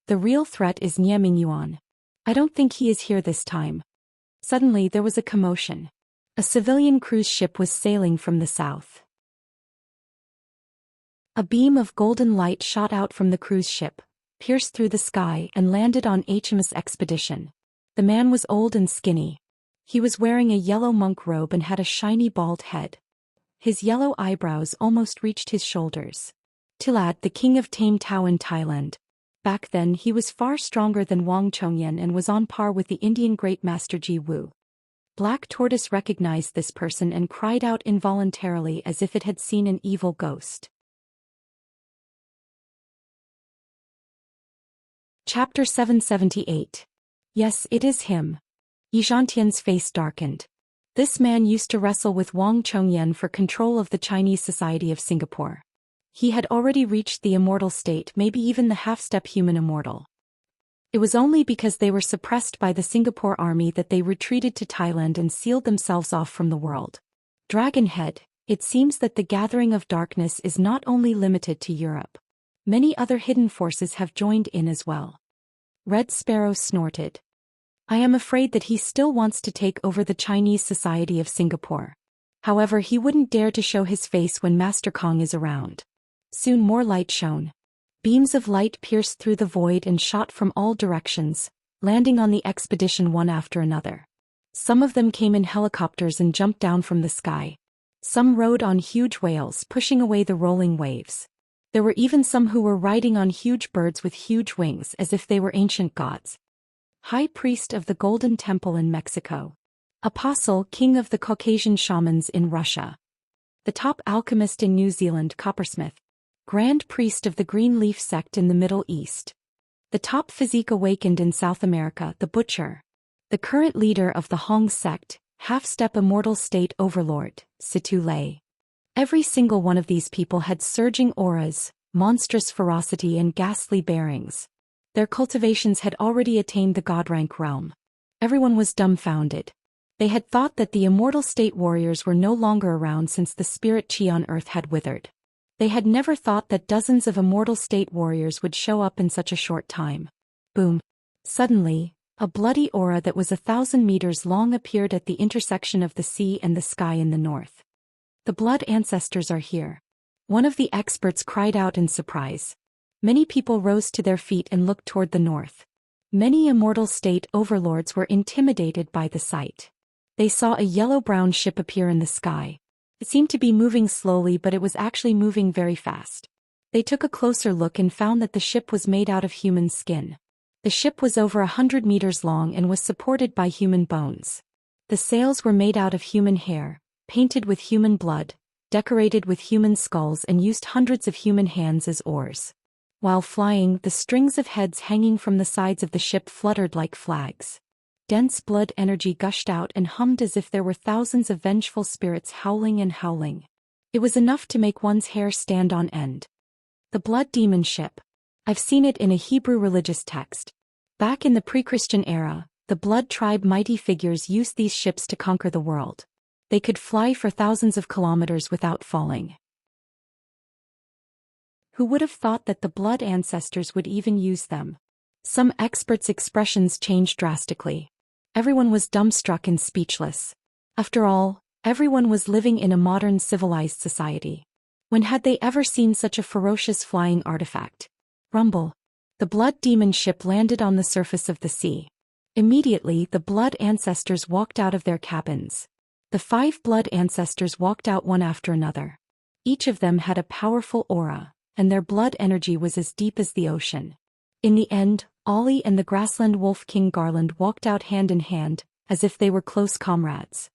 S1: "The real threat is Nie Mingyuan. I don't think he is here this time." Suddenly there was a commotion. A civilian cruise ship was sailing from the south. A beam of golden light shot out from the cruise ship, pierced through the sky and landed on HMS Expedition. The man was old and skinny. He was wearing a yellow monk robe and had a shiny bald head. His yellow eyebrows almost reached his shoulders. Tilad, the king of Tame Tao in Thailand. Back then he was far stronger than Wang Chongyan and was on par with the Indian great master Ji Wu. Black Tortoise recognized this person and cried out involuntarily as if it had seen an evil ghost. Chapter 778. Yes, it is him. Yizhantian's face darkened. This man used to wrestle with Wang Chongyan for control of the Chinese Society of Singapore. He had already reached the immortal state, maybe even the half-step human immortal. It was only because they were suppressed by the Singapore army that they retreated to Thailand and sealed themselves off from the world. Dragonhead, it seems that the gathering of darkness is not only limited to Europe. Many other hidden forces have joined in as well. Red Sparrow snorted. I am afraid that he still wants to take over the Chinese Society of Singapore. However, he wouldn't dare to show his face when Master Kong is around. Soon more light shone. Beams of light pierced through the void and shot from all directions, landing on the expedition one after another. Some of them came in helicopters and jumped down from the sky. Some rode on huge whales, pushing away the rolling waves. There were even some who were riding on huge birds with huge wings as if they were ancient gods. High Priest of the Golden Temple in Mexico. Apostle, King of the Caucasian Shamans in Russia. The top alchemist in New Zealand, Coppersmith. Grand Priest of the Green Leaf Sect in the Middle East. The top physique awakened in South America, the Butcher. The current leader of the Hong Sect, half-step immortal state overlord, Situ Lei. Every single one of these people had surging auras, monstrous ferocity and ghastly bearings. Their cultivations had already attained the god rank realm. Everyone was dumbfounded. They had thought that the immortal state warriors were no longer around since the spirit chi on earth had withered. They had never thought that dozens of immortal state warriors would show up in such a short time. Boom. Suddenly, a bloody aura that was 1,000 meters long appeared at the intersection of the sea and the sky in the north. The blood ancestors are here. One of the experts cried out in surprise. Many people rose to their feet and looked toward the north. Many immortal state overlords were intimidated by the sight. They saw a yellow-brown ship appear in the sky. It seemed to be moving slowly, but it was actually moving very fast. They took a closer look and found that the ship was made out of human skin. The ship was over 100 meters long and was supported by human bones. The sails were made out of human hair, painted with human blood, decorated with human skulls, and used hundreds of human hands as oars. While flying, the strings of heads hanging from the sides of the ship fluttered like flags. Dense blood energy gushed out and hummed as if there were thousands of vengeful spirits howling and howling. It was enough to make one's hair stand on end. The blood demon ship. I've seen it in a Hebrew religious text. Back in the pre-Christian era, the blood tribe mighty figures used these ships to conquer the world. They could fly for thousands of kilometers without falling. Who would have thought that the blood ancestors would even use them? Some experts' expressions changed drastically. Everyone was dumbstruck and speechless. After all, everyone was living in a modern civilized society. When had they ever seen such a ferocious flying artifact? Rumble. The blood demon ship landed on the surface of the sea. Immediately, the blood ancestors walked out of their cabins. The 5 blood ancestors walked out one after another. Each of them had a powerful aura, and their blood energy was as deep as the ocean. In the end, Ollie and the grassland wolf King Garland walked out hand in hand, as if they were close comrades.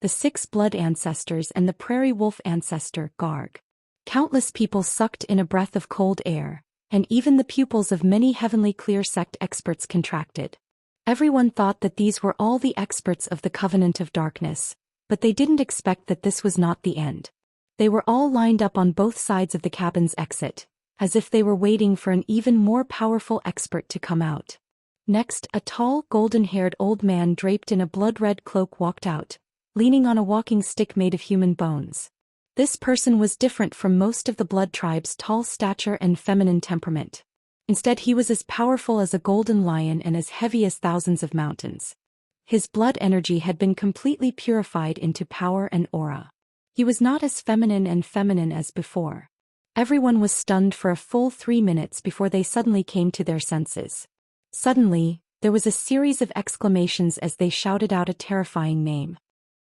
S1: The 6 blood ancestors and the prairie wolf ancestor, Garg. Countless people sucked in a breath of cold air, and even the pupils of many heavenly clear sect experts contracted. Everyone thought that these were all the experts of the Covenant of Darkness, but they didn't expect that this was not the end. They were all lined up on both sides of the cabin's exit, as if they were waiting for an even more powerful expert to come out. Next, a tall, golden-haired old man draped in a blood-red cloak walked out, leaning on a walking stick made of human bones. This person was different from most of the blood tribe's tall stature and feminine temperament. Instead, he was as powerful as a golden lion and as heavy as thousands of mountains. His blood energy had been completely purified into power and aura. He was not as feminine as before. Everyone was stunned for a full 3 minutes before they suddenly came to their senses. Suddenly, there was a series of exclamations as they shouted out a terrifying name.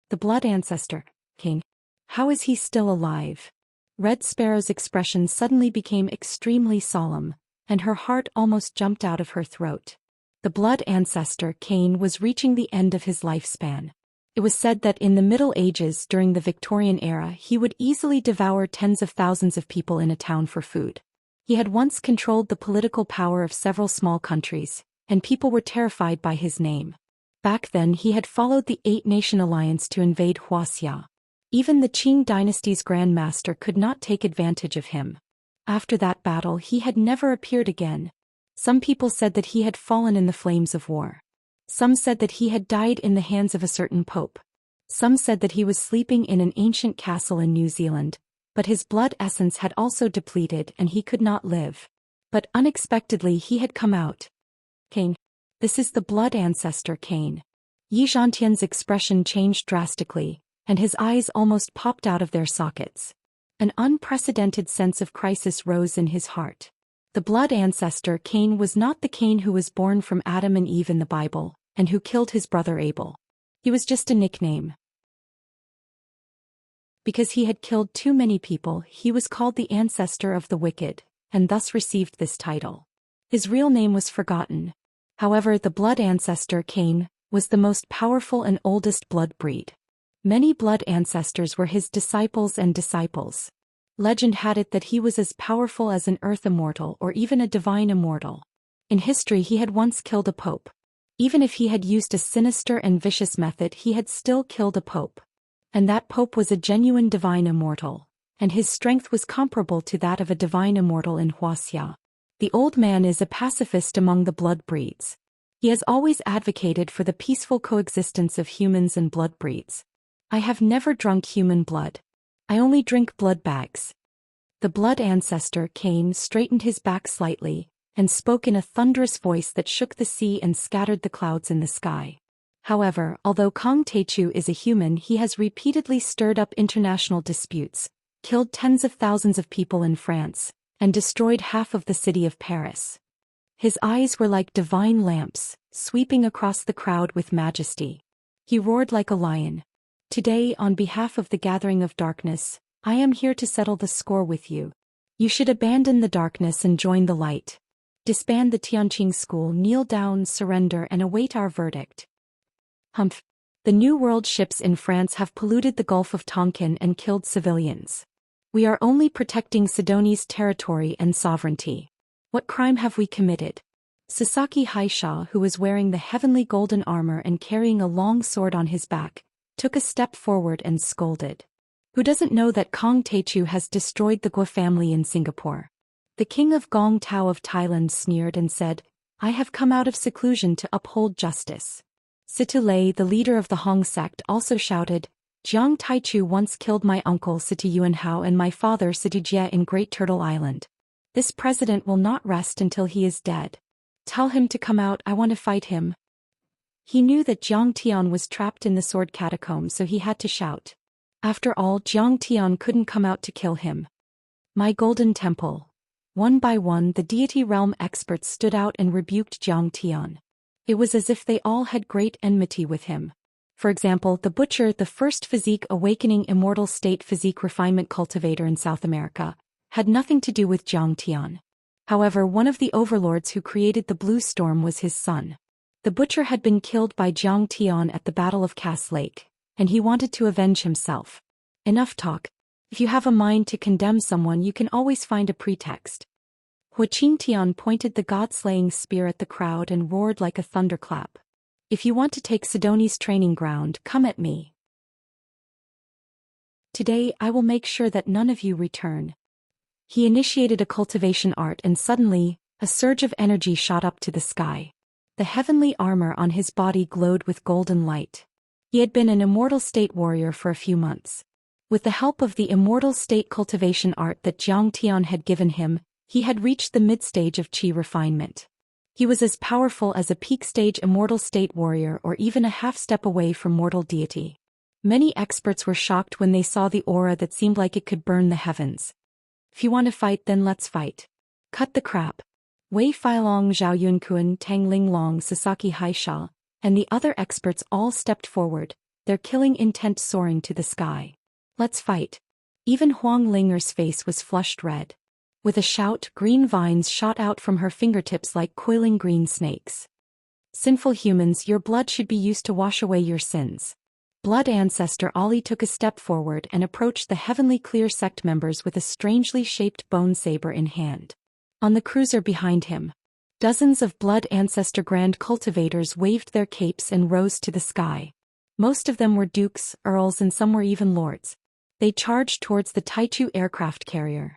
S1: The blood ancestor, King. How is he still alive? Red Sparrow's expression suddenly became extremely solemn, and her heart almost jumped out of her throat. The blood ancestor, Cain, was reaching the end of his lifespan. It was said that in the Middle Ages, during the Victorian era, he would easily devour tens of thousands of people in a town for food. He had once controlled the political power of several small countries, and people were terrified by his name. Back then he had followed the Eight-Nation Alliance to invade Wuxia. Even the Qing dynasty's Grand Master could not take advantage of him. After that battle he had never appeared again. Some people said that he had fallen in the flames of war. Some said that he had died in the hands of a certain pope. Some said that he was sleeping in an ancient castle in New Zealand, but his blood essence had also depleted and he could not live. But unexpectedly he had come out. Cain. This is the blood ancestor Cain. Yi Zhantian's expression changed drastically, and his eyes almost popped out of their sockets. An unprecedented sense of crisis rose in his heart. The blood ancestor Cain was not the Cain who was born from Adam and Eve in the Bible, and who killed his brother Abel. He was just a nickname. Because he had killed too many people, he was called the ancestor of the wicked, and thus received this title. His real name was forgotten. However, the blood ancestor Cain was the most powerful and oldest blood breed. Many blood ancestors were his disciples and disciples. Legend had it that he was as powerful as an earth immortal or even a divine immortal. In history he had once killed a pope. Even if he had used a sinister and vicious method, he had still killed a pope. And that pope was a genuine divine immortal, and his strength was comparable to that of a divine immortal in Wuxia. The old man is a pacifist among the blood breeds. He has always advocated for the peaceful coexistence of humans and blood breeds. I have never drunk human blood. I only drink blood bags. The blood ancestor Cain straightened his back slightly, and spoke in a thunderous voice that shook the sea and scattered the clouds in the sky. However, although Kong Teichu is a human, he has repeatedly stirred up international disputes, killed tens of thousands of people in France, and destroyed half of the city of Paris. His eyes were like divine lamps, sweeping across the crowd with majesty. He roared like a lion. Today, on behalf of the gathering of darkness, I am here to settle the score with you. You should abandon the darkness and join the light. Disband the Tianqing school, kneel down, surrender, and await our verdict. Humph. The New World ships in France have polluted the Gulf of Tonkin and killed civilians. We are only protecting Sidoni's territory and sovereignty. What crime have we committed? Sasaki Haisha, who was wearing the heavenly golden armor and carrying a long sword on his back, took a step forward and scolded. Who doesn't know that Kong Teichu has destroyed the Gua family in Singapore? The king of Gong Tao of Thailand sneered and said, I have come out of seclusion to uphold justice. Situ Lei, the leader of the Hong sect, also shouted, Jiang Taichu once killed my uncle Situ Yuanhao and my father Situ Jie in Great Turtle Island. This president will not rest until he is dead. Tell him to come out, I want to fight him. He knew that Jiang Tian was trapped in the sword catacomb, so he had to shout. After all, Jiang Tian couldn't come out to kill him. My golden temple. One by one the deity realm experts stood out and rebuked Jiang Tian. It was as if they all had great enmity with him. For example, the butcher, the first physique awakening immortal state physique refinement cultivator in South America, had nothing to do with Jiang Tian. However, one of the overlords who created the Blue Storm was his son. The butcher had been killed by Jiang Tian at the Battle of Cass Lake, and he wanted to avenge himself. Enough talk. If you have a mind to condemn someone, you can always find a pretext. Hua Qingtian pointed the god-slaying spear at the crowd and roared like a thunderclap. If you want to take Sidoni's training ground, come at me. Today I will make sure that none of you return. He initiated a cultivation art and suddenly, a surge of energy shot up to the sky. The heavenly armor on his body glowed with golden light. He had been an immortal state warrior for a few months. With the help of the immortal state cultivation art that Jiang Tian had given him, he had reached the mid-stage of qi refinement. He was as powerful as a peak-stage immortal state warrior or even a half-step away from mortal deity. Many experts were shocked when they saw the aura that seemed like it could burn the heavens. If you want to fight, then let's fight. Cut the crap. Wei Feilong, Zhao Yunkuan, Tang Linglong, Sasaki Haisha, and the other experts all stepped forward, their killing intent soaring to the sky. Let's fight. Even Huang Linger's face was flushed red. With a shout, green vines shot out from her fingertips like coiling green snakes. Sinful humans, your blood should be used to wash away your sins. Blood ancestor Ali took a step forward and approached the heavenly clear sect members with a strangely shaped bone saber in hand. On the cruiser behind him, dozens of blood ancestor grand cultivators waved their capes and rose to the sky. Most of them were dukes, earls, and some were even lords. They charged towards the Taichu aircraft carrier.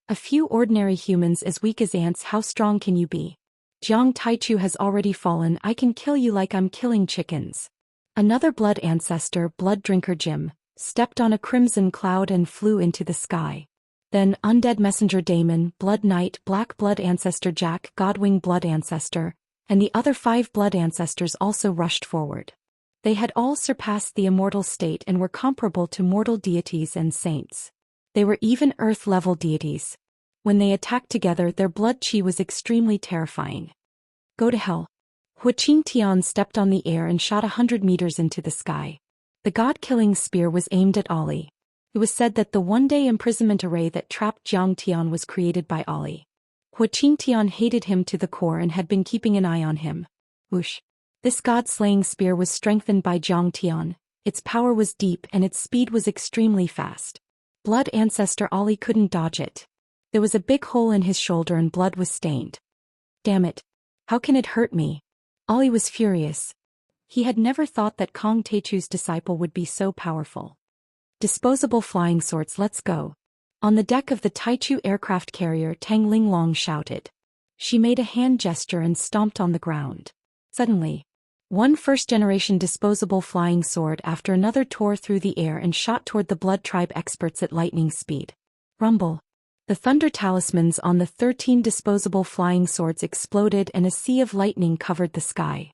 S1: A few ordinary humans as weak as ants, how strong can you be? Jiang Taichu has already fallen, I can kill you like I'm killing chickens. Another blood ancestor, blood drinker Jim, stepped on a crimson cloud and flew into the sky. Then undead messenger Damon, blood knight, black blood ancestor Jack, godwing blood ancestor, and the other 5 blood ancestors also rushed forward. They had all surpassed the immortal state and were comparable to mortal deities and saints. They were even earth-level deities. When they attacked together, their blood chi was extremely terrifying. Go to hell. Wuxia Tian stepped on the air and shot 100 meters into the sky. The god-killing spear was aimed at Ollie. It was said that the one-day imprisonment array that trapped Jiang Tian was created by Ollie. Wuxia Tian hated him to the core and had been keeping an eye on him. Whoosh. This god-slaying spear was strengthened by Jiang Tian. Its power was deep and its speed was extremely fast. Blood ancestor Ollie couldn't dodge it. There was a big hole in his shoulder and blood was stained. Damn it. How can it hurt me? Ollie was furious. He had never thought that Kong Teichu's disciple would be so powerful. Disposable flying swords, let's go. On the deck of the Taichu aircraft carrier, Tang Linglong shouted. She made a hand gesture and stomped on the ground. Suddenly, one first-generation disposable flying sword after another tore through the air and shot toward the blood tribe experts at lightning speed. Rumble. The thunder talismans on the 13 disposable flying swords exploded and a sea of lightning covered the sky.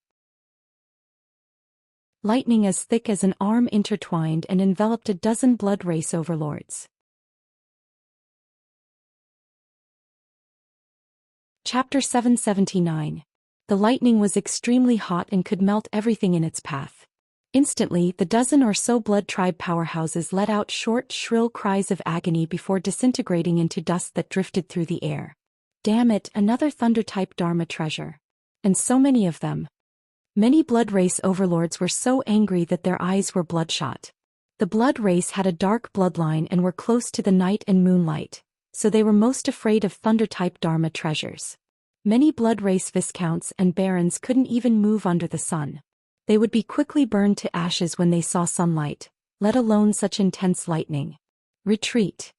S1: Lightning as thick as an arm intertwined and enveloped a dozen blood race overlords. Chapter 779. The lightning was extremely hot and could melt everything in its path. Instantly, the dozen or so blood tribe powerhouses let out short, shrill cries of agony before disintegrating into dust that drifted through the air. Damn it, another thunder-type Dharma treasure. And so many of them. Many blood race overlords were so angry that their eyes were bloodshot. The blood race had a dark bloodline and were close to the night and moonlight, so they were most afraid of thunder-type Dharma treasures. Many blood race viscounts and barons couldn't even move under the sun. They would be quickly burned to ashes when they saw sunlight, let alone such intense lightning. Retreat.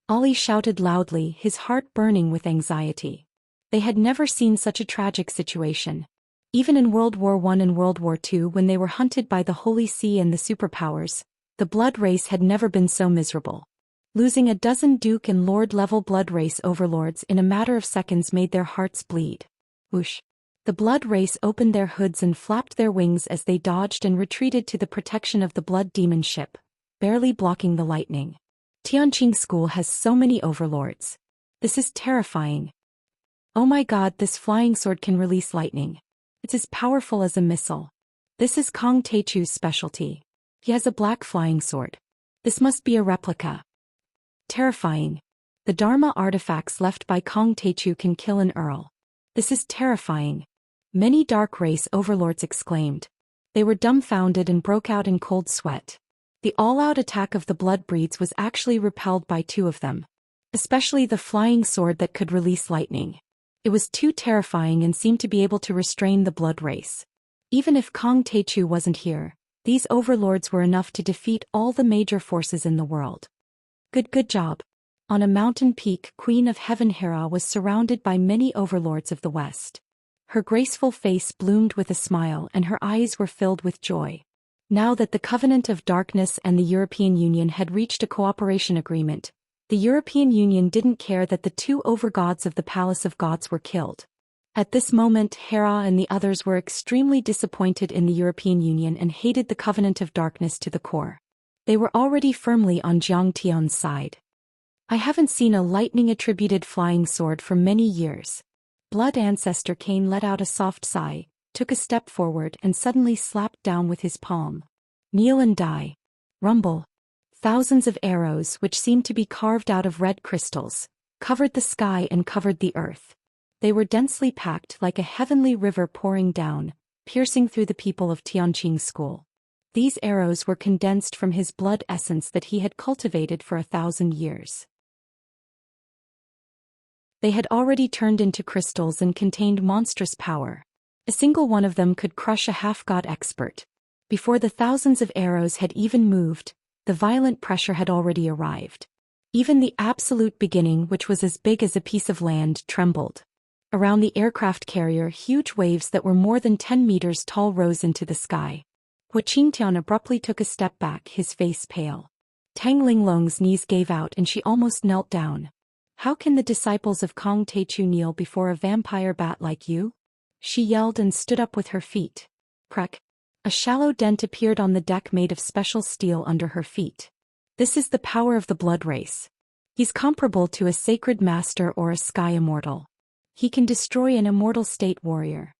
S1: Ollie shouted loudly, his heart burning with anxiety. They had never seen such a tragic situation. Even in World War I and World War II, when they were hunted by the Holy See and the superpowers, the blood race had never been so miserable. Losing a dozen Duke and Lord-level blood race overlords in a matter of seconds made their hearts bleed. Whoosh. The blood race opened their hoods and flapped their wings as they dodged and retreated to the protection of the blood demon ship, barely blocking the lightning. Tianqing School has so many overlords. This is terrifying. Oh my god, this flying sword can release lightning. It's as powerful as a missile. This is Kong Teichu's specialty. He has a black flying sword. This must be a replica. Terrifying. The Dharma artifacts left by Kong Teichu can kill an earl. This is terrifying. Many dark race overlords exclaimed. They were dumbfounded and broke out in cold sweat. The all-out attack of the blood breeds was actually repelled by 2 of them. Especially the flying sword that could release lightning. It was too terrifying and seemed to be able to restrain the blood race. Even if Kong Teichu wasn't here, these overlords were enough to defeat all the major forces in the world. Good job. On a mountain peak, Queen of Heaven Hera was surrounded by many overlords of the West. Her graceful face bloomed with a smile and her eyes were filled with joy. Now that the Covenant of Darkness and the European Union had reached a cooperation agreement, the European Union didn't care that the 2 overgods of the Palace of Gods were killed. At this moment, Hera and the others were extremely disappointed in the European Union and hated the Covenant of Darkness to the core. They were already firmly on Jiang Tian's side. I haven't seen a lightning-attributed flying sword for many years. Blood ancestor Cain let out a soft sigh, took a step forward and suddenly slapped down with his palm. Kneel and die. Rumble. Thousands of arrows, which seemed to be carved out of red crystals, covered the sky and covered the earth. They were densely packed like a heavenly river pouring down, piercing through the people of Tianqing School. These arrows were condensed from his blood essence that he had cultivated for 1,000 years. They had already turned into crystals and contained monstrous power. A single one of them could crush a half-god expert. Before the thousands of arrows had even moved, the violent pressure had already arrived. Even the absolute beginning, which was as big as a piece of land, trembled. Around the aircraft carrier, huge waves that were more than 10 meters tall rose into the sky. Xianxia abruptly took a step back, his face pale. Tang Linglong's knees gave out and she almost knelt down. "How can the disciples of Kong Teichu kneel before a vampire bat like you?" She yelled and stood up with her feet. Crack! A shallow dent appeared on the deck made of special steel under her feet. "This is the power of the blood race. He's comparable to a sacred master or a sky immortal. He can destroy an immortal state warrior.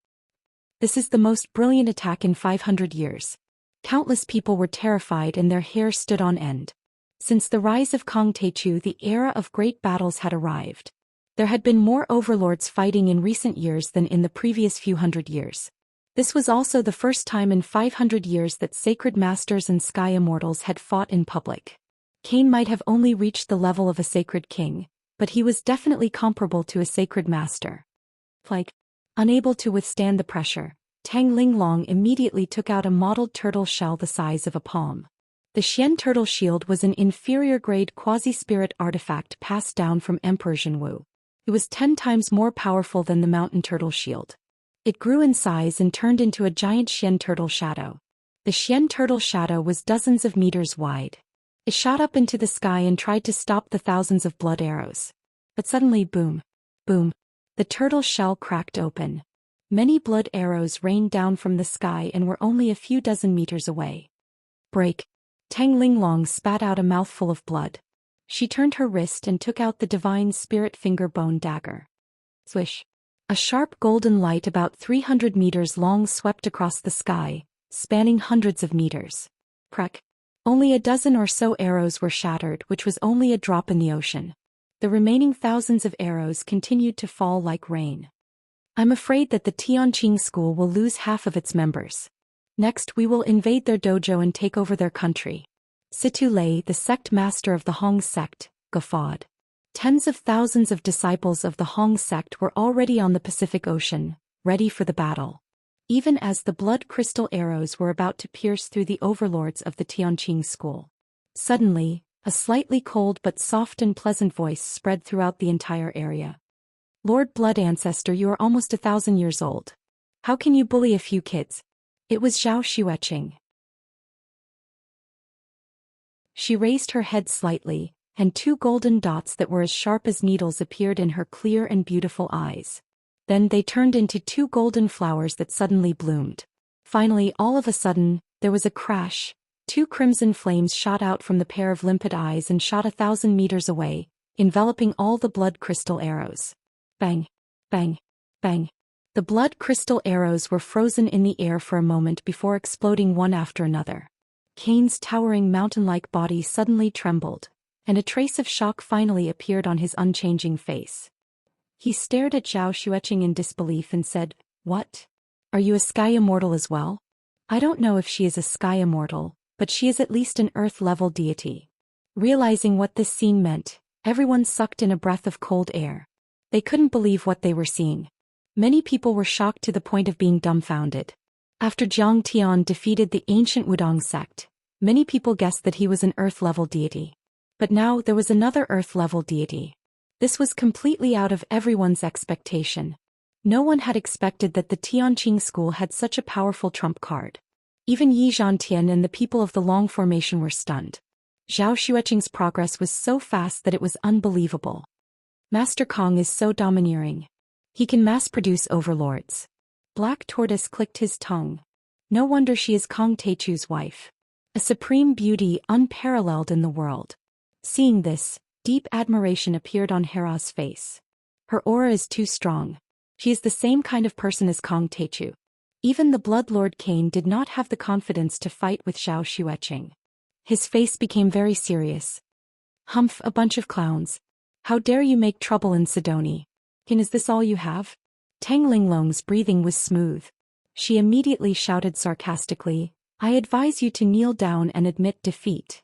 S1: This is the most brilliant attack in 500 years." Countless people were terrified and their hair stood on end. Since the rise of Kong Teichu, the era of great battles had arrived. There had been more overlords fighting in recent years than in the previous few hundred years. This was also the first time in 500 years that sacred masters and sky immortals had fought in public. Cain might have only reached the level of a sacred king, but he was definitely comparable to a sacred master. Unable to withstand the pressure, Tang Linglong immediately took out a mottled turtle shell the size of a palm. The Xian turtle shield was an inferior-grade quasi-spirit artifact passed down from Emperor Zhenwu. It was 10 times more powerful than the mountain turtle shield. It grew in size and turned into a giant Xian turtle shadow. The Xian turtle shadow was dozens of meters wide. It shot up into the sky and tried to stop the thousands of blood arrows. But suddenly, boom, boom, the turtle shell cracked open. Many blood arrows rained down from the sky and were only a few dozen meters away. Break! Tang Linglong spat out a mouthful of blood. She turned her wrist and took out the divine spirit finger bone dagger. Swish! A sharp golden light about 300 meters long swept across the sky, spanning hundreds of meters. Crack! Only a dozen or so arrows were shattered, which was only a drop in the ocean. The remaining thousands of arrows continued to fall like rain. "I'm afraid that the Tianqing school will lose half of its members. Next we will invade their dojo and take over their country." Situ Lei, the sect master of the Hong sect, guffawed. Tens of thousands of disciples of the Hong sect were already on the Pacific Ocean, ready for the battle. Even as the blood crystal arrows were about to pierce through the overlords of the Tianqing school. Suddenly, a slightly cold but soft and pleasant voice spread throughout the entire area. "Lord Blood Ancestor, you are almost 1,000 years old. How can you bully a few kids?" It was Zhou Xian. She raised her head slightly, and 2 golden dots that were as sharp as needles appeared in her clear and beautiful eyes. Then they turned into 2 golden flowers that suddenly bloomed. Finally, all of a sudden, there was a crash. 2 crimson flames shot out from the pair of limpid eyes and shot 1,000 meters away, enveloping all the blood crystal arrows. Bang! Bang! Bang! The blood crystal arrows were frozen in the air for a moment before exploding one after another. Cain's towering mountain-like body suddenly trembled, and a trace of shock finally appeared on his unchanging face. He stared at Zhou Xian in disbelief and said, "What? Are you a sky immortal as well?" "I don't know if she is a sky immortal, but she is at least an earth-level deity." Realizing what this scene meant, everyone sucked in a breath of cold air. They couldn't believe what they were seeing. Many people were shocked to the point of being dumbfounded. After Jiang Tian defeated the ancient Wudong sect, many people guessed that he was an earth-level deity. But now there was another earth-level deity. This was completely out of everyone's expectation. No one had expected that the Tianqing school had such a powerful trump card. Even Yi Zhantian and the people of the Long Formation were stunned. Zhou Xian's progress was so fast that it was unbelievable. Master Kong is so domineering. He can mass-produce overlords. Black Tortoise clicked his tongue. No wonder she is Kong Teichu's wife. A supreme beauty unparalleled in the world. Seeing this, deep admiration appeared on Hera's face. Her aura is too strong. She is the same kind of person as Kong Teichu. Even the Blood Lord Cain did not have the confidence to fight with Zhou Xian. His face became very serious. "Humph, a bunch of clowns. How dare you make trouble in Sidoni? Is this all you have?" Tang Linglong's breathing was smooth. She immediately shouted sarcastically, "I advise you to kneel down and admit defeat.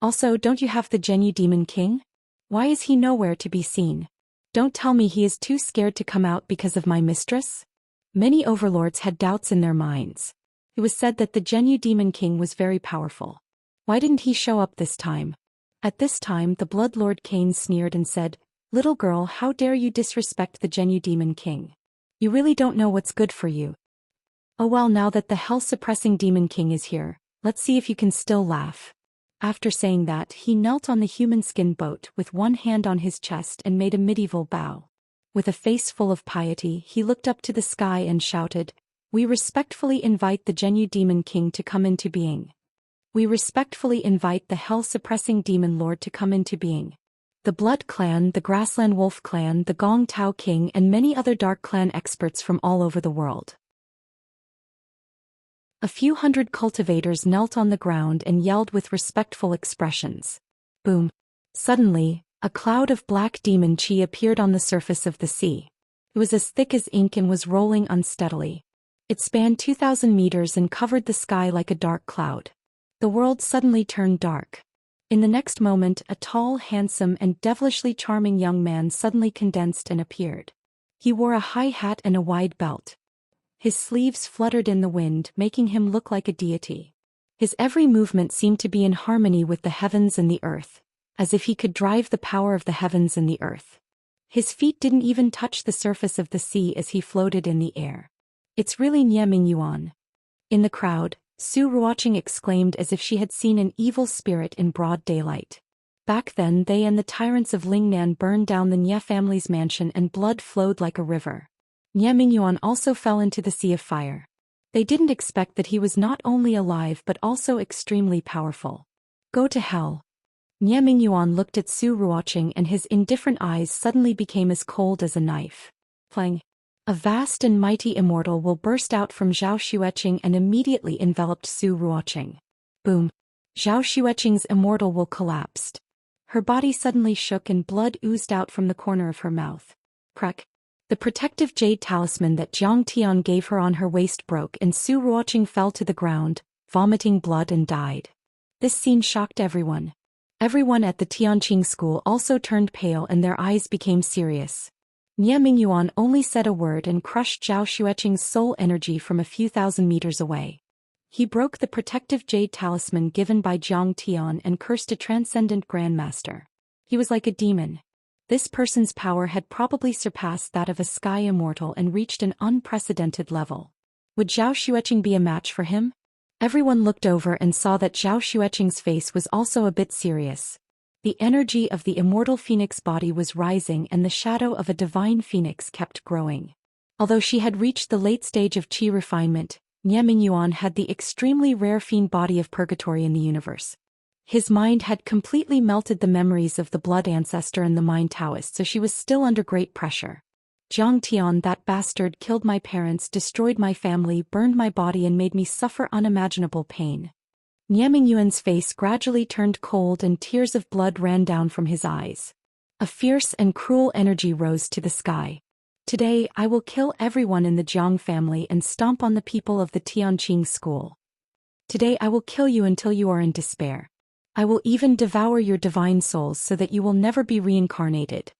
S1: Also, don't you have the Zhenyu Demon King? Why is he nowhere to be seen? Don't tell me he is too scared to come out because of my mistress? Many overlords had doubts in their minds. It was said that the Zhenyu Demon King was very powerful. Why didn't he show up this time? At this time the Blood Lord Cain sneered and said, "Little girl, how dare you disrespect the Zhenyu Demon King? You really don't know what's good for you. Oh well, now that the hell-suppressing Demon King is here, let's see if you can still laugh." After saying that, he knelt on the human skin boat with one hand on his chest and made a medieval bow. With a face full of piety, he looked up to the sky and shouted, "We respectfully invite the Zhenyu Demon King to come into being. We respectfully invite the hell-suppressing Demon Lord to come into being. The Blood Clan, the Grassland Wolf Clan, the Gong Tao King and many other Dark Clan experts from all over the world." A few hundred cultivators knelt on the ground and yelled with respectful expressions. Boom! Suddenly, a cloud of black demon chi appeared on the surface of the sea. It was as thick as ink and was rolling unsteadily. It spanned 2,000 meters and covered the sky like a dark cloud. The world suddenly turned dark. In the next moment, a tall, handsome and devilishly charming young man suddenly condensed and appeared. He wore a high hat and a wide belt. His sleeves fluttered in the wind, making him look like a deity. His every movement seemed to be in harmony with the heavens and the earth, as if he could drive the power of the heavens and the earth. His feet didn't even touch the surface of the sea as he floated in the air. "It's really Nie Mingyuan." In the crowd, Su Ruoqing exclaimed as if she had seen an evil spirit in broad daylight. Back then they and the tyrants of Lingnan burned down the Nie family's mansion and blood flowed like a river. Nie Mingyuan also fell into the sea of fire. They didn't expect that he was not only alive but also extremely powerful. "Go to hell." Nie Mingyuan looked at Su Ruoqing and his indifferent eyes suddenly became as cold as a knife. Plang! A vast and mighty immortal will burst out from Zhou Xian and immediately enveloped Su Ruoqing. Boom! Zhou Xian's immortal will collapsed. Her body suddenly shook and blood oozed out from the corner of her mouth. Crack! The protective jade talisman that Jiang Tian gave her on her waist broke and Su Ruoqing fell to the ground, vomiting blood and died. This scene shocked everyone. Everyone at the Tianqing school also turned pale and their eyes became serious. Nie Mingyuan only said a word and crushed Zhou Xian's soul energy from a few thousand meters away. He broke the protective jade talisman given by Jiang Tian and cursed a transcendent grandmaster. He was like a demon. This person's power had probably surpassed that of a sky immortal and reached an unprecedented level. Would Zhou Xian be a match for him? Everyone looked over and saw that Zhou Xian's face was also a bit serious. The energy of the immortal phoenix body was rising and the shadow of a divine phoenix kept growing. Although she had reached the late stage of qi refinement, Nie Mingyuan had the extremely rare fiend body of purgatory in the universe. His mind had completely melted the memories of the blood ancestor and the mind Taoist, so she was still under great pressure. "Jiang Tian, that bastard, killed my parents, destroyed my family, burned my body and made me suffer unimaginable pain." Nie Mingyuan's face gradually turned cold and tears of blood ran down from his eyes. A fierce and cruel energy rose to the sky. "Today I will kill everyone in the Jiang family and stomp on the people of the Tianqing school. Today I will kill you until you are in despair. I will even devour your divine souls so that you will never be reincarnated."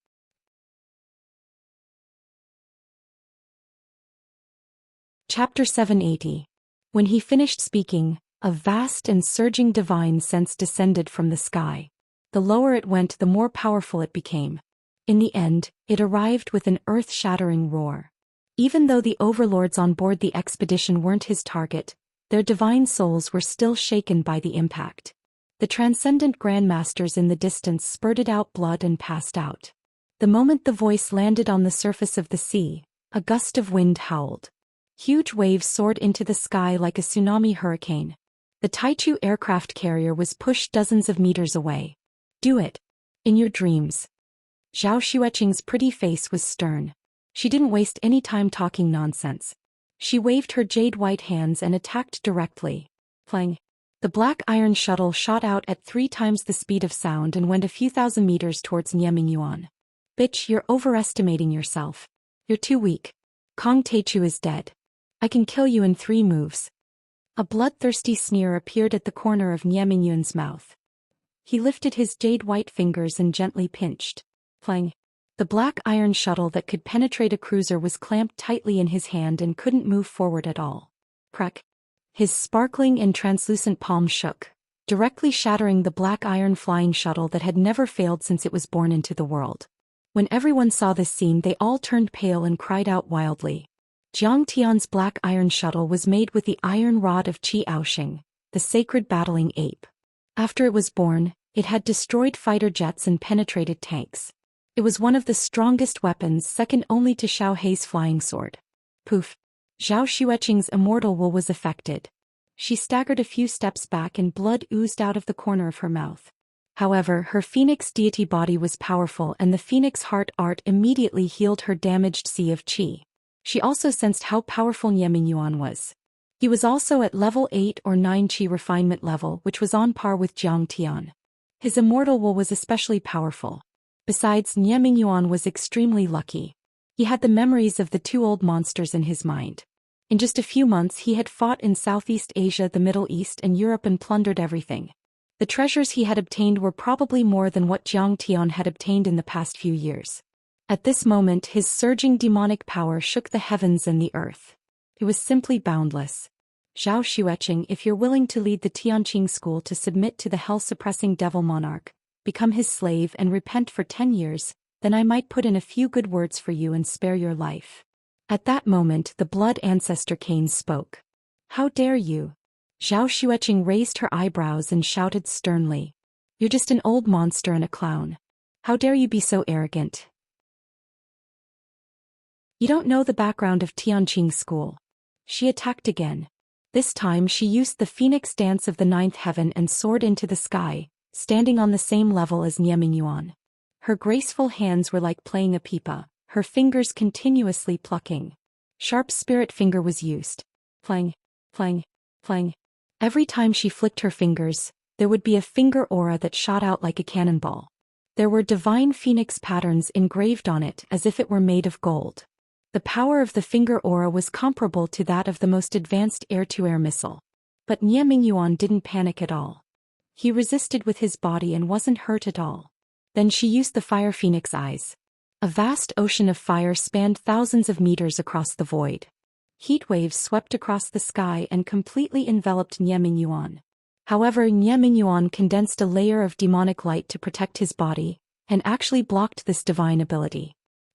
S1: Chapter 780. When he finished speaking, a vast and surging divine sense descended from the sky. The lower it went, the more powerful it became. In the end, it arrived with an earth-shattering roar. Even though the overlords on board the expedition weren't his target, their divine souls were still shaken by the impact. The transcendent grandmasters in the distance spurted out blood and passed out. The moment the voice landed on the surface of the sea, a gust of wind howled. Huge waves soared into the sky like a tsunami hurricane. The Taichu aircraft carrier was pushed dozens of meters away. "Do it. In your dreams." Zhou Xian's pretty face was stern. She didn't waste any time talking nonsense. She waved her jade-white hands and attacked directly. Plang! The black iron shuttle shot out at 3 times the speed of sound and went a few thousand meters towards Nie Mingyuan. "Bitch, you're overestimating yourself. You're too weak. Kong Taichu is dead. I can kill you in 3 moves." A bloodthirsty sneer appeared at the corner of Nie Mingyuan's mouth. He lifted his jade-white fingers and gently pinched. Plang! The black iron shuttle that could penetrate a cruiser was clamped tightly in his hand and couldn't move forward at all. Crack! His sparkling and translucent palm shook, directly shattering the black iron flying shuttle that had never failed since it was born into the world. When everyone saw this scene, they all turned pale and cried out wildly. Xianxia's black iron shuttle was made with the iron rod of Xianxia, the sacred battling ape. After it was born, it had destroyed fighter jets and penetrated tanks. It was one of the strongest weapons, second only to Xiao Hei's flying sword. Poof! Zhou Xian's immortal will was affected. She staggered a few steps back and blood oozed out of the corner of her mouth. However, her phoenix deity body was powerful and the phoenix heart art immediately healed her damaged sea of qi. She also sensed how powerful Xianxia was. He was also at level 8 or 9 qi refinement level, which was on par with Xianxia. His immortal will was especially powerful. Besides, Xianxia was extremely lucky. He had the memories of the two old monsters in his mind. In just a few months he had fought in Southeast Asia, the Middle East and Europe and plundered everything. The treasures he had obtained were probably more than what Xianxia had obtained in the past few years. At this moment his surging demonic power shook the heavens and the earth. It was simply boundless. Zhou Xian, if you're willing to lead the Tianqing school to submit to the hell-suppressing devil monarch, become his slave and repent for 10 years, then I might put in a few good words for you and spare your life. At that moment the blood ancestor Cain spoke. How dare you? Zhou Xian raised her eyebrows and shouted sternly. You're just an old monster and a clown. How dare you be so arrogant? You don't know the background of Tianqing school. She attacked again. This time she used the phoenix dance of the ninth heaven and soared into the sky, standing on the same level as Xianxia. Her graceful hands were like playing a pipa, her fingers continuously plucking. Sharp spirit finger was used. Plang, plang, plang. Every time she flicked her fingers, there would be a finger aura that shot out like a cannonball. There were divine phoenix patterns engraved on it as if it were made of gold. The power of the finger aura was comparable to that of the most advanced air-to-air missile. But Xianxia didn't panic at all. He resisted with his body and wasn't hurt at all. Then she used the fire phoenix eyes. A vast ocean of fire spanned thousands of meters across the void. Heat waves swept across the sky and completely enveloped Xianxia. However, Xianxia condensed a layer of demonic light to protect his body, and actually blocked this divine ability.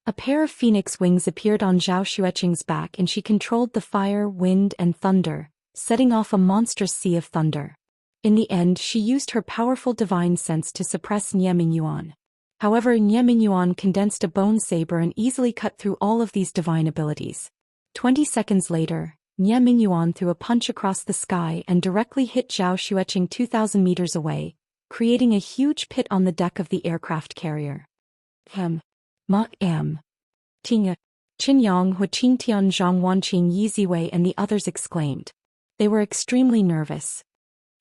S1: A pair of phoenix wings appeared on Zhou Xian's back and she controlled the fire, wind and thunder, setting off a monstrous sea of thunder. In the end she used her powerful divine sense to suppress Xianxia. However, Xianxia condensed a bone saber and easily cut through all of these divine abilities. 20 seconds later, Xianxia threw a punch across the sky and directly hit Zhou Xian 2,000 meters away, creating a huge pit on the deck of the aircraft carrier. Ma Tinga, Qinyang Hu Qingtian Zhang Wanqing Yiziwei and the others exclaimed. They were extremely nervous.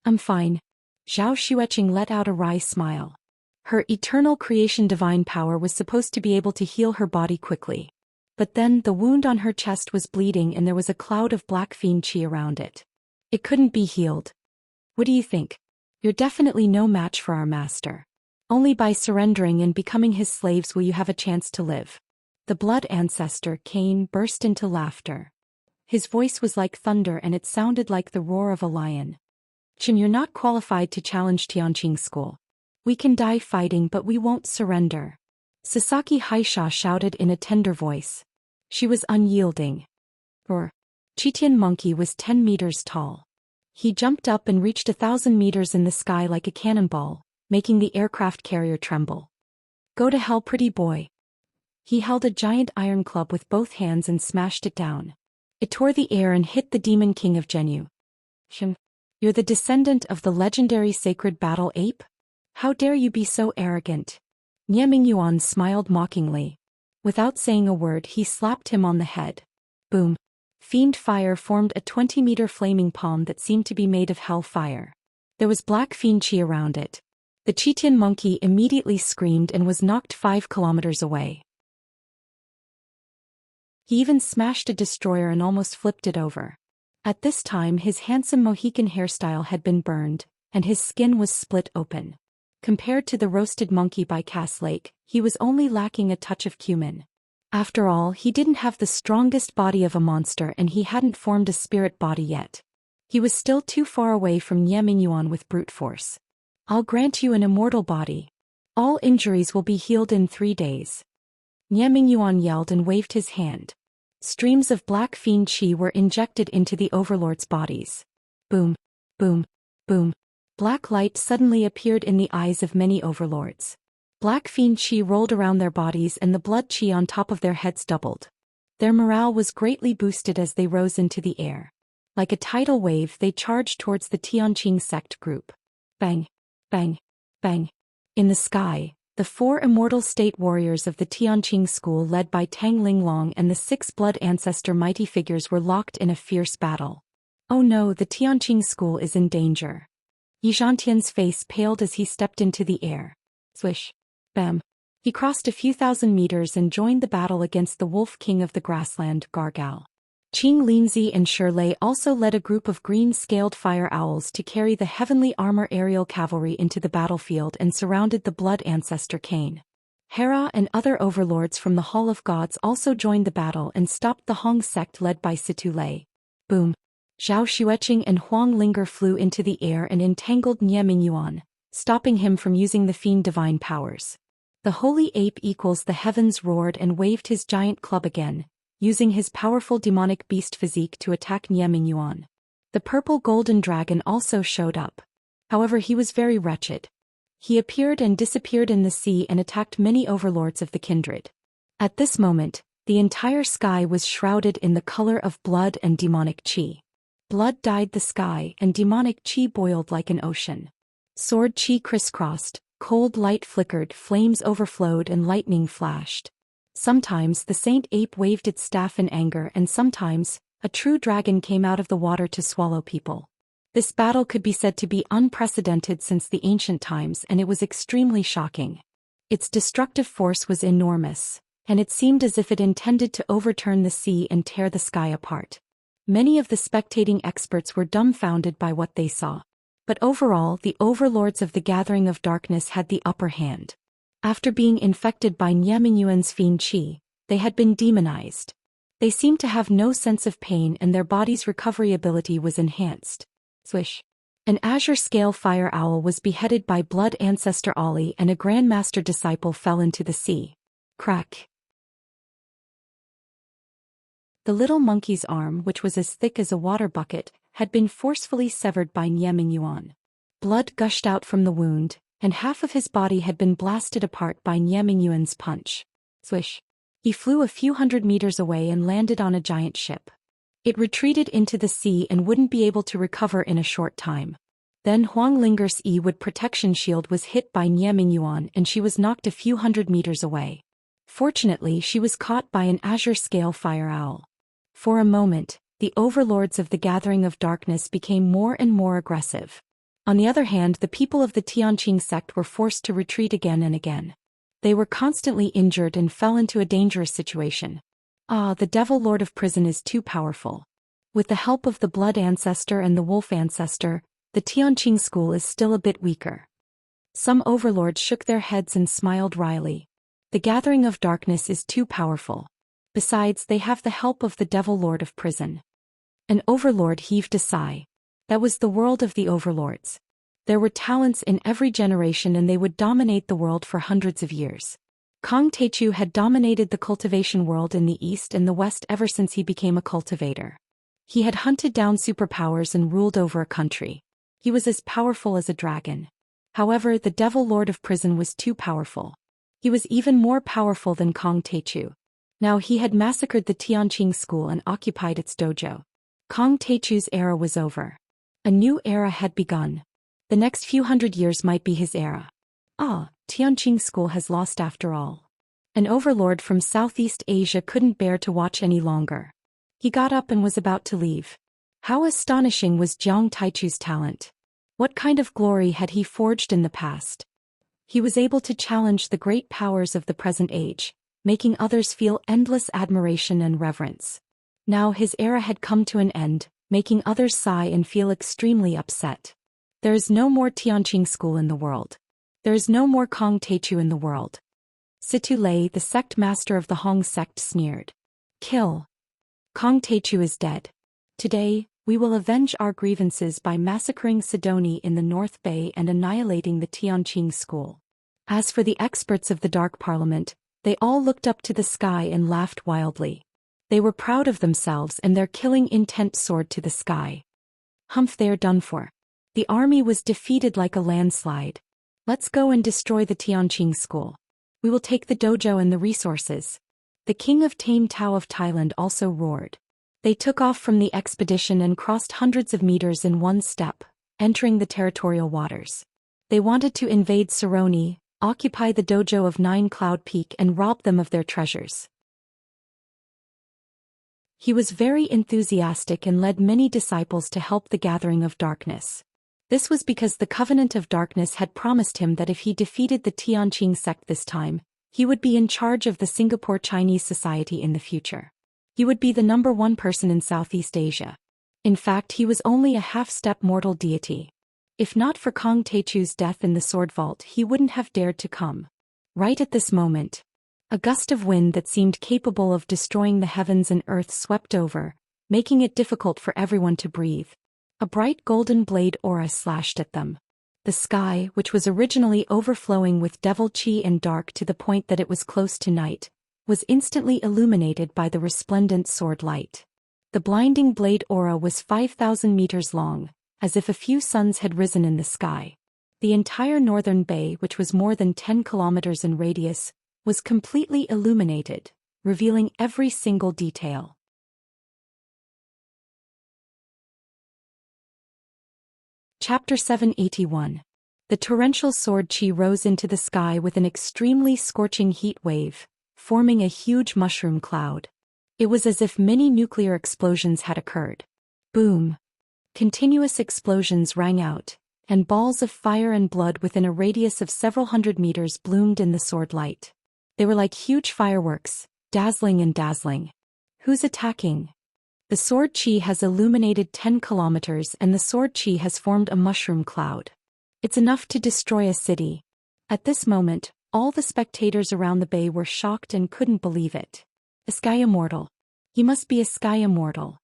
S1: I'm fine. Zhou Xian let out a wry smile. Her eternal creation divine power was supposed to be able to heal her body quickly. But then the wound on her chest was bleeding and there was a cloud of black fiend qi around it. It couldn't be healed. What do you think? You're definitely no match for our master. Only by surrendering and becoming his slaves will you have a chance to live. The blood ancestor, Cain, burst into laughter. His voice was like thunder and it sounded like the roar of a lion. You're not qualified to challenge Tianqing school. We can die fighting but we won't surrender. Sasaki Haisha shouted in a tender voice. She was unyielding. Chitian monkey was 10 meters tall. He jumped up and reached 1,000 meters in the sky like a cannonball, making the aircraft carrier tremble. Go to hell, pretty boy. He held a giant iron club with both hands and smashed it down. It tore the air and hit the demon king of Zhenyu. You're the descendant of the legendary sacred battle ape? How dare you be so arrogant? Xianxia smiled mockingly. Without saying a word he slapped him on the head. Boom. Fiend fire formed a 20-meter flaming palm that seemed to be made of hell fire. There was black fiend qi around it. The Chitian monkey immediately screamed and was knocked 5 kilometers away. He even smashed a destroyer and almost flipped it over. At this time his handsome Mohican hairstyle had been burned, and his skin was split open. Compared to the roasted monkey by Cass Lake, he was only lacking a touch of cumin. After all, he didn't have the strongest body of a monster and he hadn't formed a spirit body yet. He was still too far away from Nie Mingyuan with brute force. I'll grant you an immortal body. All injuries will be healed in 3 days. Nie Mingyuan yelled and waved his hand. Streams of black fiend qi were injected into the overlords' bodies. Boom, boom, boom. Black light suddenly appeared in the eyes of many overlords. Black fiend qi rolled around their bodies and the blood qi on top of their heads doubled. Their morale was greatly boosted as they rose into the air. Like a tidal wave, they charged towards the Tianqing sect group. Bang, bang, bang. In the sky, the 4 immortal state warriors of the Tianqing school led by Tang Linglong and the 6 blood ancestor mighty figures were locked in a fierce battle. Oh no, the Tianqing school is in danger. Yi Zhantian's face paled as he stepped into the air. Swish. Bam. He crossed a few thousand meters and joined the battle against the Wolf King of the Grassland, Gargal. Qing Linzi and Shirlei also led a group of green-scaled fire owls to carry the heavenly armor aerial cavalry into the battlefield and surrounded the blood ancestor Cain. Hera and other overlords from the Hall of Gods also joined the battle and stopped the Hong sect led by Situ Lei. Boom. Zhao Xueqing and Huang Linger flew into the air and entangled Nie Mingyuan, stopping him from using the fiend divine powers. The holy ape equals the heavens roared and waved his giant club again, using his powerful demonic beast physique to attack Nie Mingyuan. The purple golden dragon also showed up. However, he was very wretched. He appeared and disappeared in the sea and attacked many overlords of the kindred. At this moment, the entire sky was shrouded in the color of blood and demonic qi. Blood dyed the sky and demonic qi boiled like an ocean. Sword qi crisscrossed, cold light flickered, flames overflowed and lightning flashed. Sometimes the saint ape waved its staff in anger and sometimes, a true dragon came out of the water to swallow people. This battle could be said to be unprecedented since the ancient times and it was extremely shocking. Its destructive force was enormous, and it seemed as if it intended to overturn the sea and tear the sky apart. Many of the spectating experts were dumbfounded by what they saw. But overall, the overlords of the Gathering of Darkness had the upper hand. After being infected by Nie Mingyuan's fiend qi, they had been demonized. They seemed to have no sense of pain and their body's recovery ability was enhanced. Swish. An azure-scale fire owl was beheaded by blood ancestor Ali and a grandmaster disciple fell into the sea. Crack. The little monkey's arm, which was as thick as a water bucket, had been forcefully severed by Nie Mingyuan. Blood gushed out from the wound, and half of his body had been blasted apart by Nie Mingyuan's punch. Swish. He flew a few hundred meters away and landed on a giant ship. It retreated into the sea and wouldn't be able to recover in a short time. Then Huang Linger's E-Wood protection shield was hit by Nie Mingyuan and she was knocked a few hundred meters away. Fortunately, she was caught by an azure-scale fire owl. For a moment, the overlords of the Gathering of Darkness became more and more aggressive. On the other hand, the people of the Tianqing sect were forced to retreat again and again. They were constantly injured and fell into a dangerous situation. The Devil Lord of Prison is too powerful. With the help of the Blood Ancestor and the Wolf Ancestor, the Tianqing school is still a bit weaker. Some overlords shook their heads and smiled wryly. The Gathering of Darkness is too powerful. Besides, they have the help of the Devil Lord of Prison. An overlord heaved a sigh. That was the world of the overlords. There were talents in every generation and they would dominate the world for hundreds of years. Kong Teichu had dominated the cultivation world in the east and the west ever since he became a cultivator. He had hunted down superpowers and ruled over a country. He was as powerful as a dragon. However, the Devil Lord of Prison was too powerful. He was even more powerful than Kong Teichu. Now he had massacred the Tianqing school and occupied its dojo. Kong Teichu's era was over. A new era had begun. The next few hundred years might be his era. Tianqing school has lost after all. An overlord from Southeast Asia couldn't bear to watch any longer. He got up and was about to leave. How astonishing was Jiang Taichu's talent. What kind of glory had he forged in the past? He was able to challenge the great powers of the present age, making others feel endless admiration and reverence. Now his era had come to an end, making others sigh and feel extremely upset. There is no more Tianqing school in the world. There is no more Kong Techu in the world. Situ Lei, the sect master of the Hong sect, sneered. Kill. Kong Techu is dead. Today, we will avenge our grievances by massacring Sidoni in the North Bay and annihilating the Tianqing school. As for the experts of the Dark Parliament, they all looked up to the sky and laughed wildly. They were proud of themselves and their killing intent soared to the sky. Humph, they are done for. The army was defeated like a landslide. Let's go and destroy the Tianqing school. We will take the dojo and the resources. The king of Tame Tao of Thailand also roared. They took off from the expedition and crossed hundreds of meters in one step, entering the territorial waters. They wanted to invade Saroni, occupy the dojo of Nine Cloud Peak and rob them of their treasures. He was very enthusiastic and led many disciples to help the gathering of darkness. This was because the Covenant of Darkness had promised him that if he defeated the Tianqing sect this time, he would be in charge of the Singapore Chinese society in the future. He would be the #1 person in Southeast Asia. In fact, he was only a half-step mortal deity. If not for Kong Techu's death in the sword vault, he wouldn't have dared to come. Right at this moment, a gust of wind that seemed capable of destroying the heavens and earth swept over, making it difficult for everyone to breathe. A bright golden blade aura slashed at them. The sky, which was originally overflowing with devil chi and dark to the point that it was close to night, was instantly illuminated by the resplendent sword light. The blinding blade aura was 5,000 meters long, as if a few suns had risen in the sky. The entire northern bay, which was more than 10 kilometers in radius, was completely illuminated, revealing every single detail. Chapter 781. The torrential sword chi rose into the sky with an extremely scorching heat wave, forming a huge mushroom cloud. It was as if many nuclear explosions had occurred. Boom! Continuous explosions rang out, and balls of fire and blood within a radius of several hundred meters bloomed in the sword light. They were like huge fireworks, dazzling and dazzling. Who's attacking? The sword chi has illuminated 10 kilometers and the sword chi has formed a mushroom cloud. It's enough to destroy a city. At this moment, all the spectators around the bay were shocked and couldn't believe it. A sky immortal. He must be a sky immortal.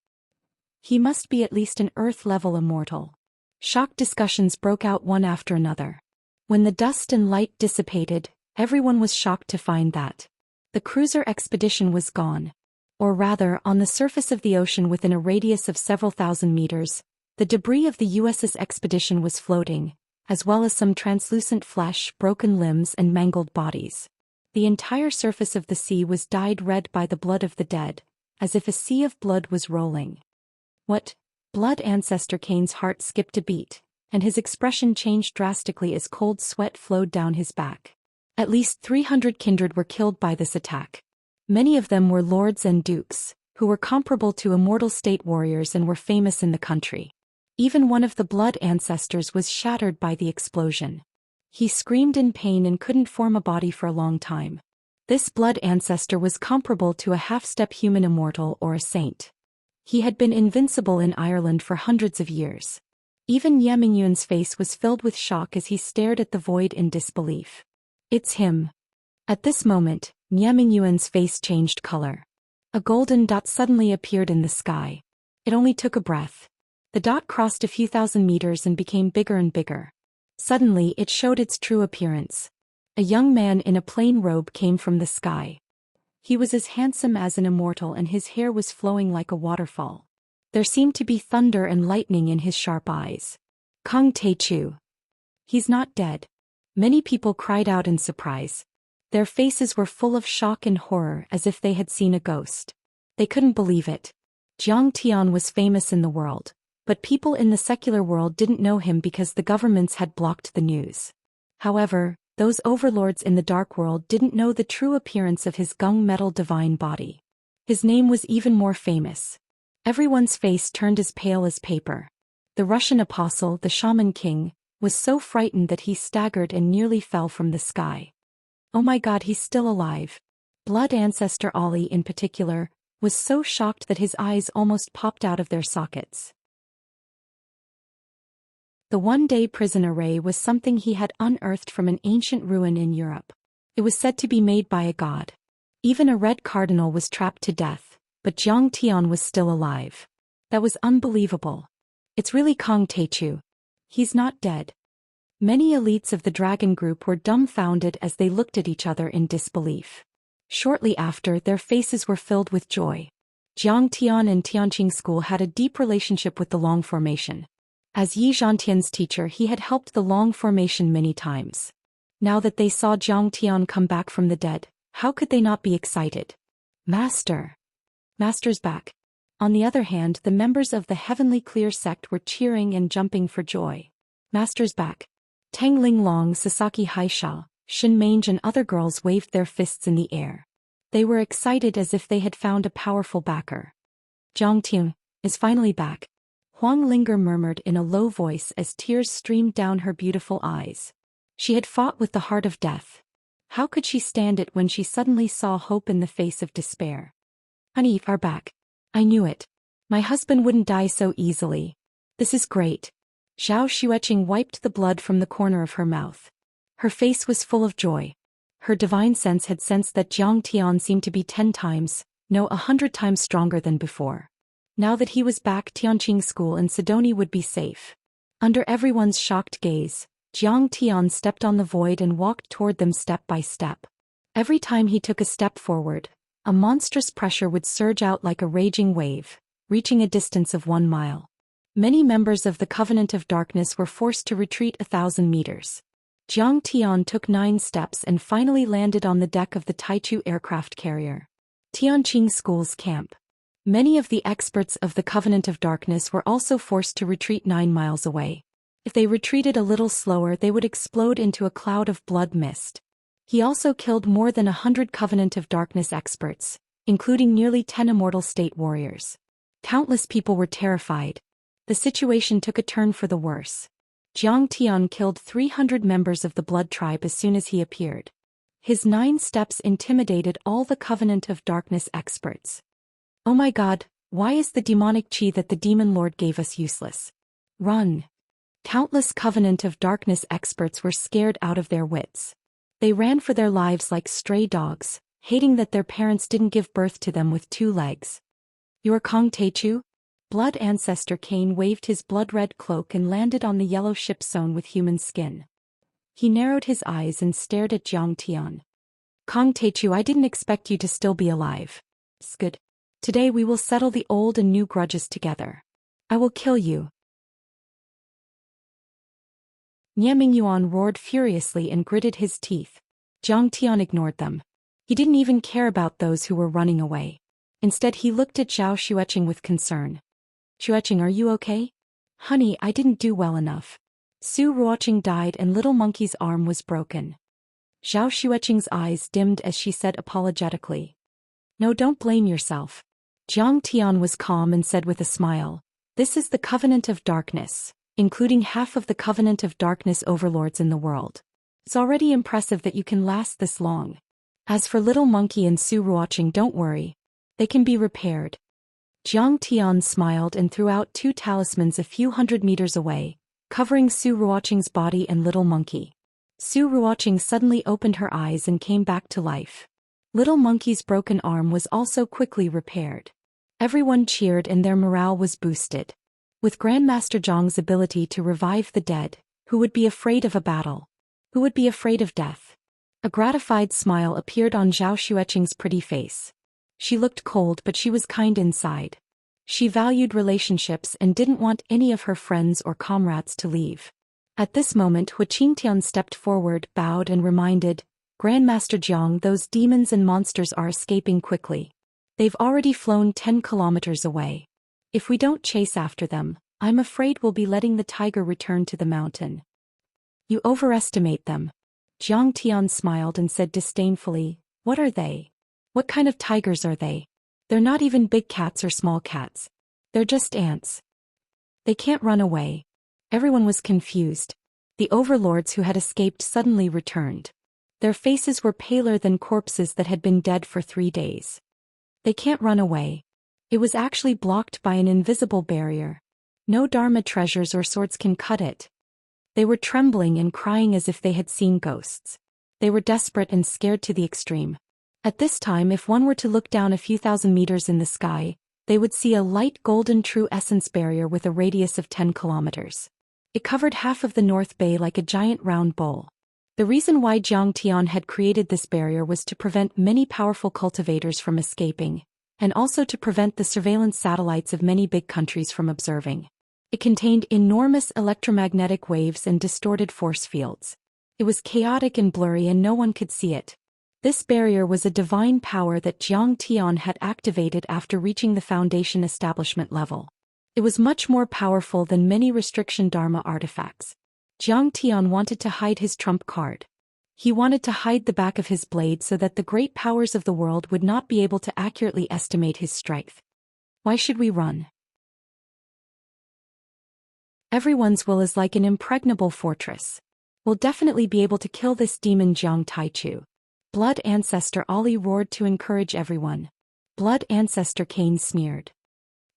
S1: He must be at least an Earth-level immortal. Shocked discussions broke out one after another. When the dust and light dissipated, everyone was shocked to find that the cruiser expedition was gone. Or rather, on the surface of the ocean within a radius of several thousand meters, the debris of the USS expedition was floating, as well as some translucent flesh, broken limbs and mangled bodies. The entire surface of the sea was dyed red by the blood of the dead, as if a sea of blood was rolling. What? Blood ancestor Kane's heart skipped a beat, and his expression changed drastically as cold sweat flowed down his back. At least 300 kindred were killed by this attack. Many of them were lords and dukes, who were comparable to immortal state warriors and were famous in the country. Even one of the blood ancestors was shattered by the explosion. He screamed in pain and couldn't form a body for a long time. This blood ancestor was comparable to a half-step human immortal or a saint. He had been invincible in Ireland for hundreds of years. Even Ye Mingyuan's face was filled with shock as he stared at the void in disbelief. It's him. At this moment, Ye Mingyuan's face changed color. A golden dot suddenly appeared in the sky. It only took a breath. The dot crossed a few thousand meters and became bigger and bigger. Suddenly it showed its true appearance. A young man in a plain robe came from the sky. He was as handsome as an immortal and his hair was flowing like a waterfall. There seemed to be thunder and lightning in his sharp eyes. Kong Techu. He's not dead. Many people cried out in surprise. Their faces were full of shock and horror as if they had seen a ghost. They couldn't believe it. Jiang Tian was famous in the world, but people in the secular world didn't know him because the governments had blocked the news. However, those overlords in the dark world didn't know the true appearance of his gung metal divine body. His name was even more famous. Everyone's face turned as pale as paper. The Russian apostle, the shaman king, was so frightened that he staggered and nearly fell from the sky. Oh my God, he's still alive. Blood ancestor Ali in particular was so shocked that his eyes almost popped out of their sockets. The one-day prison array was something he had unearthed from an ancient ruin in Europe. It was said to be made by a god. Even a red cardinal was trapped to death, but Jiang Tian was still alive. That was unbelievable. It's really Kong Teichu. He's not dead. Many elites of the dragon group were dumbfounded as they looked at each other in disbelief. Shortly after, their faces were filled with joy. Jiang Tian and Tianqing School had a deep relationship with the Long Formation. As Yi Zhantian's teacher, he had helped the Long Formation many times. Now that they saw Jiang Tian come back from the dead, how could they not be excited? Master! Master's back. On the other hand, the members of the Heavenly Clear sect were cheering and jumping for joy. Master's back. Tang Linglong, Sasaki Haishao, Shin Mange and other girls waved their fists in the air. They were excited as if they had found a powerful backer. Jiang Tian is finally back. Huang Linger murmured in a low voice as tears streamed down her beautiful eyes. She had fought with the heart of death. How could she stand it when she suddenly saw hope in the face of despair? Honey, are back. I knew it. My husband wouldn't die so easily. This is great. Zhao Xueqing wiped the blood from the corner of her mouth. Her face was full of joy. Her divine sense had sensed that Jiang Tian seemed to be 10 times, no 100 times stronger than before. Now that he was back, Tianqing School and Sidonie would be safe. Under everyone's shocked gaze, Jiang Tian stepped on the void and walked toward them step by step. Every time he took a step forward, a monstrous pressure would surge out like a raging wave, reaching a distance of 1 mile. Many members of the Covenant of Darkness were forced to retreat 1,000 meters. Jiang Tian took 9 steps and finally landed on the deck of the Taichu aircraft carrier. Tianqing School's camp. Many of the experts of the Covenant of Darkness were also forced to retreat 9 miles away. If they retreated a little slower, they would explode into a cloud of blood mist. He also killed more than 100 Covenant of Darkness experts, including nearly 10 immortal state warriors. Countless people were terrified. The situation took a turn for the worse. Jiang Tian killed 300 members of the Blood Tribe as soon as he appeared. His 9 steps intimidated all the Covenant of Darkness experts. Oh my god, why is the demonic chi that the Demon Lord gave us useless? Run! Countless Covenant of Darkness experts were scared out of their wits. They ran for their lives like stray dogs, hating that their parents didn't give birth to them with 2 legs. You are Kong Teichu? Blood Ancestor Cain waved his blood-red cloak and landed on the yellow ship sewn with human skin. He narrowed his eyes and stared at Jiang Tian. Kong Teichu, I didn't expect you to still be alive. Good. Today we will settle the old and new grudges together. I will kill you. Nie Mingyuan roared furiously and gritted his teeth. Jiang Tian ignored them. He didn't even care about those who were running away. Instead he looked at Zhao Xueqing with concern. Xueqing, are you okay? Honey, I didn't do well enough. Su Ruoqing died and Little Monkey's arm was broken. Zhao Xueqing's eyes dimmed as she said apologetically. No, don't blame yourself. Jiang Tian was calm and said with a smile, this is the Covenant of Darkness, including half of the Covenant of Darkness overlords in the world. It's already impressive that you can last this long. As for Little Monkey and Su Ruoqing, don't worry. They can be repaired. Jiang Tian smiled and threw out 2 talismans a few hundred meters away, covering Su Ruoqing's body and Little Monkey. Su Ruoqing suddenly opened her eyes and came back to life. Little Monkey's broken arm was also quickly repaired. Everyone cheered and their morale was boosted. With Grandmaster Zhang's ability to revive the dead, who would be afraid of a battle? Who would be afraid of death? A gratified smile appeared on Zhao Xueqing's pretty face. She looked cold, but she was kind inside. She valued relationships and didn't want any of her friends or comrades to leave. At this moment, Hu Qingtian stepped forward, bowed and reminded, Grandmaster Jiang, those demons and monsters are escaping quickly. They've already flown 10 kilometers away. If we don't chase after them, I'm afraid we'll be letting the tiger return to the mountain. You overestimate them. Jiang Tian smiled and said disdainfully, what are they? What kind of tigers are they? They're not even big cats or small cats. They're just ants. They can't run away. Everyone was confused. The overlords who had escaped suddenly returned. Their faces were paler than corpses that had been dead for 3 days. They can't run away. It was actually blocked by an invisible barrier. No Dharma treasures or swords can cut it. They were trembling and crying as if they had seen ghosts. They were desperate and scared to the extreme. At this time, if one were to look down a few thousand meters in the sky, they would see a light golden true essence barrier with a radius of 10 kilometers. It covered half of the North Bay like a giant round bowl. The reason why Zhang Tian had created this barrier was to prevent many powerful cultivators from escaping, and also to prevent the surveillance satellites of many big countries from observing. It contained enormous electromagnetic waves and distorted force fields. It was chaotic and blurry and no one could see it. This barrier was a divine power that Zhang Tian had activated after reaching the Foundation establishment level. It was much more powerful than many restriction Dharma artifacts. Zhang Tian wanted to hide his trump card. He wanted to hide the back of his blade so that the great powers of the world would not be able to accurately estimate his strength. Why should we run? Everyone's will is like an impregnable fortress. We'll definitely be able to kill this demon Jiang Taichu. Blood Ancestor Ali roared to encourage everyone. Blood Ancestor Cain sneered.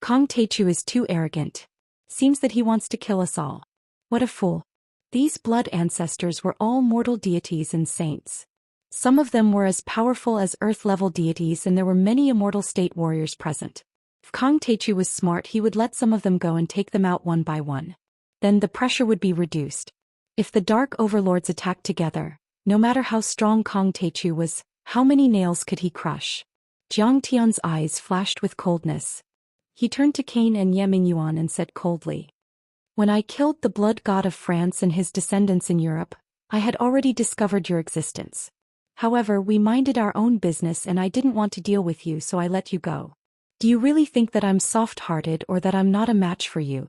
S1: Kong Taichu is too arrogant. Seems that he wants to kill us all. What a fool. These blood ancestors were all mortal deities and saints. Some of them were as powerful as earth-level deities and there were many immortal state warriors present. If Kong Taichu was smart, he would let some of them go and take them out one by one. Then the pressure would be reduced. If the dark overlords attacked together, no matter how strong Kong Taichu was, how many nails could he crush? Jiang Tian's eyes flashed with coldness. He turned to Cain and Ye Mingyuan and said coldly, "When I killed the blood god of France and his descendants in Europe, I had already discovered your existence. However, we minded our own business and I didn't want to deal with you, so I let you go. Do you really think that I'm soft-hearted or that I'm not a match for you?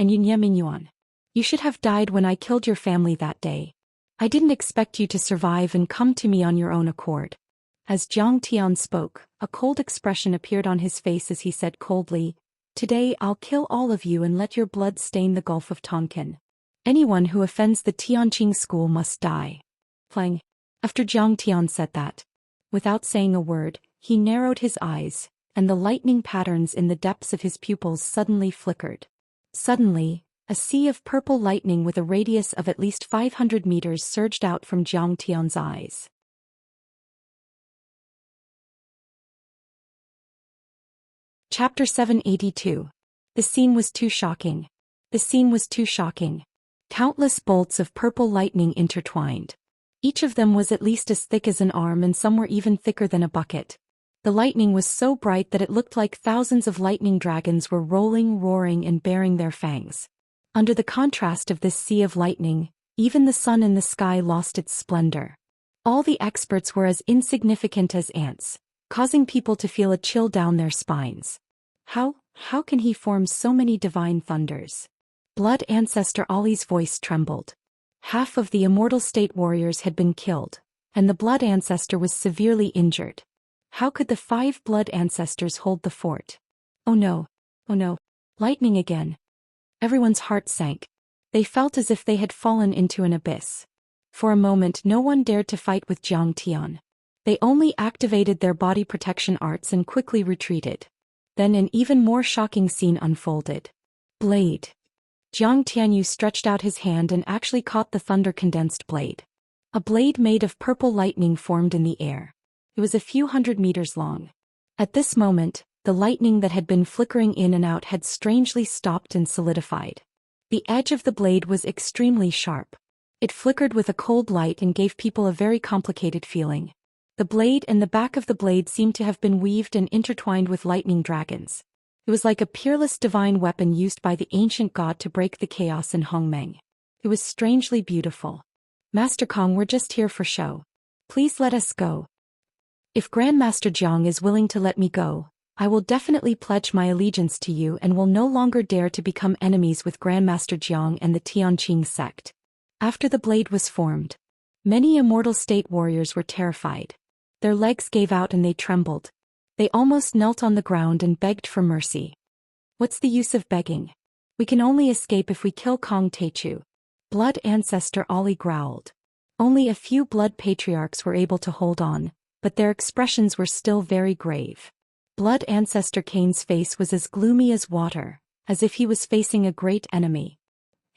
S1: And Ye Mingyuan, you should have died when I killed your family that day. I didn't expect you to survive and come to me on your own accord." As Zhang Tian spoke, a cold expression appeared on his face as he said coldly, "Today I'll kill all of you and let your blood stain the Gulf of Tonkin. Anyone who offends the Tianqing school must die." Plang. After Zhang Tian said that, without saying a word, he narrowed his eyes, and the lightning patterns in the depths of his pupils suddenly flickered. Suddenly, a sea of purple lightning with a radius of at least 500 meters surged out from Zhang Tian's eyes. Chapter 782. The scene was too shocking. The scene was too shocking. Countless bolts of purple lightning intertwined. Each of them was at least as thick as an arm and some were even thicker than a bucket. The lightning was so bright that it looked like thousands of lightning dragons were rolling, roaring and baring their fangs. Under the contrast of this sea of lightning, even the sun in the sky lost its splendor. All the experts were as insignificant as ants, causing people to feel a chill down their spines. How can he form so many divine thunders? Blood Ancestor Ali's voice trembled. Half of the immortal state warriors had been killed, and the Blood Ancestor was severely injured. How could the 5 Blood Ancestors hold the fort? Oh no. Oh no. Lightning again. Everyone's heart sank. They felt as if they had fallen into an abyss. For a moment no one dared to fight with Zhang Tian. They only activated their body protection arts and quickly retreated. Then an even more shocking scene unfolded. Blade. Jiang Tianyu stretched out his hand and actually caught the thunder-condensed blade. A blade made of purple lightning formed in the air. It was a few hundred meters long. At this moment, the lightning that had been flickering in and out had strangely stopped and solidified. The edge of the blade was extremely sharp. It flickered with a cold light and gave people a very complicated feeling. The blade and the back of the blade seemed to have been weaved and intertwined with lightning dragons. It was like a peerless divine weapon used by the ancient god to break the chaos in Hongmeng. It was strangely beautiful. "Master Kong, we're just here for show. Please let us go. If Grandmaster Jiang is willing to let me go, I will definitely pledge my allegiance to you and will no longer dare to become enemies with Grandmaster Jiang and the Tianqing sect." After the blade was formed, many immortal state warriors were terrified. Their legs gave out and they trembled. They almost knelt on the ground and begged for mercy. "What's the use of begging? We can only escape if we kill Kong Taichu." Blood Ancestor Ali growled. Only a few blood patriarchs were able to hold on, but their expressions were still very grave. Blood Ancestor Cain's face was as gloomy as water, as if he was facing a great enemy.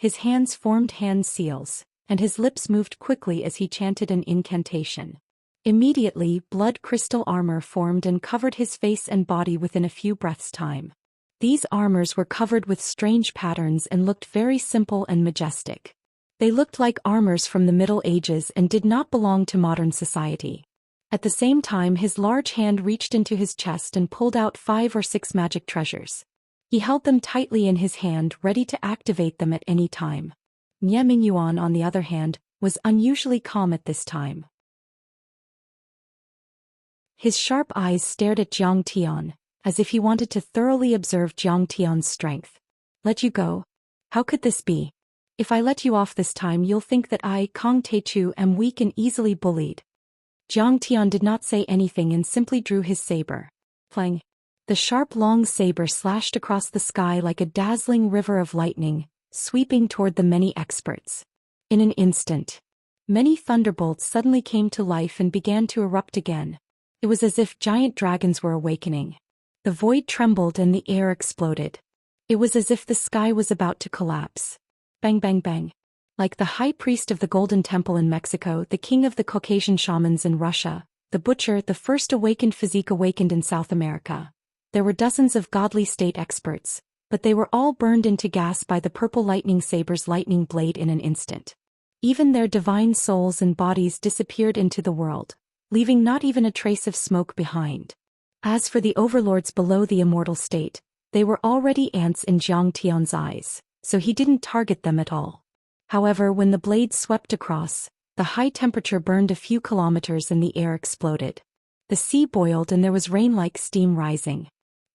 S1: His hands formed hand seals, and his lips moved quickly as he chanted an incantation. Immediately, blood crystal armor formed and covered his face and body within a few breaths' time. These armors were covered with strange patterns and looked very simple and majestic. They looked like armors from the Middle Ages and did not belong to modern society. At the same time, his large hand reached into his chest and pulled out 5 or 6 magic treasures. He held them tightly in his hand, ready to activate them at any time. Nie Mingyuan, on the other hand, was unusually calm at this time. His sharp eyes stared at Zhang Tian, as if he wanted to thoroughly observe Zhang Tian's strength. Let you go? How could this be? If I let you off this time, you'll think that I, Kong Teichu, am weak and easily bullied. Zhang Tian did not say anything and simply drew his saber. Plang. The sharp long saber slashed across the sky like a dazzling river of lightning, sweeping toward the many experts. In an instant, many thunderbolts suddenly came to life and began to erupt again. It was as if giant dragons were awakening. The void trembled and the air exploded. It was as if the sky was about to collapse. Bang bang bang. Like the high priest of the Golden Temple in Mexico, the king of the Caucasian shamans in Russia, the butcher, the first awakened physique awakened in South America. There were dozens of godly state experts, but they were all burned into gas by the purple lightning saber's lightning blade in an instant. Even their divine souls and bodies disappeared into the world, leaving not even a trace of smoke behind. As for the overlords below the immortal state, they were already ants in Zhang Tian's eyes, so he didn't target them at all. However, when the blade swept across, the high temperature burned a few kilometers and the air exploded. The sea boiled and there was rain like steam rising.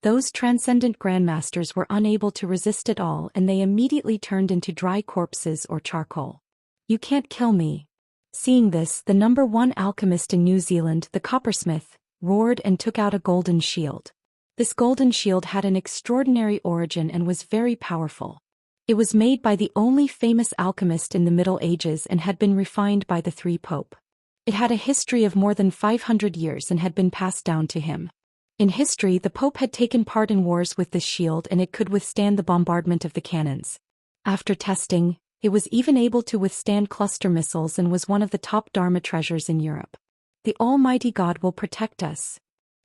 S1: Those transcendent grandmasters were unable to resist at all, and they immediately turned into dry corpses or charcoal. You can't kill me. Seeing this, the #1 alchemist in New Zealand, the coppersmith, roared and took out a golden shield. This golden shield had an extraordinary origin and was very powerful. It was made by the only famous alchemist in the Middle Ages and had been refined by the 3 Pope. It had a history of more than 500 years and had been passed down to him. In history, the Pope had taken part in wars with this shield and it could withstand the bombardment of the cannons. After testing, it was even able to withstand cluster missiles and was one of the top Dharma treasures in Europe. The Almighty God will protect us.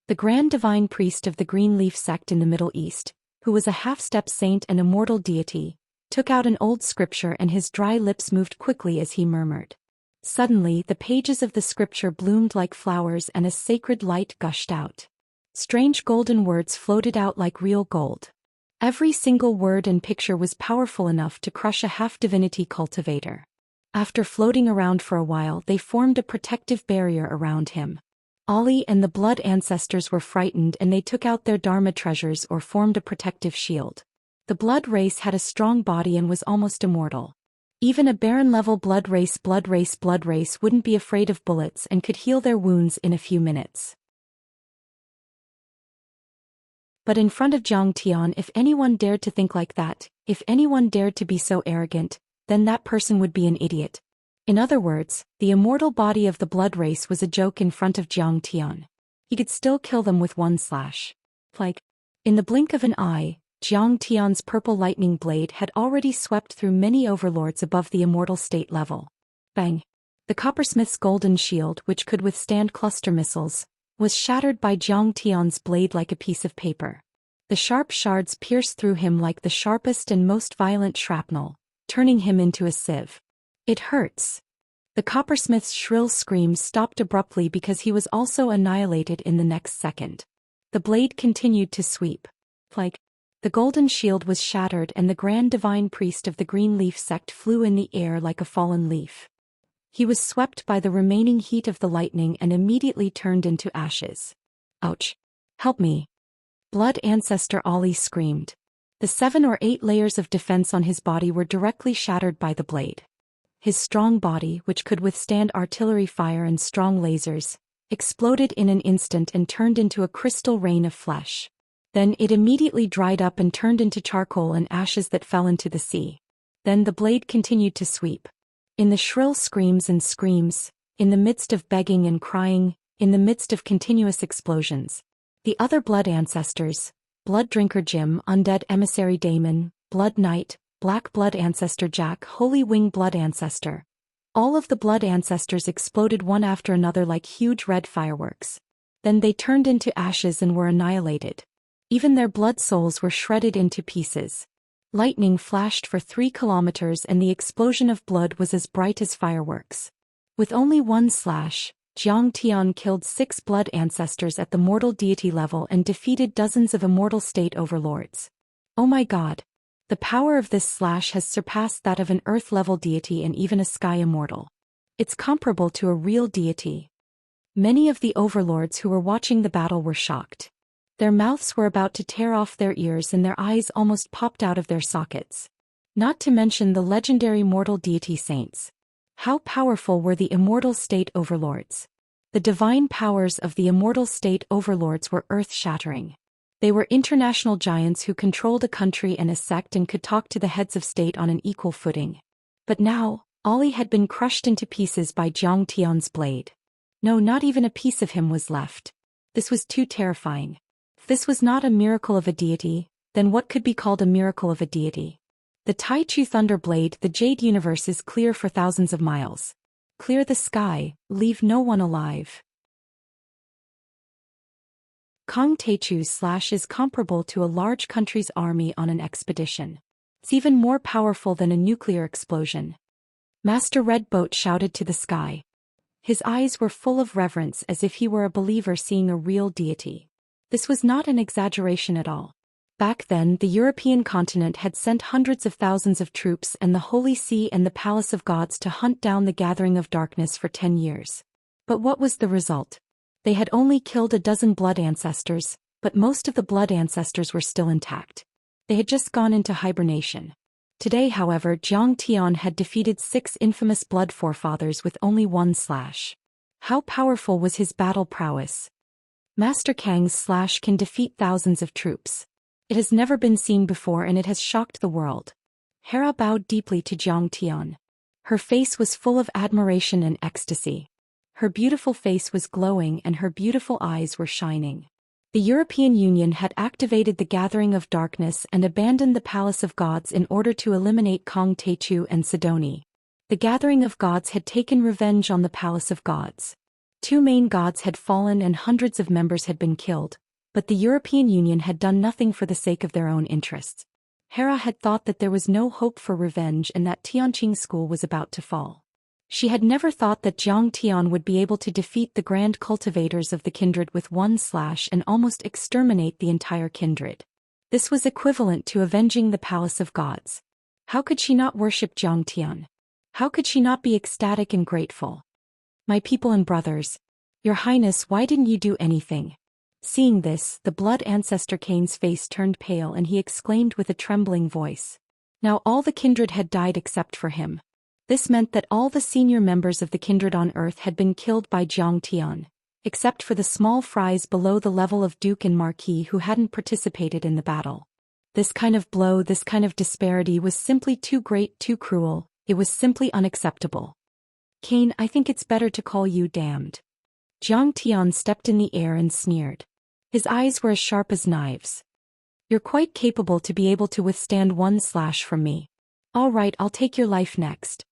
S1: The Grand Divine Priest of the Green Leaf sect in the Middle East, who was a half-step saint and immortal deity, took out an old scripture and his dry lips moved quickly as he murmured. Suddenly, the pages of the scripture bloomed like flowers and a sacred light gushed out. Strange golden words floated out like real gold. Every single word and picture was powerful enough to crush a half-divinity cultivator. After floating around for a while, they formed a protective barrier around him. Ali and the blood ancestors were frightened and they took out their Dharma treasures or formed a protective shield. The blood race had a strong body and was almost immortal. Even a Baron-level blood race wouldn't be afraid of bullets and could heal their wounds in a few minutes. But in front of Zhang Tian, if anyone dared to think like that, if anyone dared to be so arrogant, then that person would be an idiot. In other words, the immortal body of the blood race was a joke in front of Zhang Tian. He could still kill them with one slash. Like, in the blink of an eye, Zhang Tian's purple lightning blade had already swept through many overlords above the immortal state level. Bang! The coppersmith's golden shield, which could withstand cluster missiles, was shattered by Zhang Tian's blade like a piece of paper. The sharp shards pierced through him like the sharpest and most violent shrapnel, turning him into a sieve. It hurts. The coppersmith's shrill scream stopped abruptly because he was also annihilated in the next second. The blade continued to sweep. Like, the golden shield was shattered and the Grand Divine Priest of the Green Leaf sect flew in the air like a fallen leaf. He was swept by the remaining heat of the lightning and immediately turned into ashes. Ouch! Help me! Blood Ancestor Ali screamed. The 7 or 8 layers of defense on his body were directly shattered by the blade. His strong body, which could withstand artillery fire and strong lasers, exploded in an instant and turned into a crystal rain of flesh. Then it immediately dried up and turned into charcoal and ashes that fell into the sea. Then the blade continued to sweep. In the shrill screams and screams, in the midst of begging and crying, in the midst of continuous explosions, the other blood ancestors, Blood Drinker Jim, Undead Emissary Damon, Blood Knight, Black Blood Ancestor Jack, Holy Wing Blood Ancestor. All of the blood ancestors exploded one after another like huge red fireworks. Then they turned into ashes and were annihilated. Even their blood souls were shredded into pieces. Lightning flashed for 3 kilometers and the explosion of blood was as bright as fireworks. With only one slash, Zhang Tian killed 6 blood ancestors at the mortal deity level and defeated dozens of immortal state overlords. Oh my god. The power of this slash has surpassed that of an earth-level deity and even a sky immortal. It's comparable to a real deity. Many of the overlords who were watching the battle were shocked. Their mouths were about to tear off their ears and their eyes almost popped out of their sockets. Not to mention the legendary mortal deity saints. How powerful were the immortal state overlords? The divine powers of the immortal state overlords were earth-shattering. They were international giants who controlled a country and a sect and could talk to the heads of state on an equal footing. But now, Ollie had been crushed into pieces by Zhang Tian's blade. No, not even a piece of him was left. This was too terrifying. If this was not a miracle of a deity, then what could be called a miracle of a deity? The Taichu Thunder Blade, the Jade Universe is clear for thousands of miles. Clear the sky, leave no one alive. Kong Taichu's slash is comparable to a large country's army on an expedition. It's even more powerful than a nuclear explosion. Master Red Boat shouted to the sky. His eyes were full of reverence as if he were a believer seeing a real deity. This was not an exaggeration at all. Back then, the European continent had sent hundreds of thousands of troops and the Holy See and the Palace of Gods to hunt down the Gathering of Darkness for 10 years. But what was the result? They had only killed a dozen blood ancestors, but most of the blood ancestors were still intact. They had just gone into hibernation. Today, however, Zhang Tian had defeated 6 infamous blood forefathers with only one slash. How powerful was his battle prowess? Master Kang's slash can defeat thousands of troops. It has never been seen before and it has shocked the world. Hera bowed deeply to Zhang Tian. Her face was full of admiration and ecstasy. Her beautiful face was glowing and her beautiful eyes were shining. The European Union had activated the Gathering of Darkness and abandoned the Palace of Gods in order to eliminate Kong Taichu and Sidoni. The Gathering of Gods had taken revenge on the Palace of Gods. 2 main gods had fallen and hundreds of members had been killed, but the European Union had done nothing for the sake of their own interests. Hera had thought that there was no hope for revenge and that Tianqing school was about to fall. She had never thought that Zhang Tian would be able to defeat the grand cultivators of the kindred with one slash and almost exterminate the entire kindred. This was equivalent to avenging the Palace of Gods. How could she not worship Zhang Tian? How could she not be ecstatic and grateful? My people and brothers, Your Highness, why didn't you do anything? Seeing this, the blood ancestor Cain's face turned pale and he exclaimed with a trembling voice. Now all the kindred had died except for him. This meant that all the senior members of the kindred on Earth had been killed by Zhang Tian, except for the small fries below the level of Duke and Marquis who hadn't participated in the battle. This kind of blow, this kind of disparity was simply too great, too cruel, it was simply unacceptable. Cain, I think it's better to call you damned. Zhang Tian stepped in the air and sneered. His eyes were as sharp as knives. You're quite capable to be able to withstand one slash from me. All right, I'll take your life next.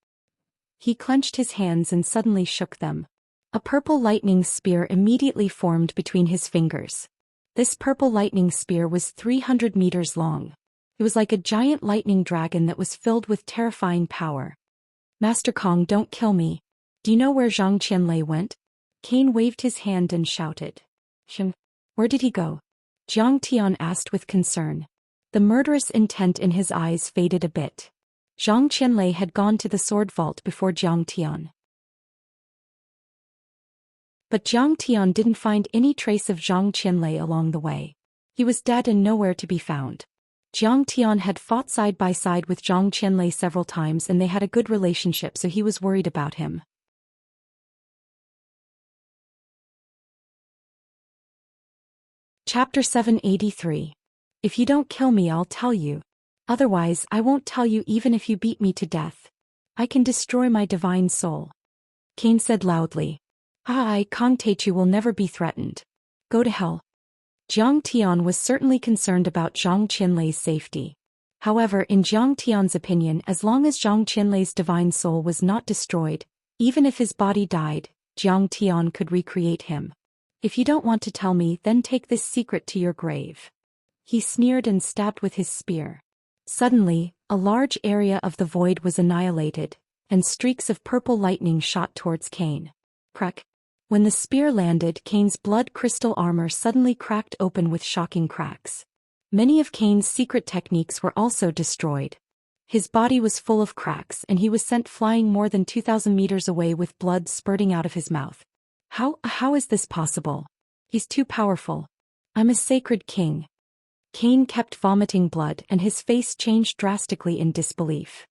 S1: He clenched his hands and suddenly shook them. A purple lightning spear immediately formed between his fingers. This purple lightning spear was 300 meters long. It was like a giant lightning dragon that was filled with terrifying power. Master Kong, don't kill me. Do you know where Zhang Qianlei went? Cain waved his hand and shouted. Where did he go? Zhang Tian asked with concern. The murderous intent in his eyes faded a bit. Zhang Qianlei had gone to the sword vault before Zhang Tian. But Zhang Tian didn't find any trace of Zhang Qianlei along the way. He was dead and nowhere to be found. Zhang Tian had fought side by side with Zhang Qianlei several times and they had a good relationship, so he was worried about him. Chapter 783. If you don't kill me, I'll tell you. Otherwise, I won't tell you even if you beat me to death. I can destroy my divine soul. Cain said loudly. Kong Taichu will never be threatened. Go to hell. Zhang Tian was certainly concerned about Zhang Qianlei's safety. However, in Zhang Tian's opinion, as long as Zhang Qianlei's divine soul was not destroyed, even if his body died, Zhang Tian could recreate him. If you don't want to tell me, then take this secret to your grave. He sneered and stabbed with his spear. Suddenly, a large area of the void was annihilated, and streaks of purple lightning shot towards Cain. Crack. When the spear landed, Cain's blood crystal armor suddenly cracked open with shocking cracks. Many of Cain's secret techniques were also destroyed. His body was full of cracks and he was sent flying more than 2,000 meters away with blood spurting out of his mouth. How is this possible? He's too powerful. I'm a sacred king. Cain kept vomiting blood and his face changed drastically in disbelief.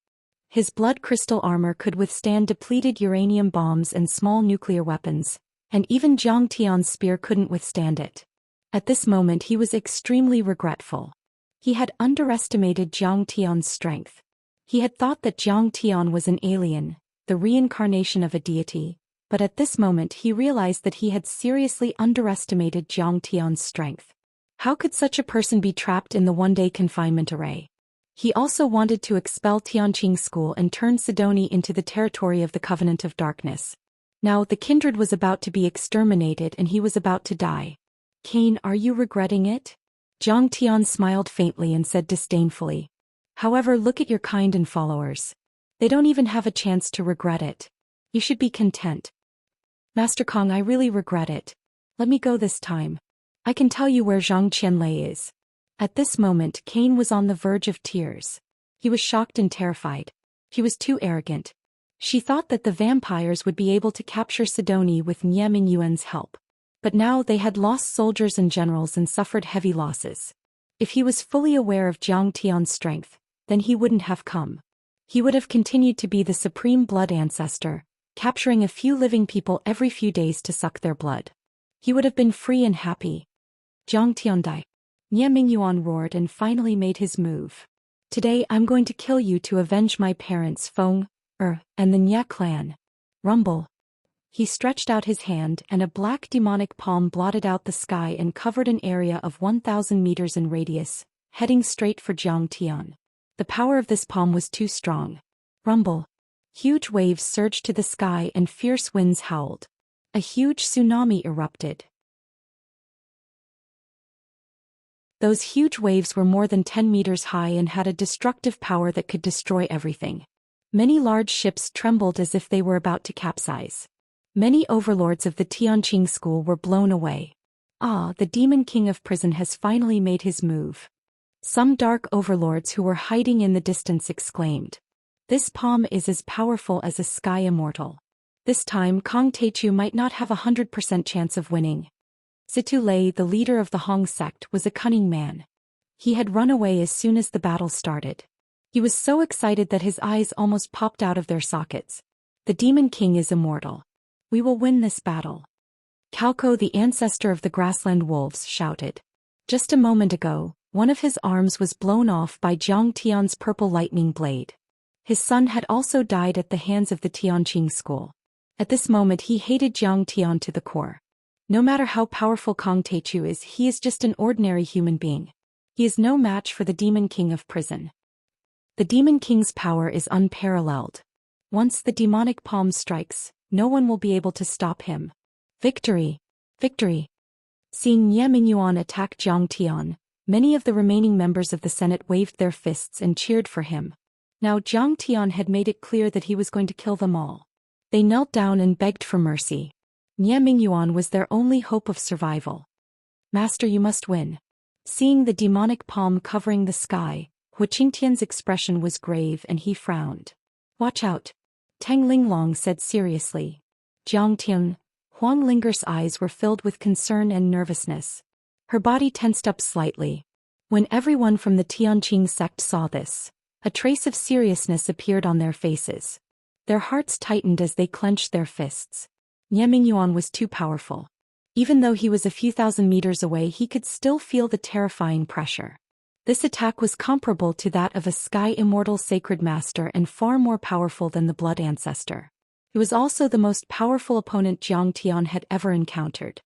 S1: His blood crystal armor could withstand depleted uranium bombs and small nuclear weapons, and even Zhang Tian's spear couldn't withstand it. At this moment he was extremely regretful. He had underestimated Zhang Tian's strength. He had thought that Zhang Tian was an alien, the reincarnation of a deity, but at this moment he realized that he had seriously underestimated Zhang Tian's strength. How could such a person be trapped in the one-day confinement array? He also wanted to expel Tianqing school and turn Sidoni into the territory of the Covenant of Darkness. Now the kindred was about to be exterminated and he was about to die. Cain, are you regretting it? Zhang Tian smiled faintly and said disdainfully. However, look at your kind and followers. They don't even have a chance to regret it. You should be content. Master Kong, I really regret it. Let me go this time. I can tell you where Zhang Qianlei is. At this moment, Cain was on the verge of tears. He was shocked and terrified. He was too arrogant. She thought that the vampires would be able to capture Sidoni with Nie Mingyuan's help. But now they had lost soldiers and generals and suffered heavy losses. If he was fully aware of Zhang Tian's strength, then he wouldn't have come. He would have continued to be the supreme blood ancestor, capturing a few living people every few days to suck their blood. He would have been free and happy. Zhang Tian died. Nie Mingyuan roared and finally made his move. Today I'm going to kill you to avenge my parents Feng, and the Nie clan. Rumble. He stretched out his hand and a black demonic palm blotted out the sky and covered an area of 1,000 meters in radius, heading straight for Zhang Tian. The power of this palm was too strong. Rumble. Huge waves surged to the sky and fierce winds howled. A huge tsunami erupted. Those huge waves were more than 10 meters high and had a destructive power that could destroy everything. Many large ships trembled as if they were about to capsize. Many overlords of the Tianqing school were blown away. Ah, the demon king of prison has finally made his move. Some dark overlords who were hiding in the distance exclaimed. This palm is as powerful as a sky immortal. This time Kong Teichu might not have 100% chance of winning. Situ Lei, the leader of the Hong sect, was a cunning man. He had run away as soon as the battle started. He was so excited that his eyes almost popped out of their sockets. The demon king is immortal. We will win this battle. Calco, the ancestor of the grassland wolves, shouted. Just a moment ago, one of his arms was blown off by Zhang Tian's purple lightning blade. His son had also died at the hands of the Tianqing school. At this moment he hated Zhang Tian to the core. No matter how powerful Kong Teichu is, he is just an ordinary human being. He is no match for the demon king of prison. The demon king's power is unparalleled. Once the demonic palm strikes, no one will be able to stop him. Victory! Victory! Seeing Nie Mingyuan attack Zhang Tian, many of the remaining members of the Senate waved their fists and cheered for him. Now Zhang Tian had made it clear that he was going to kill them all. They knelt down and begged for mercy. Nie Mingyuan was their only hope of survival. Master, you must win. Seeing the demonic palm covering the sky, Hu Qingtian's expression was grave and he frowned. Watch out. Tang Linglong said seriously. Jiang Tian, Huang Linger's eyes were filled with concern and nervousness. Her body tensed up slightly. When everyone from the Tianqing sect saw this, a trace of seriousness appeared on their faces. Their hearts tightened as they clenched their fists. Nie Mingyuan was too powerful. Even though he was a few thousand meters away, he could still feel the terrifying pressure. This attack was comparable to that of a sky immortal sacred master and far more powerful than the blood ancestor. He was also the most powerful opponent Zhang Tian had ever encountered.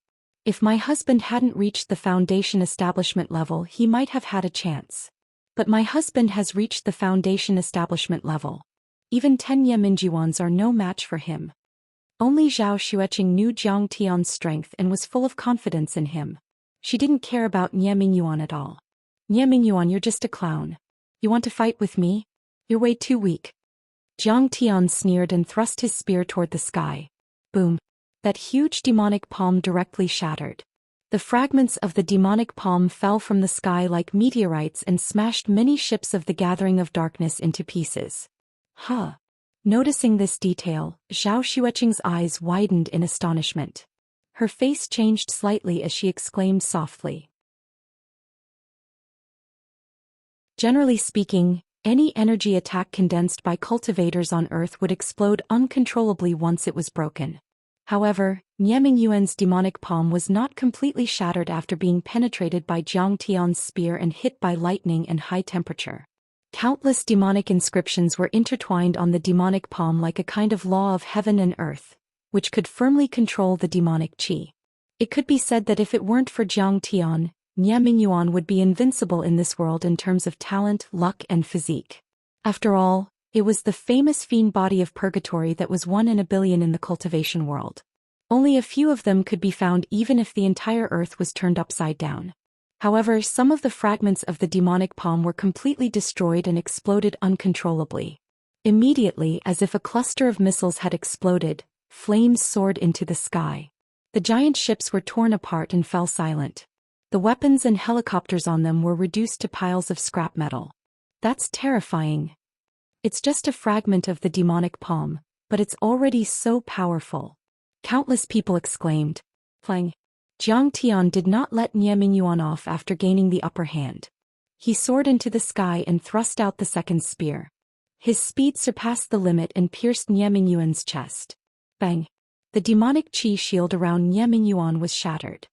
S1: If my husband hadn't reached the foundation establishment level, he might have had a chance. But my husband has reached the foundation establishment level. Even 10 Yeminjuans are no match for him. Only Zhou Xian knew Jiang Tian's strength and was full of confidence in him. She didn't care about Nie Mingyuan at all. Nie Mingyuan, you're just a clown. You want to fight with me? You're way too weak. Jiang Tian sneered and thrust his spear toward the sky. Boom. That huge demonic palm directly shattered. The fragments of the demonic palm fell from the sky like meteorites and smashed many ships of the Gathering of Darkness into pieces. Huh. Noticing this detail, Zhou Xian's eyes widened in astonishment. Her face changed slightly as she exclaimed softly. Generally speaking, any energy attack condensed by cultivators on Earth would explode uncontrollably once it was broken. However, Nie Mingyuan's demonic palm was not completely shattered after being penetrated by Jiang Tian's spear and hit by lightning and high temperature. Countless demonic inscriptions were intertwined on the demonic palm like a kind of law of heaven and earth, which could firmly control the demonic qi. It could be said that if it weren't for Jiang Tian, Nie Mingyuan would be invincible in this world in terms of talent, luck, and physique. After all, it was the famous fiend body of purgatory that was 1 in a billion in the cultivation world. Only a few of them could be found even if the entire earth was turned upside down. However, some of the fragments of the demonic palm were completely destroyed and exploded uncontrollably. Immediately, as if a cluster of missiles had exploded, flames soared into the sky. The giant ships were torn apart and fell silent. The weapons and helicopters on them were reduced to piles of scrap metal. That's terrifying. It's just a fragment of the demonic palm, but it's already so powerful. Countless people exclaimed. Plang. Jiang Tian did not let Nie Mingyuan off after gaining the upper hand. He soared into the sky and thrust out the second spear. His speed surpassed the limit and pierced Nie Mingyuan's chest. Bang! The demonic qi shield around Nie Mingyuan was shattered.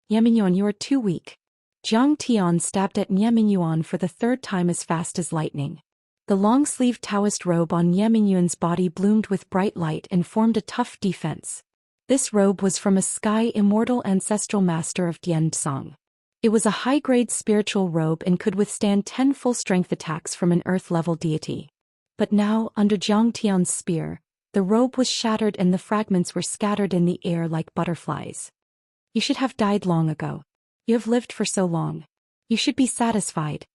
S1: Nie Mingyuan, you are too weak. Jiang Tian stabbed at Nie Mingyuan for the third time as fast as lightning. The long-sleeved Taoist robe on Nie Mingyuan's body bloomed with bright light and formed a tough defense. This robe was from a sky immortal ancestral master of Dianzong. It was a high-grade spiritual robe and could withstand 10 full-strength attacks from an earth-level deity. But now, under Jiang Tian's spear, the robe was shattered and the fragments were scattered in the air like butterflies. You should have died long ago. You have lived for so long. You should be satisfied.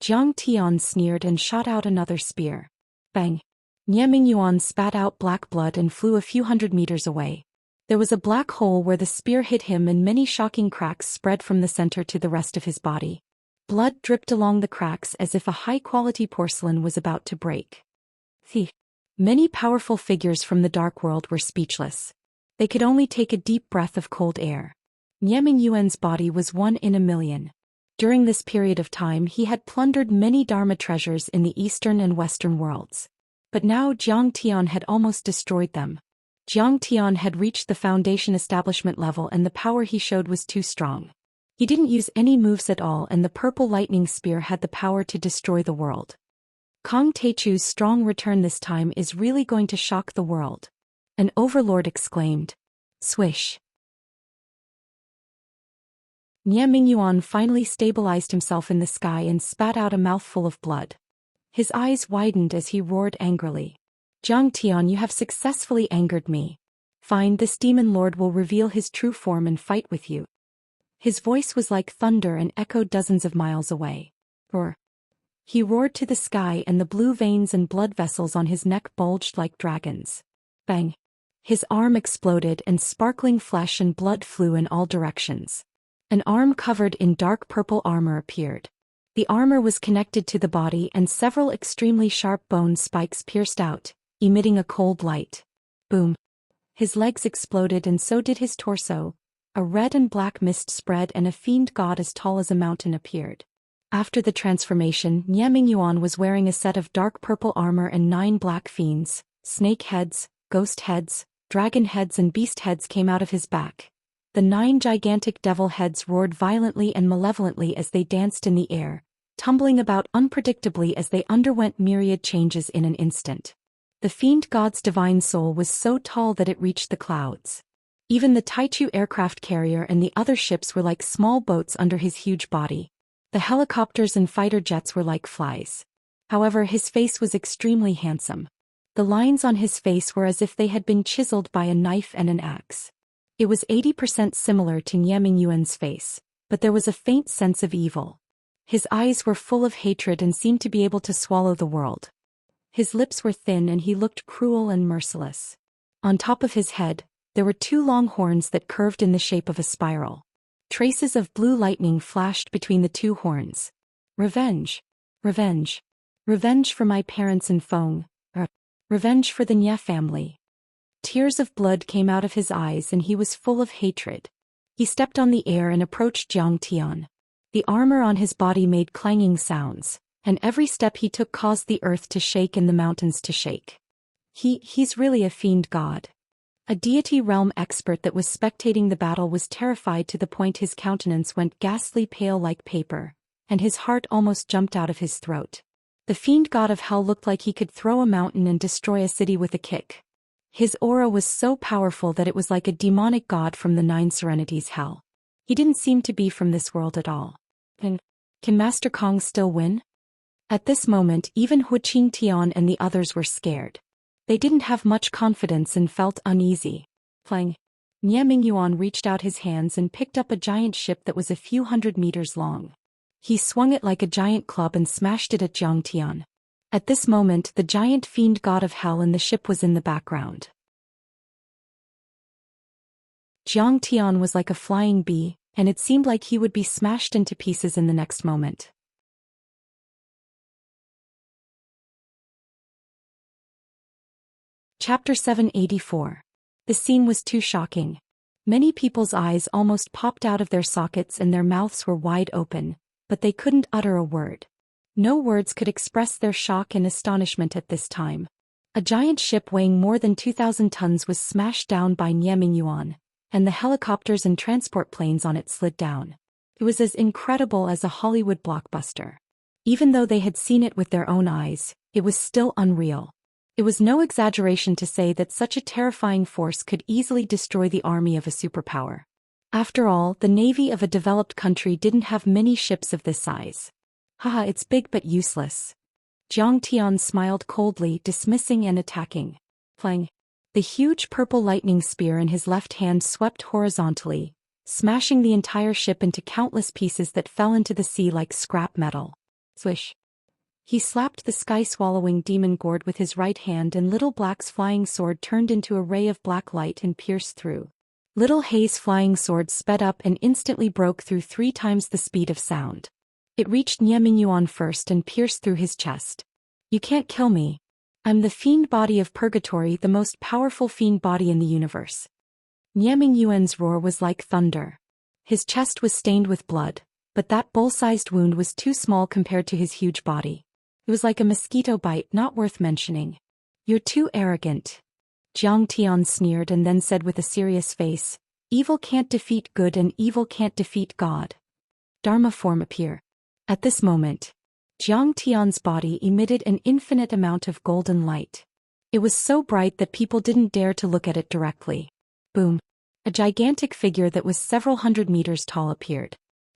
S1: Jiang Tian sneered and shot out another spear. Bang! Nie Mingyuan spat out black blood and flew a few hundred meters away. There was a black hole where the spear hit him and many shocking cracks spread from the center to the rest of his body. Blood dripped along the cracks as if a high-quality porcelain was about to break. Many powerful figures from the dark world were speechless. They could only take a deep breath of cold air. Nie Mingyuan's body was 1 in a million. During this period of time he had plundered many Dharma treasures in the eastern and western worlds. But now Jiang Tian had almost destroyed them. Jiang Tian had reached the foundation establishment level and the power he showed was too strong. He didn't use any moves at all and the purple lightning spear had the power to destroy the world. Kong Teichu's strong return this time is really going to shock the world. An overlord exclaimed. Swish. Nie Mingyuan finally stabilized himself in the sky and spat out a mouthful of blood. His eyes widened as he roared angrily. Jiang Tian, you have successfully angered me. Fine, this demon lord will reveal his true form and fight with you. His voice was like thunder and echoed dozens of miles away. Roar. He roared to the sky and the blue veins and blood vessels on his neck bulged like dragons. Bang. His arm exploded and sparkling flesh and blood flew in all directions. An arm covered in dark purple armor appeared. The armor was connected to the body and several extremely sharp bone spikes pierced out, emitting a cold light. Boom. His legs exploded and so did his torso. A red and black mist spread and a fiend god as tall as a mountain appeared. After the transformation, Nie Mingyuan was wearing a set of dark purple armor and 9 black fiends, snake heads, ghost heads, dragon heads and beast heads came out of his back. The 9 gigantic devil heads roared violently and malevolently as they danced in the air, tumbling about unpredictably as they underwent myriad changes in an instant. The fiend god's divine soul was so tall that it reached the clouds. Even the Taichu aircraft carrier and the other ships were like small boats under his huge body. The helicopters and fighter jets were like flies. However, his face was extremely handsome. The lines on his face were as if they had been chiseled by a knife and an axe. It was 80% similar to Nie Mingyuan's face, but there was a faint sense of evil. His eyes were full of hatred and seemed to be able to swallow the world. His lips were thin and he looked cruel and merciless. On top of his head, there were two long horns that curved in the shape of a spiral. Traces of blue lightning flashed between the two horns. Revenge. Revenge. Revenge for my parents and Feng. Revenge for the Nie family. Tears of blood came out of his eyes and he was full of hatred. He stepped on the air and approached Zhou Xian. The armor on his body made clanging sounds, and every step he took caused the earth to shake and the mountains to shake. He's really a fiend god. A deity realm expert that was spectating the battle was terrified to the point his countenance went ghastly pale like paper, and his heart almost jumped out of his throat. The fiend god of hell looked like he could throw a mountain and destroy a city with a kick. His aura was so powerful that it was like a demonic god from the Nine Serenities hell. He didn't seem to be from this world at all. And can Master Kong still win? At this moment, even Wuxia Tian and the others were scared. They didn't have much confidence and felt uneasy. Nie Mingyuan reached out his hands and picked up a giant ship that was a few hundred meters long. He swung it like a giant club and smashed it at Zhou Xian. At this moment, the giant fiend god of hell and the ship was in the background. Zhou Xian was like a flying bee, and it seemed like he would be smashed into pieces in the next moment. Chapter 784. The scene was too shocking. Many people's eyes almost popped out of their sockets and their mouths were wide open, but they couldn't utter a word. No words could express their shock and astonishment at this time. A giant ship weighing more than 2,000 tons was smashed down by Nie Mingyuan, and the helicopters and transport planes on it slid down. It was as incredible as a Hollywood blockbuster. Even though they had seen it with their own eyes, it was still unreal. It was no exaggeration to say that such a terrifying force could easily destroy the army of a superpower. After all, the navy of a developed country didn't have many ships of this size. Haha, it's big but useless. Zhou Xian smiled coldly, dismissing and attacking. Plang. The huge purple lightning spear in his left hand swept horizontally, smashing the entire ship into countless pieces that fell into the sea like scrap metal. Swish. He slapped the sky-swallowing demon gourd with his right hand and Little Black's flying sword turned into a ray of black light and pierced through. Little Hay's flying sword sped up and instantly broke through 3 times the speed of sound. It reached Nie Mingyuan first and pierced through his chest. You can't kill me. I'm the fiend body of purgatory, the most powerful fiend body in the universe. Nie Mingyuan's roar was like thunder. His chest was stained with blood, but that bull-sized wound was too small compared to his huge body. It was like a mosquito bite, not worth mentioning. You're too arrogant. Zhou Xian sneered and then said with a serious face, evil can't defeat good and evil can't defeat God. Dharma form appear. At this moment, Zhou Xian's body emitted an infinite amount of golden light. It was so bright that people didn't dare to look at it directly. Boom. A gigantic figure that was several hundred meters tall appeared.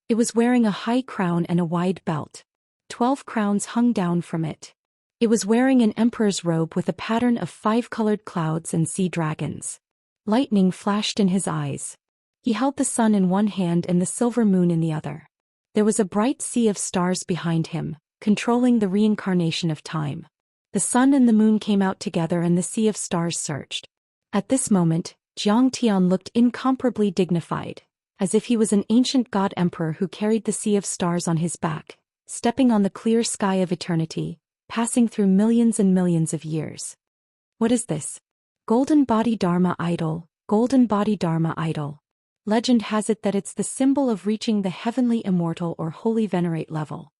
S1: It was wearing a high crown and a wide belt. 12 crowns hung down from it. It was wearing an emperor's robe with a pattern of 5-colored clouds and sea dragons. Lightning flashed in his eyes. He held the sun in one hand and the silver moon in the other. There was a bright sea of stars behind him, controlling the reincarnation of time. The sun and the moon came out together and the sea of stars surged. At this moment, Zhou Xian looked incomparably dignified, as if he was an ancient god emperor who carried the sea of stars on his back, stepping on the clear sky of eternity, passing through millions and millions of years. What is this? Golden body Dharma idol, golden body Dharma idol. Legend has it that it's the symbol of reaching the heavenly immortal or holy venerate level.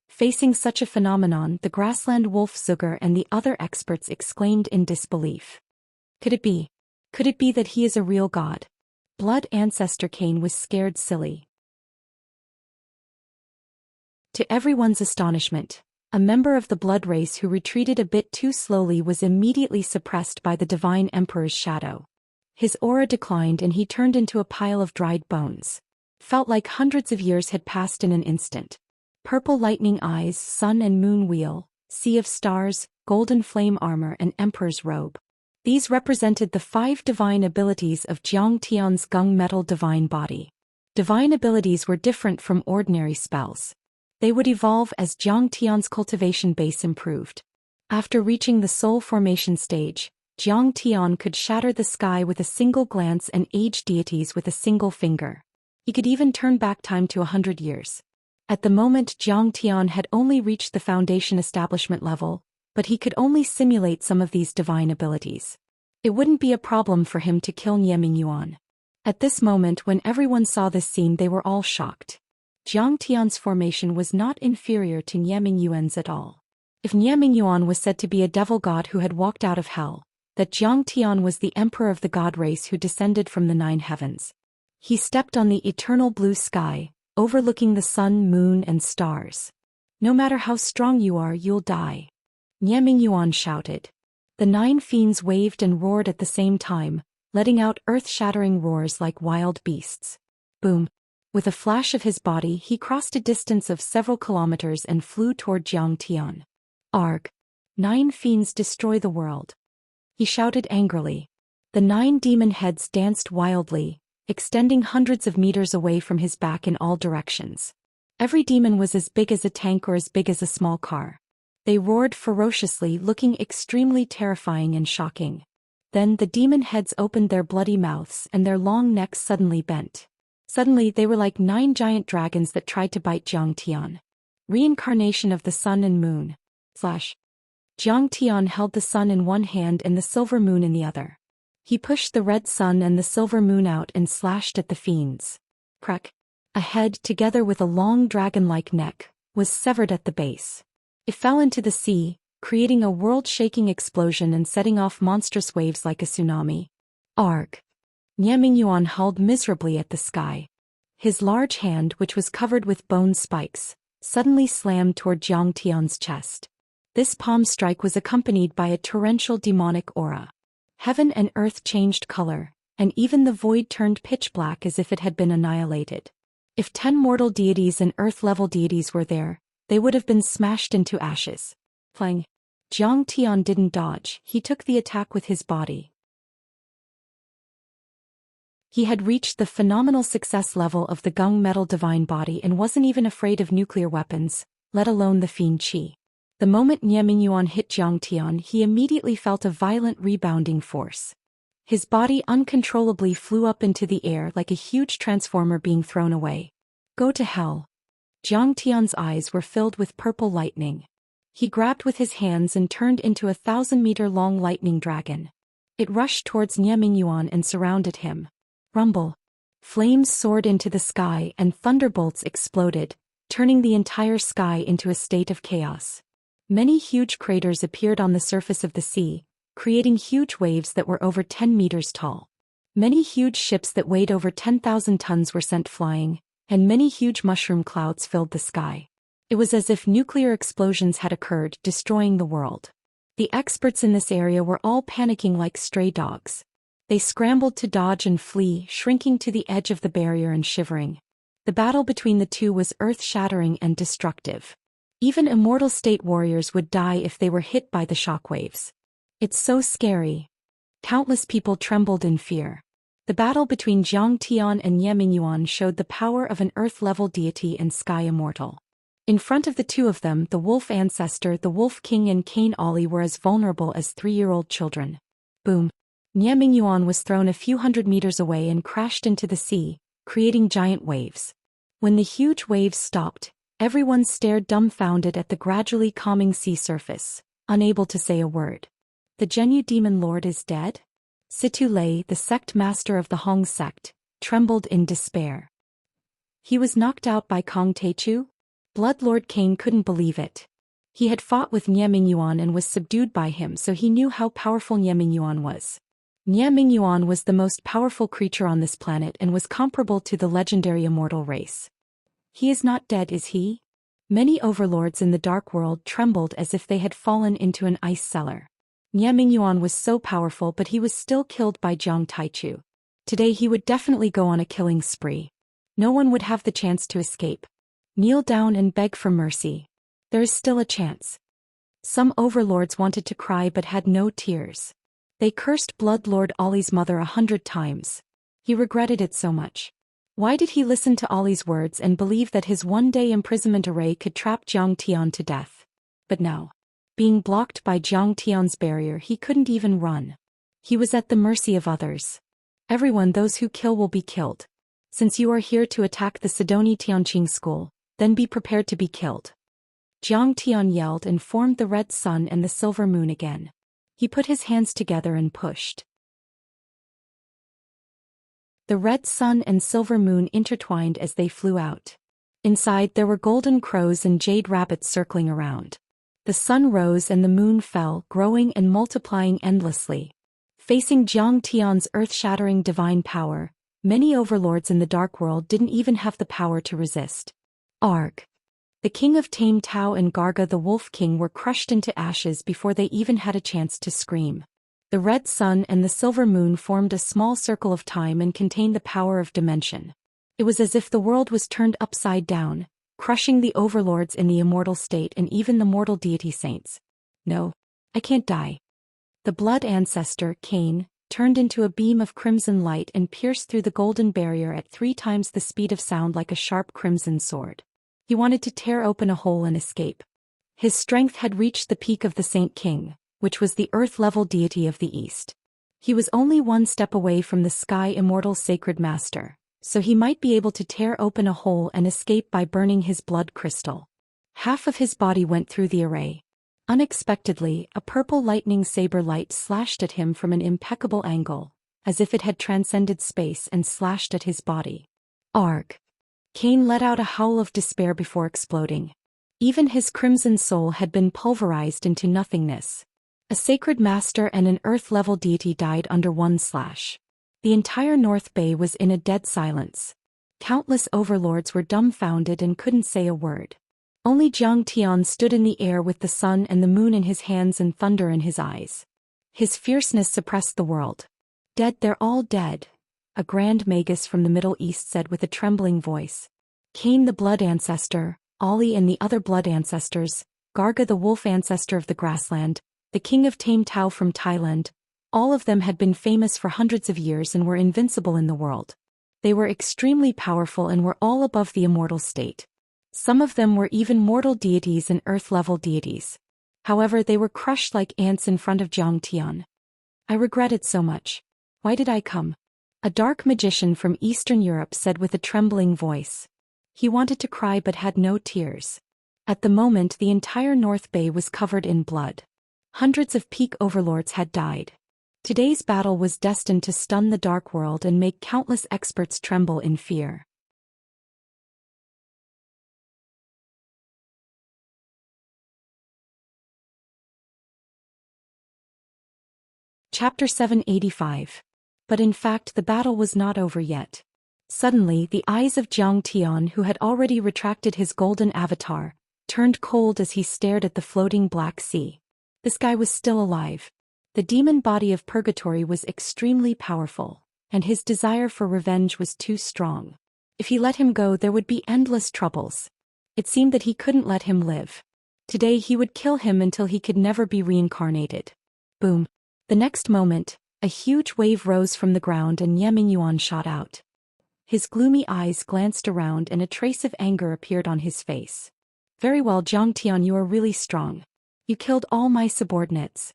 S1: Facing such a phenomenon, the grassland wolf Zuger and the other experts exclaimed in disbelief. Could it be? Could it be that he is a real god? Blood ancestor Cain was scared silly. To everyone's astonishment, a member of the blood race who retreated a bit too slowly was immediately suppressed by the divine emperor's shadow. His aura declined and he turned into a pile of dried bones. Felt like hundreds of years had passed in an instant. Purple lightning eyes, sun and moon wheel, sea of stars, golden flame armor and emperor's robe. These represented the 5 divine abilities of Jiang Tian's gung metal divine body. Divine abilities were different from ordinary spells. They would evolve as Jiang Tian's cultivation base improved. After reaching the soul formation stage, Jiang Tian could shatter the sky with a single glance and age deities with a single finger. He could even turn back time to 100 years. At the moment Jiang Tian had only reached the foundation establishment level, but he could only simulate some of these divine abilities. It wouldn't be a problem for him to kill Nie Mingyuan. At this moment when everyone saw this scene they were all shocked. Jiang Tian's formation was not inferior to Nie Mingyuan's at all. If Nie Mingyuan was said to be a devil god who had walked out of hell, that Jiang Tian was the emperor of the god race who descended from the 9 heavens. He stepped on the eternal blue sky, overlooking the sun, moon and stars. No matter how strong you are, you'll die. Nie Mingyuan shouted. The 9 fiends waved and roared at the same time, letting out earth-shattering roars like wild beasts. Boom! With a flash of his body he crossed a distance of several kilometers and flew toward Jiang Tian. Arg! 9 fiends destroy the world. He shouted angrily. The 9 demon heads danced wildly, extending hundreds of meters away from his back in all directions. Every demon was as big as a tank or as big as a small car. They roared ferociously, looking extremely terrifying and shocking. Then the demon heads opened their bloody mouths and their long necks suddenly bent. Suddenly they were like 9 giant dragons that tried to bite Jiang Tian. Reincarnation of the sun and moon. Flash. Jiang Tian held the sun in one hand and the silver moon in the other. He pushed the red sun and the silver moon out and slashed at the fiends. Crack. A head, together with a long dragon-like neck, was severed at the base. It fell into the sea, creating a world-shaking explosion and setting off monstrous waves like a tsunami. Arg! Nie Mingyuan howled miserably at the sky. His large hand, which was covered with bone spikes, suddenly slammed toward Jiang Tian's chest. This palm strike was accompanied by a torrential demonic aura. Heaven and earth changed color, and even the void turned pitch black as if it had been annihilated. If 10 mortal deities and earth-level deities were there, they would have been smashed into ashes. Clang. Jiang Tian didn't dodge, he took the attack with his body. He had reached the phenomenal success level of the gung metal divine body and wasn't even afraid of nuclear weapons, let alone the fiend qi. The moment Nie Mingyuan hit Jiang Tian, he immediately felt a violent rebounding force. His body uncontrollably flew up into the air like a huge transformer being thrown away. Go to hell. Jiang Tian's eyes were filled with purple lightning. He grabbed with his hands and turned into a 1,000-meter-long lightning dragon. It rushed towards Nie Mingyuan and surrounded him. Rumble. Flames soared into the sky and thunderbolts exploded, turning the entire sky into a state of chaos. Many huge craters appeared on the surface of the sea, creating huge waves that were over 10 meters tall. Many huge ships that weighed over 10,000 tons were sent flying, and many huge mushroom clouds filled the sky. It was as if nuclear explosions had occurred, destroying the world. The experts in this area were all panicking like stray dogs. They scrambled to dodge and flee, shrinking to the edge of the barrier and shivering. The battle between the two was earth-shattering and destructive. Even immortal state warriors would die if they were hit by the shockwaves. It's so scary. Countless people trembled in fear. The battle between Jiang Tian and Nie Mingyuan showed the power of an earth-level deity and sky immortal. In front of the two of them, the wolf ancestor, the wolf king and Cain Ollie were as vulnerable as 3-year-old children. Boom. Nie Mingyuan was thrown a few hundred meters away and crashed into the sea, creating giant waves. When the huge waves stopped, everyone stared dumbfounded at the gradually calming sea surface, unable to say a word. The Zhenyu demon lord is dead? Situ Lei, the sect master of the Hong sect, trembled in despair. He was knocked out by Kong Teichu? Blood Lord Cain couldn't believe it. He had fought with Nie Mingyuan and was subdued by him, so he knew how powerful Nie Mingyuan was. Nie Mingyuan was the most powerful creature on this planet and was comparable to the legendary immortal race. He is not dead, is he? Many overlords in the dark world trembled as if they had fallen into an ice cellar. Nie Mingyuan was so powerful, but he was still killed by Jiang Taichu. Today he would definitely go on a killing spree. No one would have the chance to escape. Kneel down and beg for mercy. There is still a chance. Some overlords wanted to cry but had no tears. They cursed Blood Lord Ollie's mother 100 times. He regretted it so much. Why did he listen to Ollie's words and believe that his one-day imprisonment array could trap Zhang Tian to death? But now, being blocked by Zhang Tian's barrier, he couldn't even run. He was at the mercy of others. Everyone, those who kill will be killed. Since you are here to attack the Sidoni Tianqing school, then be prepared to be killed. Zhang Tian yelled and formed the red sun and the silver moon again. He put his hands together and pushed. The red sun and silver moon intertwined as they flew out. Inside there were golden crows and jade rabbits circling around. The sun rose and the moon fell, growing and multiplying endlessly. Facing Zhang Tian's earth-shattering divine power, many overlords in the dark world didn't even have the power to resist. Arg! The king of Tame Tao and Garga the Wolf King were crushed into ashes before they even had a chance to scream. The red sun and the silver moon formed a small circle of time and contained the power of dimension. It was as if the world was turned upside down, crushing the overlords in the immortal state and even the mortal deity saints. No, I can't die. The blood ancestor, Cain, turned into a beam of crimson light and pierced through the golden barrier at 3 times the speed of sound like a sharp crimson sword. He wanted to tear open a hole and escape. His strength had reached the peak of the Saint King, which was the earth-level deity of the East. He was only 1 step away from the Sky Immortal Sacred Master, so he might be able to tear open a hole and escape by burning his blood crystal. Half of his body went through the array. Unexpectedly, a purple lightning saber light slashed at him from an impeccable angle, as if it had transcended space and slashed at his body. Arg! Cain let out a howl of despair before exploding. Even his crimson soul had been pulverized into nothingness. A sacred master and an earth-level deity died under 1 slash. The entire North Bay was in a dead silence. Countless overlords were dumbfounded and couldn't say a word. Only Zhang Tian stood in the air with the sun and the moon in his hands and thunder in his eyes. His fierceness suppressed the world. Dead, they're all dead, a grand magus from the Middle East said with a trembling voice. Cain the blood ancestor, Ollie and the other blood ancestors, Garga the wolf ancestor of the grassland, the king of Tame Tao from Thailand, all of them had been famous for hundreds of years and were invincible in the world. They were extremely powerful and were all above the immortal state. Some of them were even mortal deities and earth-level deities. However, they were crushed like ants in front of Zhang Tian. I regret it so much. Why did I come? A dark magician from Eastern Europe said with a trembling voice. He wanted to cry but had no tears. At the moment, the entire North Bay was covered in blood. Hundreds of peak overlords had died. Today's battle was destined to stun the dark world and make countless experts tremble in fear. Chapter 785. But in fact the battle was not over yet. Suddenly the eyes of Zhang Tian, who had already retracted his golden avatar, turned cold as he stared at the floating Black Sea. This guy was still alive. The demon body of purgatory was extremely powerful, and his desire for revenge was too strong. If he let him go, there would be endless troubles. It seemed that he couldn't let him live. Today he would kill him until he could never be reincarnated. Boom. The next moment, a huge wave rose from the ground and Ye Mingyuan shot out. His gloomy eyes glanced around and a trace of anger appeared on his face. Very well, Zhang Tian, you are really strong. You killed all my subordinates.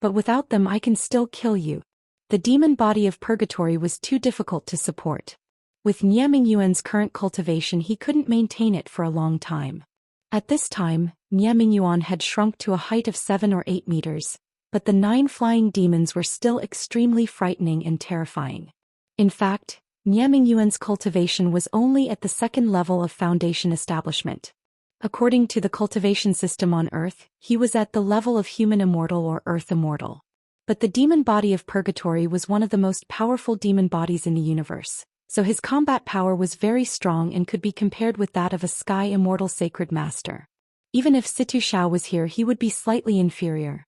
S1: But without them I can still kill you. The demon body of purgatory was too difficult to support. With Ye Mingyuan's current cultivation he couldn't maintain it for a long time. At this time, Ye Mingyuan had shrunk to a height of 7 or 8 meters. But the 9 flying demons were still extremely frightening and terrifying. In fact, Ye Mingyuan's cultivation was only at the 2nd level of foundation establishment. According to the cultivation system on Earth, he was at the level of human immortal or Earth immortal. But the demon body of purgatory was one of the most powerful demon bodies in the universe, so his combat power was very strong and could be compared with that of a Sky Immortal Sacred Master. Even if Situ Shao was here, he would be slightly inferior.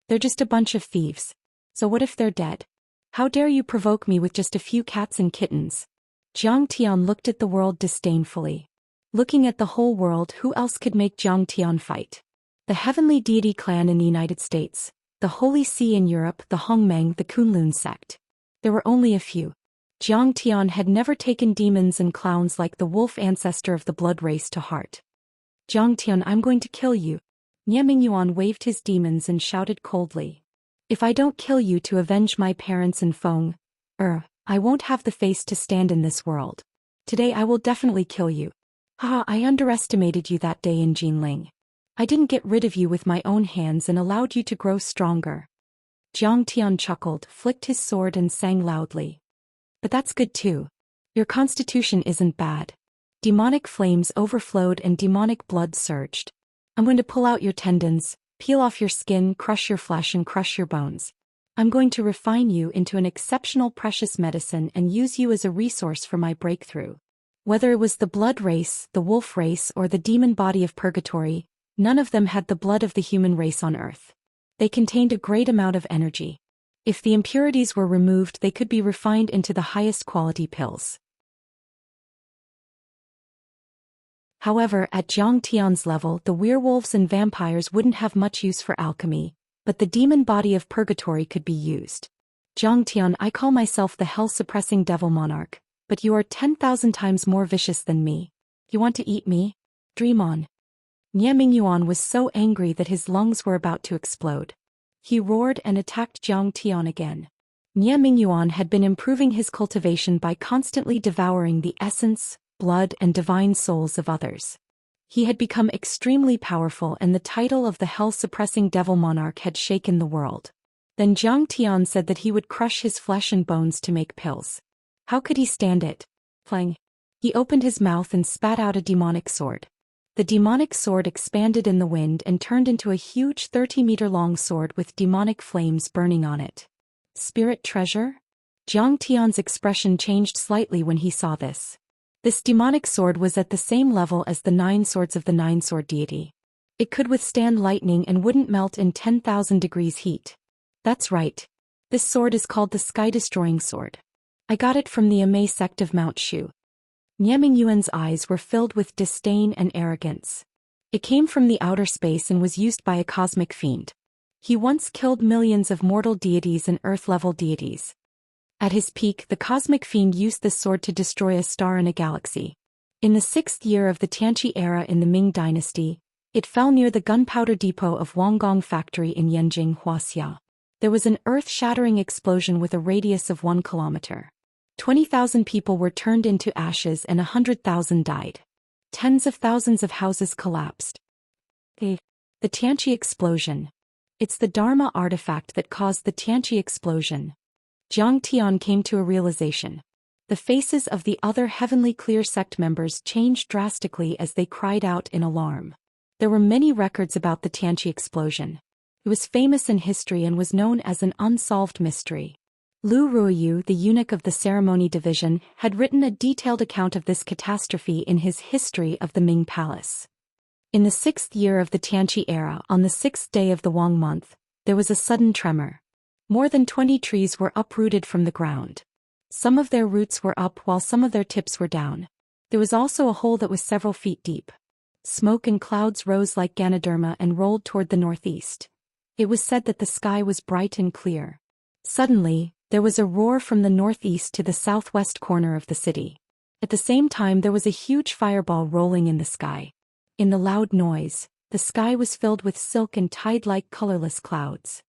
S1: They're just a bunch of thieves. So what if they're dead? How dare you provoke me with just a few cats and kittens? Zhang Tian looked at the world disdainfully. Looking at the whole world, who else could make Zhang Tian fight? The Heavenly Deity clan in the United States, the Holy See in Europe, the Hongmeng, the Kunlun sect. There were only a few. Zhang Tian had never taken demons and clowns like the wolf ancestor of the blood race to heart. Zhang Tian, I'm going to kill you. Nie Mingyuan waved his demons and shouted coldly. If I don't kill you to avenge my parents and Feng, I won't have the face to stand in this world. Today I will definitely kill you. Haha, I underestimated you that day in Jinling. I didn't get rid of you with my own hands and allowed you to grow stronger. Zhang Tian chuckled, flicked his sword and sang loudly. But that's good too. Your constitution isn't bad. Demonic flames overflowed and demonic blood surged. I'm going to pull out your tendons, peel off your skin, crush your flesh and crush your bones. I'm going to refine you into an exceptional precious medicine and use you as a resource for my breakthrough. Whether it was the blood race, the wolf race or the demon body of purgatory, none of them had the blood of the human race on earth. They contained a great amount of energy. If the impurities were removed, they could be refined into the highest quality pills. However, at Zhang Tian's level, the werewolves and vampires wouldn't have much use for alchemy, but the demon body of purgatory could be used. Zhang Tian, I call myself the hell-suppressing devil monarch, but you are 10,000 times more vicious than me. You want to eat me? Dream on. Nie Mingyuan was so angry that his lungs were about to explode. He roared and attacked Zhang Tian again. Nie Mingyuan had been improving his cultivation by constantly devouring the essence, blood and divine souls of others. He had become extremely powerful and the title of the hell-suppressing devil monarch had shaken the world. Then Zhang Tian said that he would crush his flesh and bones to make pills. How could he stand it? Clang. He opened his mouth and spat out a demonic sword. The demonic sword expanded in the wind and turned into a huge 30-meter-long sword with demonic flames burning on it. Spirit treasure? Zhang Tian's expression changed slightly when he saw this. This demonic sword was at the same level as the 9 swords of the 9-sword deity. It could withstand lightning and wouldn't melt in 10,000 degrees heat. That's right. This sword is called the Sky-Destroying Sword. I got it from the Immerse sect of Mount Shu. Nie Mingyuan's eyes were filled with disdain and arrogance. It came from the outer space and was used by a cosmic fiend. He once killed millions of mortal deities and earth-level deities. At his peak, the cosmic fiend used this sword to destroy a star in a galaxy. In the 6th year of the Tianqi era in the Ming dynasty, it fell near the gunpowder depot of Wanggong factory in Yanjing, Wuxia. There was an earth-shattering explosion with a radius of 1 kilometer. 20,000 people were turned into ashes and 100,000 died. Tens of thousands of houses collapsed. The Tianqi explosion. It's the Dharma artifact that caused the Tianqi explosion. Zhang Tian came to a realization. The faces of the other Heavenly Clear sect members changed drastically as they cried out in alarm. There were many records about the Tianqi explosion. It was famous in history and was known as an unsolved mystery. Lu Ruoyu, the eunuch of the ceremony division, had written a detailed account of this catastrophe in his History of the Ming Palace. In the 6th year of the Tianqi era, on the 6th day of the Wang month, there was a sudden tremor. More than 20 trees were uprooted from the ground. Some of their roots were up while some of their tips were down. There was also a hole that was several feet deep. Smoke and clouds rose like Ganoderma and rolled toward the northeast. It was said that the sky was bright and clear. Suddenly, there was a roar from the northeast to the southwest corner of the city. At the same time, there was a huge fireball rolling in the sky. In the loud noise, the sky was filled with silk and tide-like colorless clouds.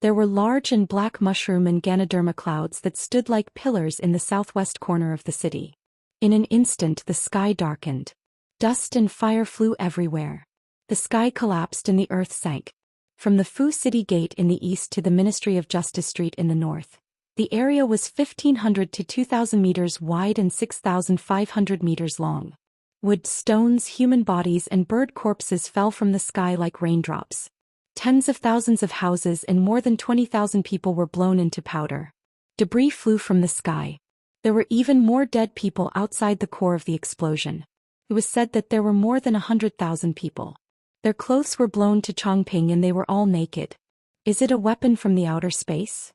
S1: There were large and black mushroom and Ganoderma clouds that stood like pillars in the southwest corner of the city. In an instant the sky darkened. Dust and fire flew everywhere. The sky collapsed and the earth sank. From the Fu City Gate in the east to the Ministry of Justice Street in the north, the area was 1,500 to 2,000 meters wide and 6,500 meters long. Wood, stones, human bodies and bird corpses fell from the sky like raindrops. Tens of thousands of houses and more than 20,000 people were blown into powder. Debris flew from the sky. There were even more dead people outside the core of the explosion. It was said that there were more than 100,000 people. Their clothes were blown to Chongping and they were all naked. Is it a weapon from the outer space?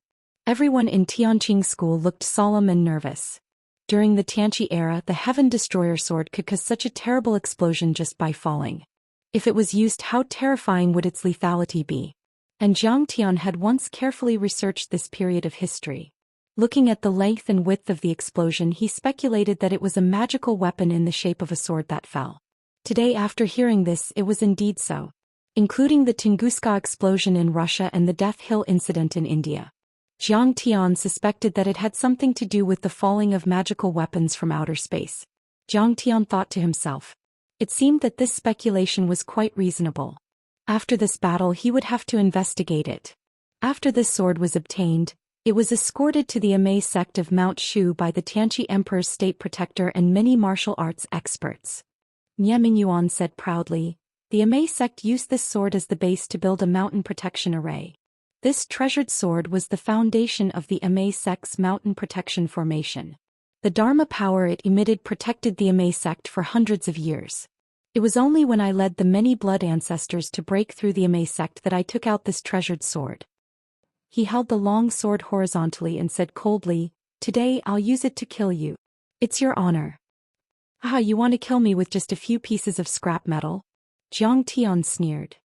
S1: Everyone in Tianqing school looked solemn and nervous. During the Tianqi era, the Heaven Destroyer sword could cause such a terrible explosion just by falling. If it was used, how terrifying would its lethality be? And Zhang Tian had once carefully researched this period of history. Looking at the length and width of the explosion, he speculated that it was a magical weapon in the shape of a sword that fell. Today, after hearing this, it was indeed so. Including the Tunguska explosion in Russia and the Death Hill incident in India. Zhang Tian suspected that it had something to do with the falling of magical weapons from outer space. Zhang Tian thought to himself. It seemed that this speculation was quite reasonable. After this battle, he would have to investigate it. After this sword was obtained, it was escorted to the Immerse sect of Mount Shu by the Tianqi Emperor's state protector and many martial arts experts. Nie Mingyuan said proudly, the Immerse sect used this sword as the base to build a mountain protection array. This treasured sword was the foundation of the Immerse sect's mountain protection formation. The Dharma power it emitted protected the Immerse sect for hundreds of years. It was only when I led the many blood ancestors to break through the Immerse sect that I took out this treasured sword. He held the long sword horizontally and said coldly, today I'll use it to kill you. It's your honor. Ah, you want to kill me with just a few pieces of scrap metal? Zhang Tian sneered.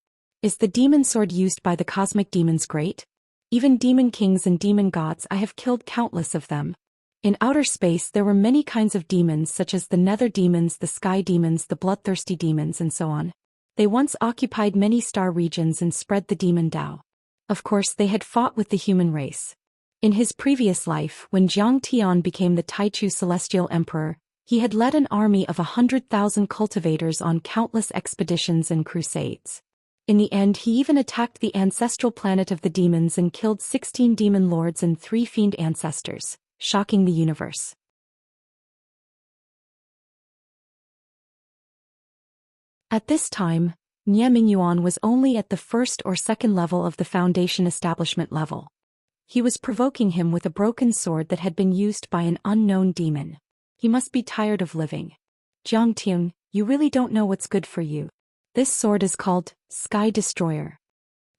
S1: Is the demon sword used by the cosmic demons great? Even demon kings and demon gods, I have killed countless of them. In outer space there were many kinds of demons such as the nether demons, the sky demons, the bloodthirsty demons and so on. They once occupied many star regions and spread the demon Tao. Of course they had fought with the human race. In his previous life, when Zhang Tian became the Taichu Celestial Emperor, he had led an army of 100,000 cultivators on countless expeditions and crusades. In the end, he even attacked the ancestral planet of the demons and killed 16 demon lords and 3 fiend ancestors, shocking the universe. At this time, Nie Mingyuan was only at the first or second level of the foundation establishment level. He was provoking him with a broken sword that had been used by an unknown demon. He must be tired of living. Zhang Tian, you really don't know what's good for you. This sword is called Sky Destroyer.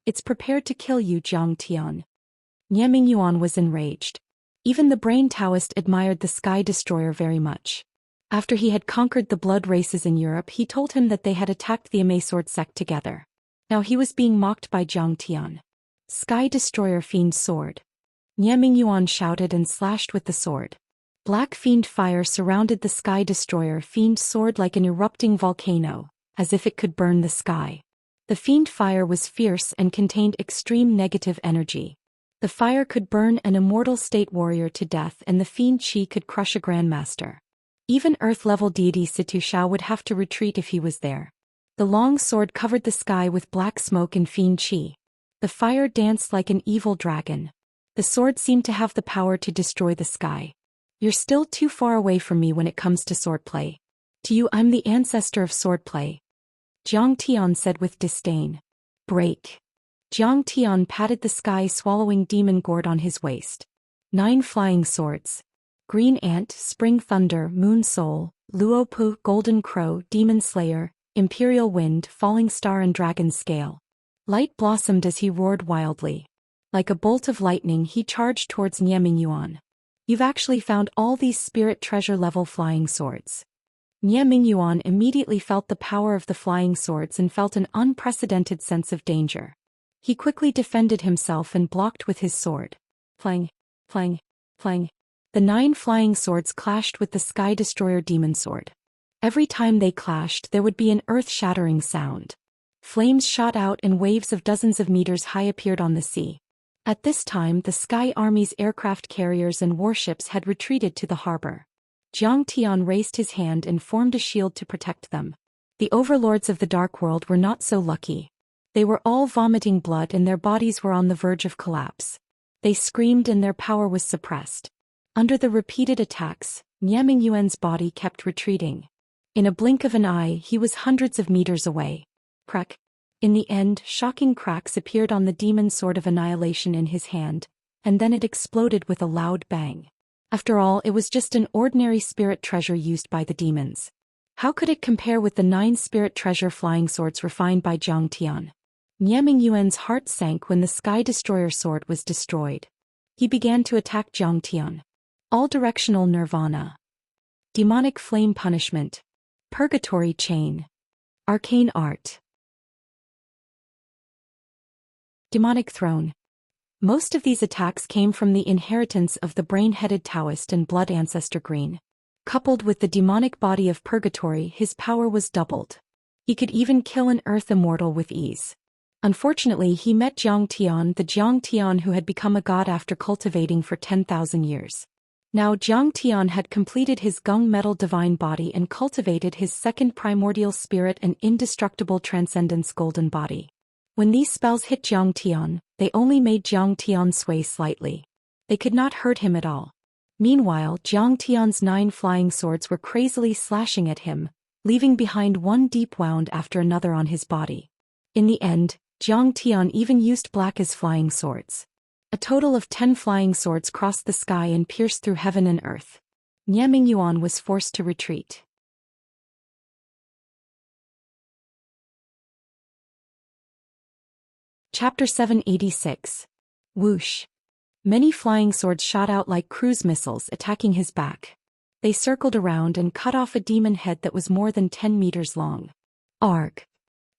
S1: It's prepared to kill you, Zhang Tian. Nie Mingyuan was enraged. Even the brain Taoist admired the Sky Destroyer very much. After he had conquered the blood races in Europe, he told him that they had attacked the Immerse sword sect together. Now he was being mocked by Zhang Tian. Sky Destroyer Fiend Sword. Nie Mingyuan shouted and slashed with the sword. Black fiend fire surrounded the Sky Destroyer Fiend sword like an erupting volcano, as if it could burn the sky. The fiend fire was fierce and contained extreme negative energy. The fire could burn an immortal state warrior to death, and the fiend chi could crush a grandmaster. Even earth-level deity Situ Shao would have to retreat if he was there. The long sword covered the sky with black smoke and fiend chi. The fire danced like an evil dragon. The sword seemed to have the power to destroy the sky. You're still too far away from me when it comes to swordplay. To you, I'm the ancestor of swordplay. Zhang Tian said with disdain. Break. Zhang Tian patted the sky, swallowing demon gourd on his waist. 9 flying swords. Green Ant, Spring Thunder, Moon Soul, Luopu, Golden Crow, Demon Slayer, Imperial Wind, Falling Star and Dragon Scale. Light blossomed as he roared wildly. Like a bolt of lightning he charged towards Nie Mingyuan. You've actually found all these spirit treasure level flying swords. Nie Mingyuan immediately felt the power of the flying swords and felt an unprecedented sense of danger. He quickly defended himself and blocked with his sword. Clang, clang, clang. The 9 flying swords clashed with the Sky Destroyer demon sword. Every time they clashed, there would be an earth-shattering sound. Flames shot out and waves of dozens of meters high appeared on the sea. At this time, the Sky Army's aircraft carriers and warships had retreated to the harbor. Zhang Tian raised his hand and formed a shield to protect them. The overlords of the Dark World were not so lucky. They were all vomiting blood and their bodies were on the verge of collapse. They screamed and their power was suppressed. Under the repeated attacks, Nie Mingyuan's body kept retreating. In a blink of an eye, he was hundreds of meters away. Crack. In the end, shocking cracks appeared on the demon sword of annihilation in his hand, and then it exploded with a loud bang. After all, it was just an ordinary spirit treasure used by the demons. How could it compare with the 9 spirit treasure flying swords refined by Zhang Tian? Nie Mingyuan's heart sank when the Sky Destroyer sword was destroyed. He began to attack Zhang Tian. All-directional nirvana. Demonic flame punishment. Purgatory chain. Arcane art. Demonic throne. Most of these attacks came from the inheritance of the brain-headed Taoist and blood ancestor Green. Coupled with the demonic body of purgatory, his power was doubled. He could even kill an earth immortal with ease. Unfortunately, he met Zhang Tian who had become a god after cultivating for 10,000 years. Now Zhang Tian had completed his gung metal divine body and cultivated his second primordial spirit and indestructible transcendence golden body. When these spells hit Zhang Tian, they only made Zhang Tian sway slightly. They could not hurt him at all. Meanwhile, Zhang Tian's 9 flying swords were crazily slashing at him, leaving behind one deep wound after another on his body. In the end, Zhang Tian even used black as flying swords. A total of 10 flying swords crossed the sky and pierced through heaven and earth. Niaming Yuan was forced to retreat. Chapter 786. Whoosh. Many flying swords shot out like cruise missiles attacking his back. They circled around and cut off a demon head that was more than 10 meters long. Arg.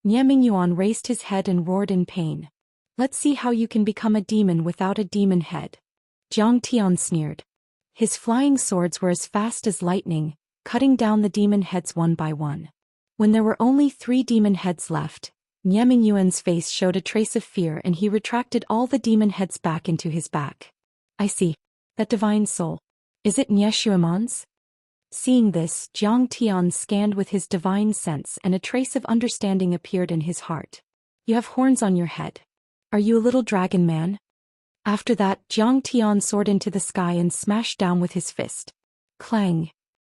S1: Niaming Yuan raised his head and roared in pain. Let's see how you can become a demon without a demon head. Zhang Tian sneered. His flying swords were as fast as lightning, cutting down the demon heads one by one. When there were only 3 demon heads left, Niaming Yuan's face showed a trace of fear and he retracted all the demon heads back into his back. I see. That divine soul. Is it Nieshuaman's? Seeing this, Zhang Tian scanned with his divine sense and a trace of understanding appeared in his heart. You have horns on your head. Are you a little dragon man? After that, Zhang Tian soared into the sky and smashed down with his fist. Clang.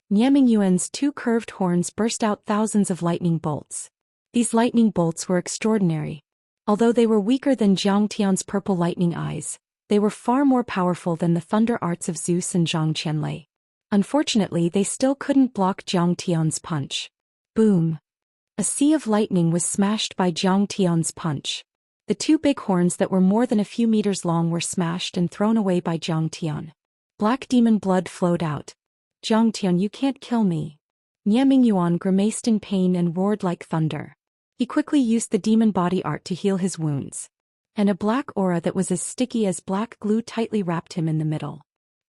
S1: Niaming Yuan's 2 curved horns burst out thousands of lightning bolts. These lightning bolts were extraordinary. Although they were weaker than Zhang Tian's purple lightning eyes, they were far more powerful than the thunder arts of Zeus and Zhang Qianlei. Unfortunately, they still couldn't block Zhang Tian's punch. Boom. A sea of lightning was smashed by Zhang Tian's punch. The 2 big horns that were more than a few meters long were smashed and thrown away by Zhang Tian. Black demon blood flowed out. Zhang Tian, you can't kill me. Niaming Yuan grimaced in pain and roared like thunder. He quickly used the demon body art to heal his wounds. And a black aura that was as sticky as black glue tightly wrapped him in the middle.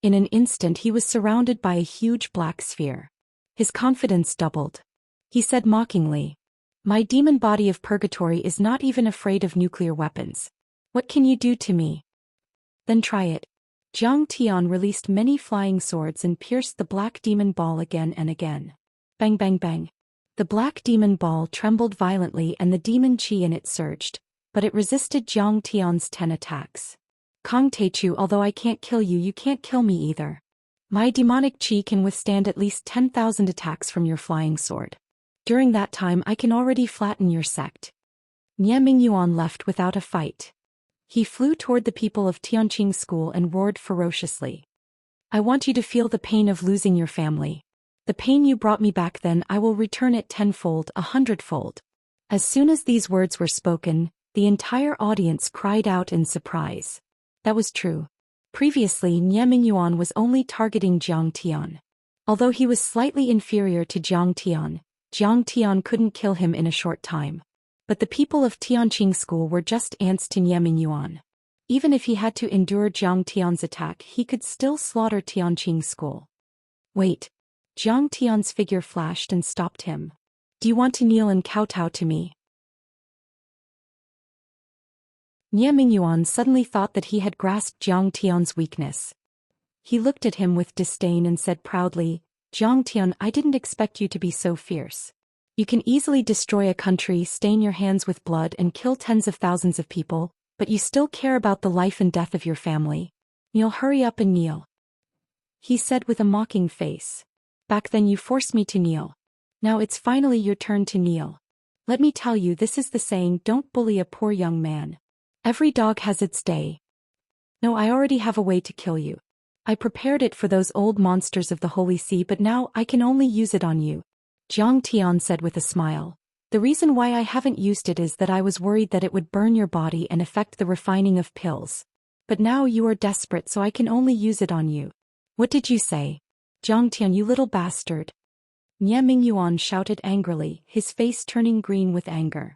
S1: In an instant he was surrounded by a huge black sphere. His confidence doubled. He said mockingly, "My demon body of purgatory is not even afraid of nuclear weapons. What can you do to me? Then try it." Zhang Tian released many flying swords and pierced the black demon ball again and again. Bang bang bang. The black demon ball trembled violently and the demon qi in it surged, but it resisted Zhang Tian's 10 attacks. Kong Teichu, although I can't kill you, you can't kill me either. My demonic qi can withstand at least 10,000 attacks from your flying sword. During that time I can already flatten your sect. Niaming Yuan left without a fight. He flew toward the people of Tianqing School and roared ferociously. I want you to feel the pain of losing your family. The pain you brought me back then, I will return it 10-fold, 100-fold. As soon as these words were spoken, the entire audience cried out in surprise. That was true. Previously, Niaming Yuan was only targeting Zhang Tian. Although he was slightly inferior to Zhang Tian couldn't kill him in a short time. But the people of Tianqing School were just ants to Niaming Yuan. Even if he had to endure Zhang Tian's attack, he could still slaughter Tianqing School. Wait. Zhang Tian's figure flashed and stopped him. Do you want to kneel and kowtow to me? Niaming Yuan suddenly thought that he had grasped Zhang Tian's weakness. He looked at him with disdain and said proudly, Zhang Tian, I didn't expect you to be so fierce. You can easily destroy a country, stain your hands with blood and kill tens of thousands of people, but you still care about the life and death of your family. Kneel, hurry up and kneel. He said with a mocking face. Back then you forced me to kneel. Now it's finally your turn to kneel. Let me tell you, this is the saying, don't bully a poor young man. Every dog has its day. No, I already have a way to kill you. I prepared it for those old monsters of the Holy See, but now I can only use it on you. Zhang Tian said with a smile. The reason why I haven't used it is that I was worried that it would burn your body and affect the refining of pills. But now you are desperate, so I can only use it on you. What did you say? Jiang Tian, you little bastard. Nie Mingyuan shouted angrily, his face turning green with anger.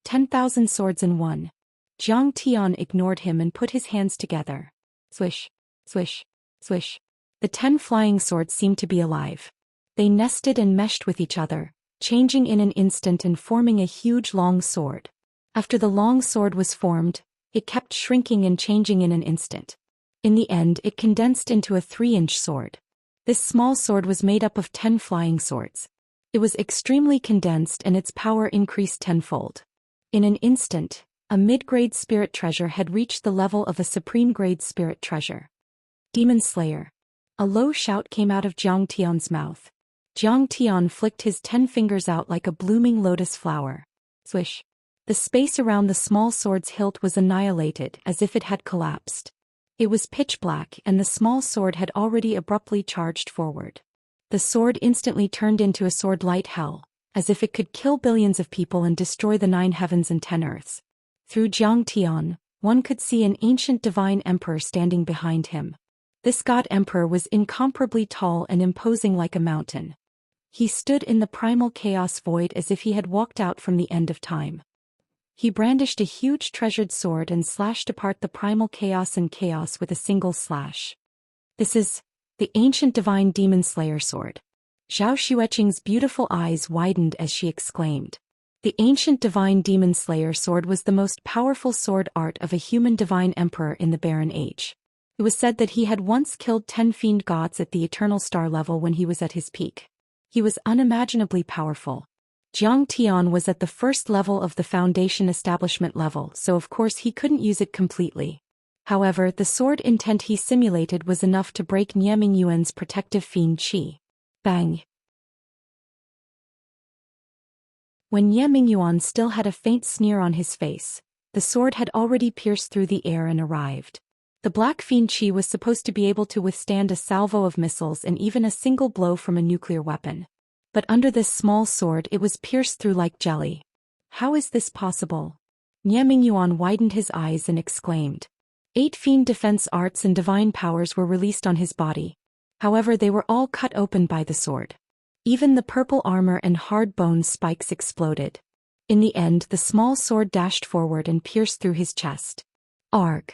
S1: 10,000 swords in one. Jiang Tian ignored him and put his hands together. Swish, swish, swish. The 10 flying swords seemed to be alive. They nested and meshed with each other, changing in an instant and forming a huge long sword. After the long sword was formed, it kept shrinking and changing in an instant. In the end, it condensed into a 3-inch sword. This small sword was made up of 10 flying swords. It was extremely condensed and its power increased tenfold. In an instant, a mid-grade spirit treasure had reached the level of a supreme-grade spirit treasure. Demon Slayer. A low shout came out of Jiang Tian's mouth. Jiang Tian flicked his 10 fingers out like a blooming lotus flower. Swish. The space around the small sword's hilt was annihilated as if it had collapsed. It was pitch black and the small sword had already abruptly charged forward. The sword instantly turned into a sword light hell, as if it could kill billions of people and destroy the 9 heavens and 10 earths. Through Jiang Tian, one could see an ancient divine emperor standing behind him. This god emperor was incomparably tall and imposing like a mountain. He stood in the primal chaos void as if he had walked out from the end of time. He brandished a huge treasured sword and slashed apart the primal chaos and chaos with a single slash. This is the ancient divine demon slayer sword. Zhao Xueqing's beautiful eyes widened as she exclaimed. The ancient divine demon slayer sword was the most powerful sword art of a human divine emperor in the Barren Age. It was said that he had once killed 10 fiend gods at the eternal star level when he was at his peak. He was unimaginably powerful. Jiang Tian was at the first level of the foundation establishment level, so of course he couldn't use it completely. However, the sword intent he simulated was enough to break Nie Mingyuan's protective fiend qi. Bang! When Nie Mingyuan still had a faint sneer on his face, the sword had already pierced through the air and arrived. The black fiend qi was supposed to be able to withstand a salvo of missiles and even a single blow from a nuclear weapon. But under this small sword it was pierced through like jelly. How is this possible? Nie Mingyuan widened his eyes and exclaimed. 8 fiend defense arts and divine powers were released on his body. However, they were all cut open by the sword. Even the purple armor and hard bone spikes exploded. In the end, the small sword dashed forward and pierced through his chest. Arg!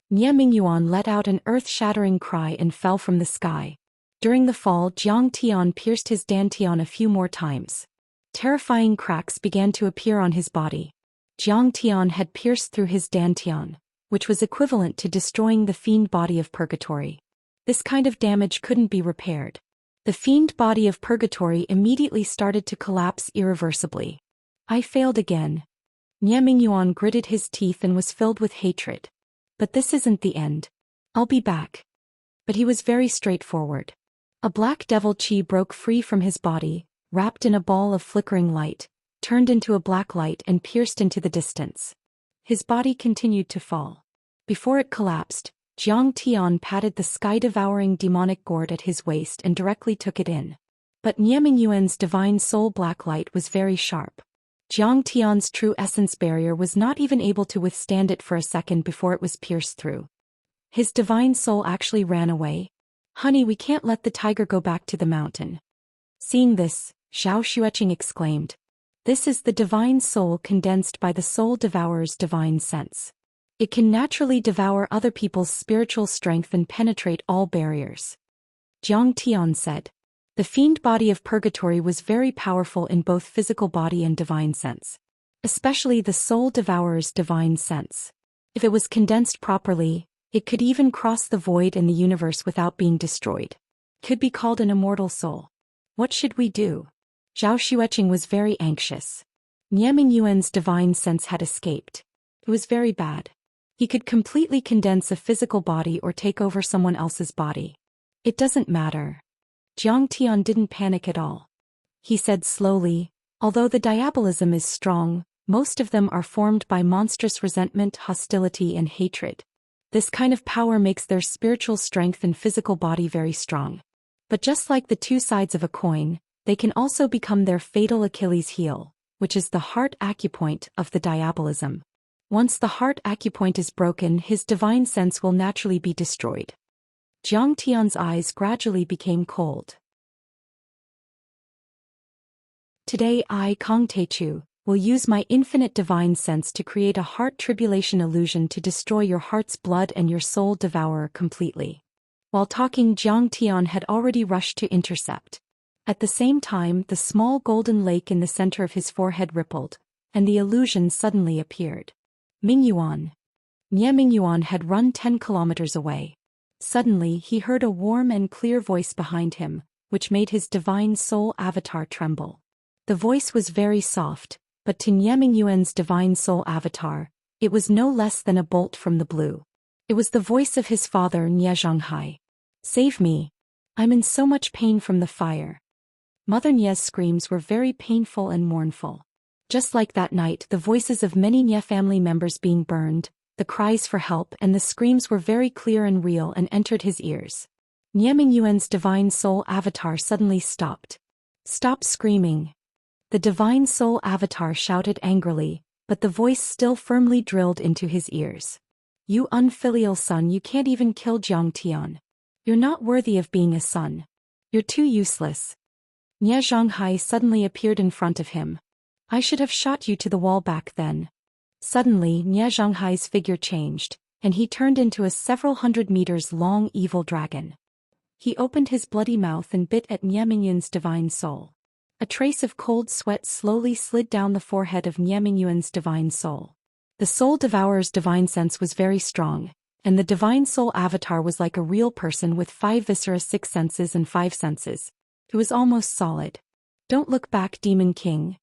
S1: Nie Mingyuan let out an earth-shattering cry and fell from the sky. During the fall, Jiang Tian pierced his dantian a few more times. Terrifying cracks began to appear on his body. Jiang Tian had pierced through his dantian, which was equivalent to destroying the fiend body of purgatory. This kind of damage couldn't be repaired. The fiend body of purgatory immediately started to collapse irreversibly. I failed again. Nie Mingyuan gritted his teeth and was filled with hatred. But this isn't the end. I'll be back. But he was very straightforward. A black devil qi broke free from his body, wrapped in a ball of flickering light, turned into a black light and pierced into the distance. His body continued to fall. Before it collapsed, Jiang Tian patted the sky-devouring demonic gourd at his waist and directly took it in. But Nie Mingyuan's divine soul black light was very sharp. Jiang Tian's true essence barrier was not even able to withstand it for a second before it was pierced through. His divine soul actually ran away. Honey, we can't let the tiger go back to the mountain. Seeing this, Zhao Xueqing exclaimed. This is the divine soul condensed by the soul devourer's divine sense. It can naturally devour other people's spiritual strength and penetrate all barriers. Jiang Tian said. The fiend body of purgatory was very powerful in both physical body and divine sense. Especially the soul devourer's divine sense. If it was condensed properly, it could even cross the void in the universe without being destroyed. Could be called an immortal soul. What should we do? Zhao Xueqing was very anxious. Nie Mingyuan's divine sense had escaped. It was very bad. He could completely condense a physical body or take over someone else's body. It doesn't matter. Jiang Tian didn't panic at all. He said slowly, although the diabolism is strong, most of them are formed by monstrous resentment, hostility and hatred. This kind of power makes their spiritual strength and physical body very strong. But just like the 2 sides of a coin, they can also become their fatal Achilles heel, which is the heart acupoint of the diabolism. Once the heart acupoint is broken, his divine sense will naturally be destroyed. Jiang Tian's eyes gradually became cold. Today I, Kong Teichu, will use my infinite divine sense to create a heart tribulation illusion to destroy your heart's blood and your soul devourer completely. While talking, Jiang Tian had already rushed to intercept. At the same time, the small golden lake in the center of his forehead rippled, and the illusion suddenly appeared. Mingyuan. Nie Mingyuan had run 10 kilometers away. Suddenly he heard a warm and clear voice behind him, which made his divine soul avatar tremble. The voice was very soft, but to Nie Mingyuan's divine soul avatar, it was no less than a bolt from the blue. It was the voice of his father Nie Zhonghai. Save me. I'm in so much pain from the fire. Mother Nie's screams were very painful and mournful. Just like that night, the voices of many Nie family members being burned, the cries for help and the screams were very clear and real and entered his ears. Nie Mingyuan's divine soul avatar suddenly stopped. Stop screaming. The divine soul avatar shouted angrily, but the voice still firmly drilled into his ears. You unfilial son, you can't even kill Jiang Tian. You're not worthy of being a son. You're too useless. Nie Zhonghai suddenly appeared in front of him. I should have shot you to the wall back then. Suddenly, Nie Zhonghai's figure changed, and he turned into a several hundred meters long evil dragon. He opened his bloody mouth and bit at Nie Mingyuan's divine soul. A trace of cold sweat slowly slid down the forehead of Nie Mingyuan's divine soul. The soul devourer's divine sense was very strong, and the divine soul avatar was like a real person with 5 viscera, 6 senses and 5 senses. It was almost solid. Don't look back, Demon King.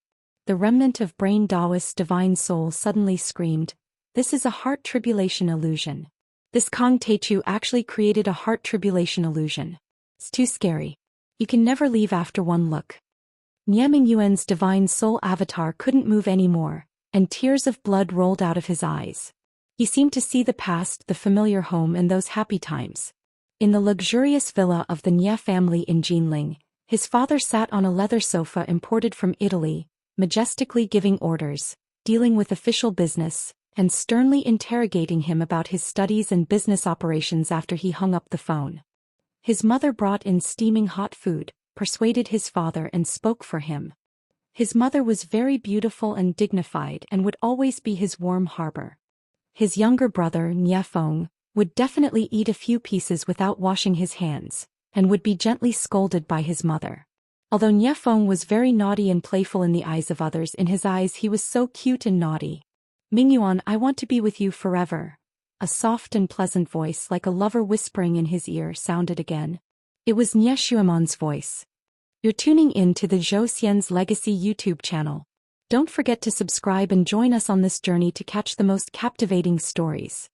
S1: The remnant of brain Taoist's divine soul suddenly screamed, this is a heart tribulation illusion. This Kong Teichu actually created a heart tribulation illusion. It's too scary. You can never leave after one look. Nie Mingyuan's divine soul avatar couldn't move anymore, and tears of blood rolled out of his eyes. He seemed to see the past, the familiar home and those happy times. In the luxurious villa of the Nie family in Jinling, his father sat on a leather sofa imported from Italy, majestically giving orders, dealing with official business, and sternly interrogating him about his studies and business operations after he hung up the phone. His mother brought in steaming hot food, persuaded his father and spoke for him. His mother was very beautiful and dignified and would always be his warm harbor. His younger brother, Nie Feng, would definitely eat a few pieces without washing his hands, and would be gently scolded by his mother. Although Nie Feng was very naughty and playful in the eyes of others, in his eyes he was so cute and naughty. Mingyuan, I want to be with you forever. A soft and pleasant voice like a lover whispering in his ear sounded again. It was Nie Xuemon's voice. You're tuning in to the Zhou Xian's Legacy YouTube channel. Don't forget to subscribe and join us on this journey to catch the most captivating stories.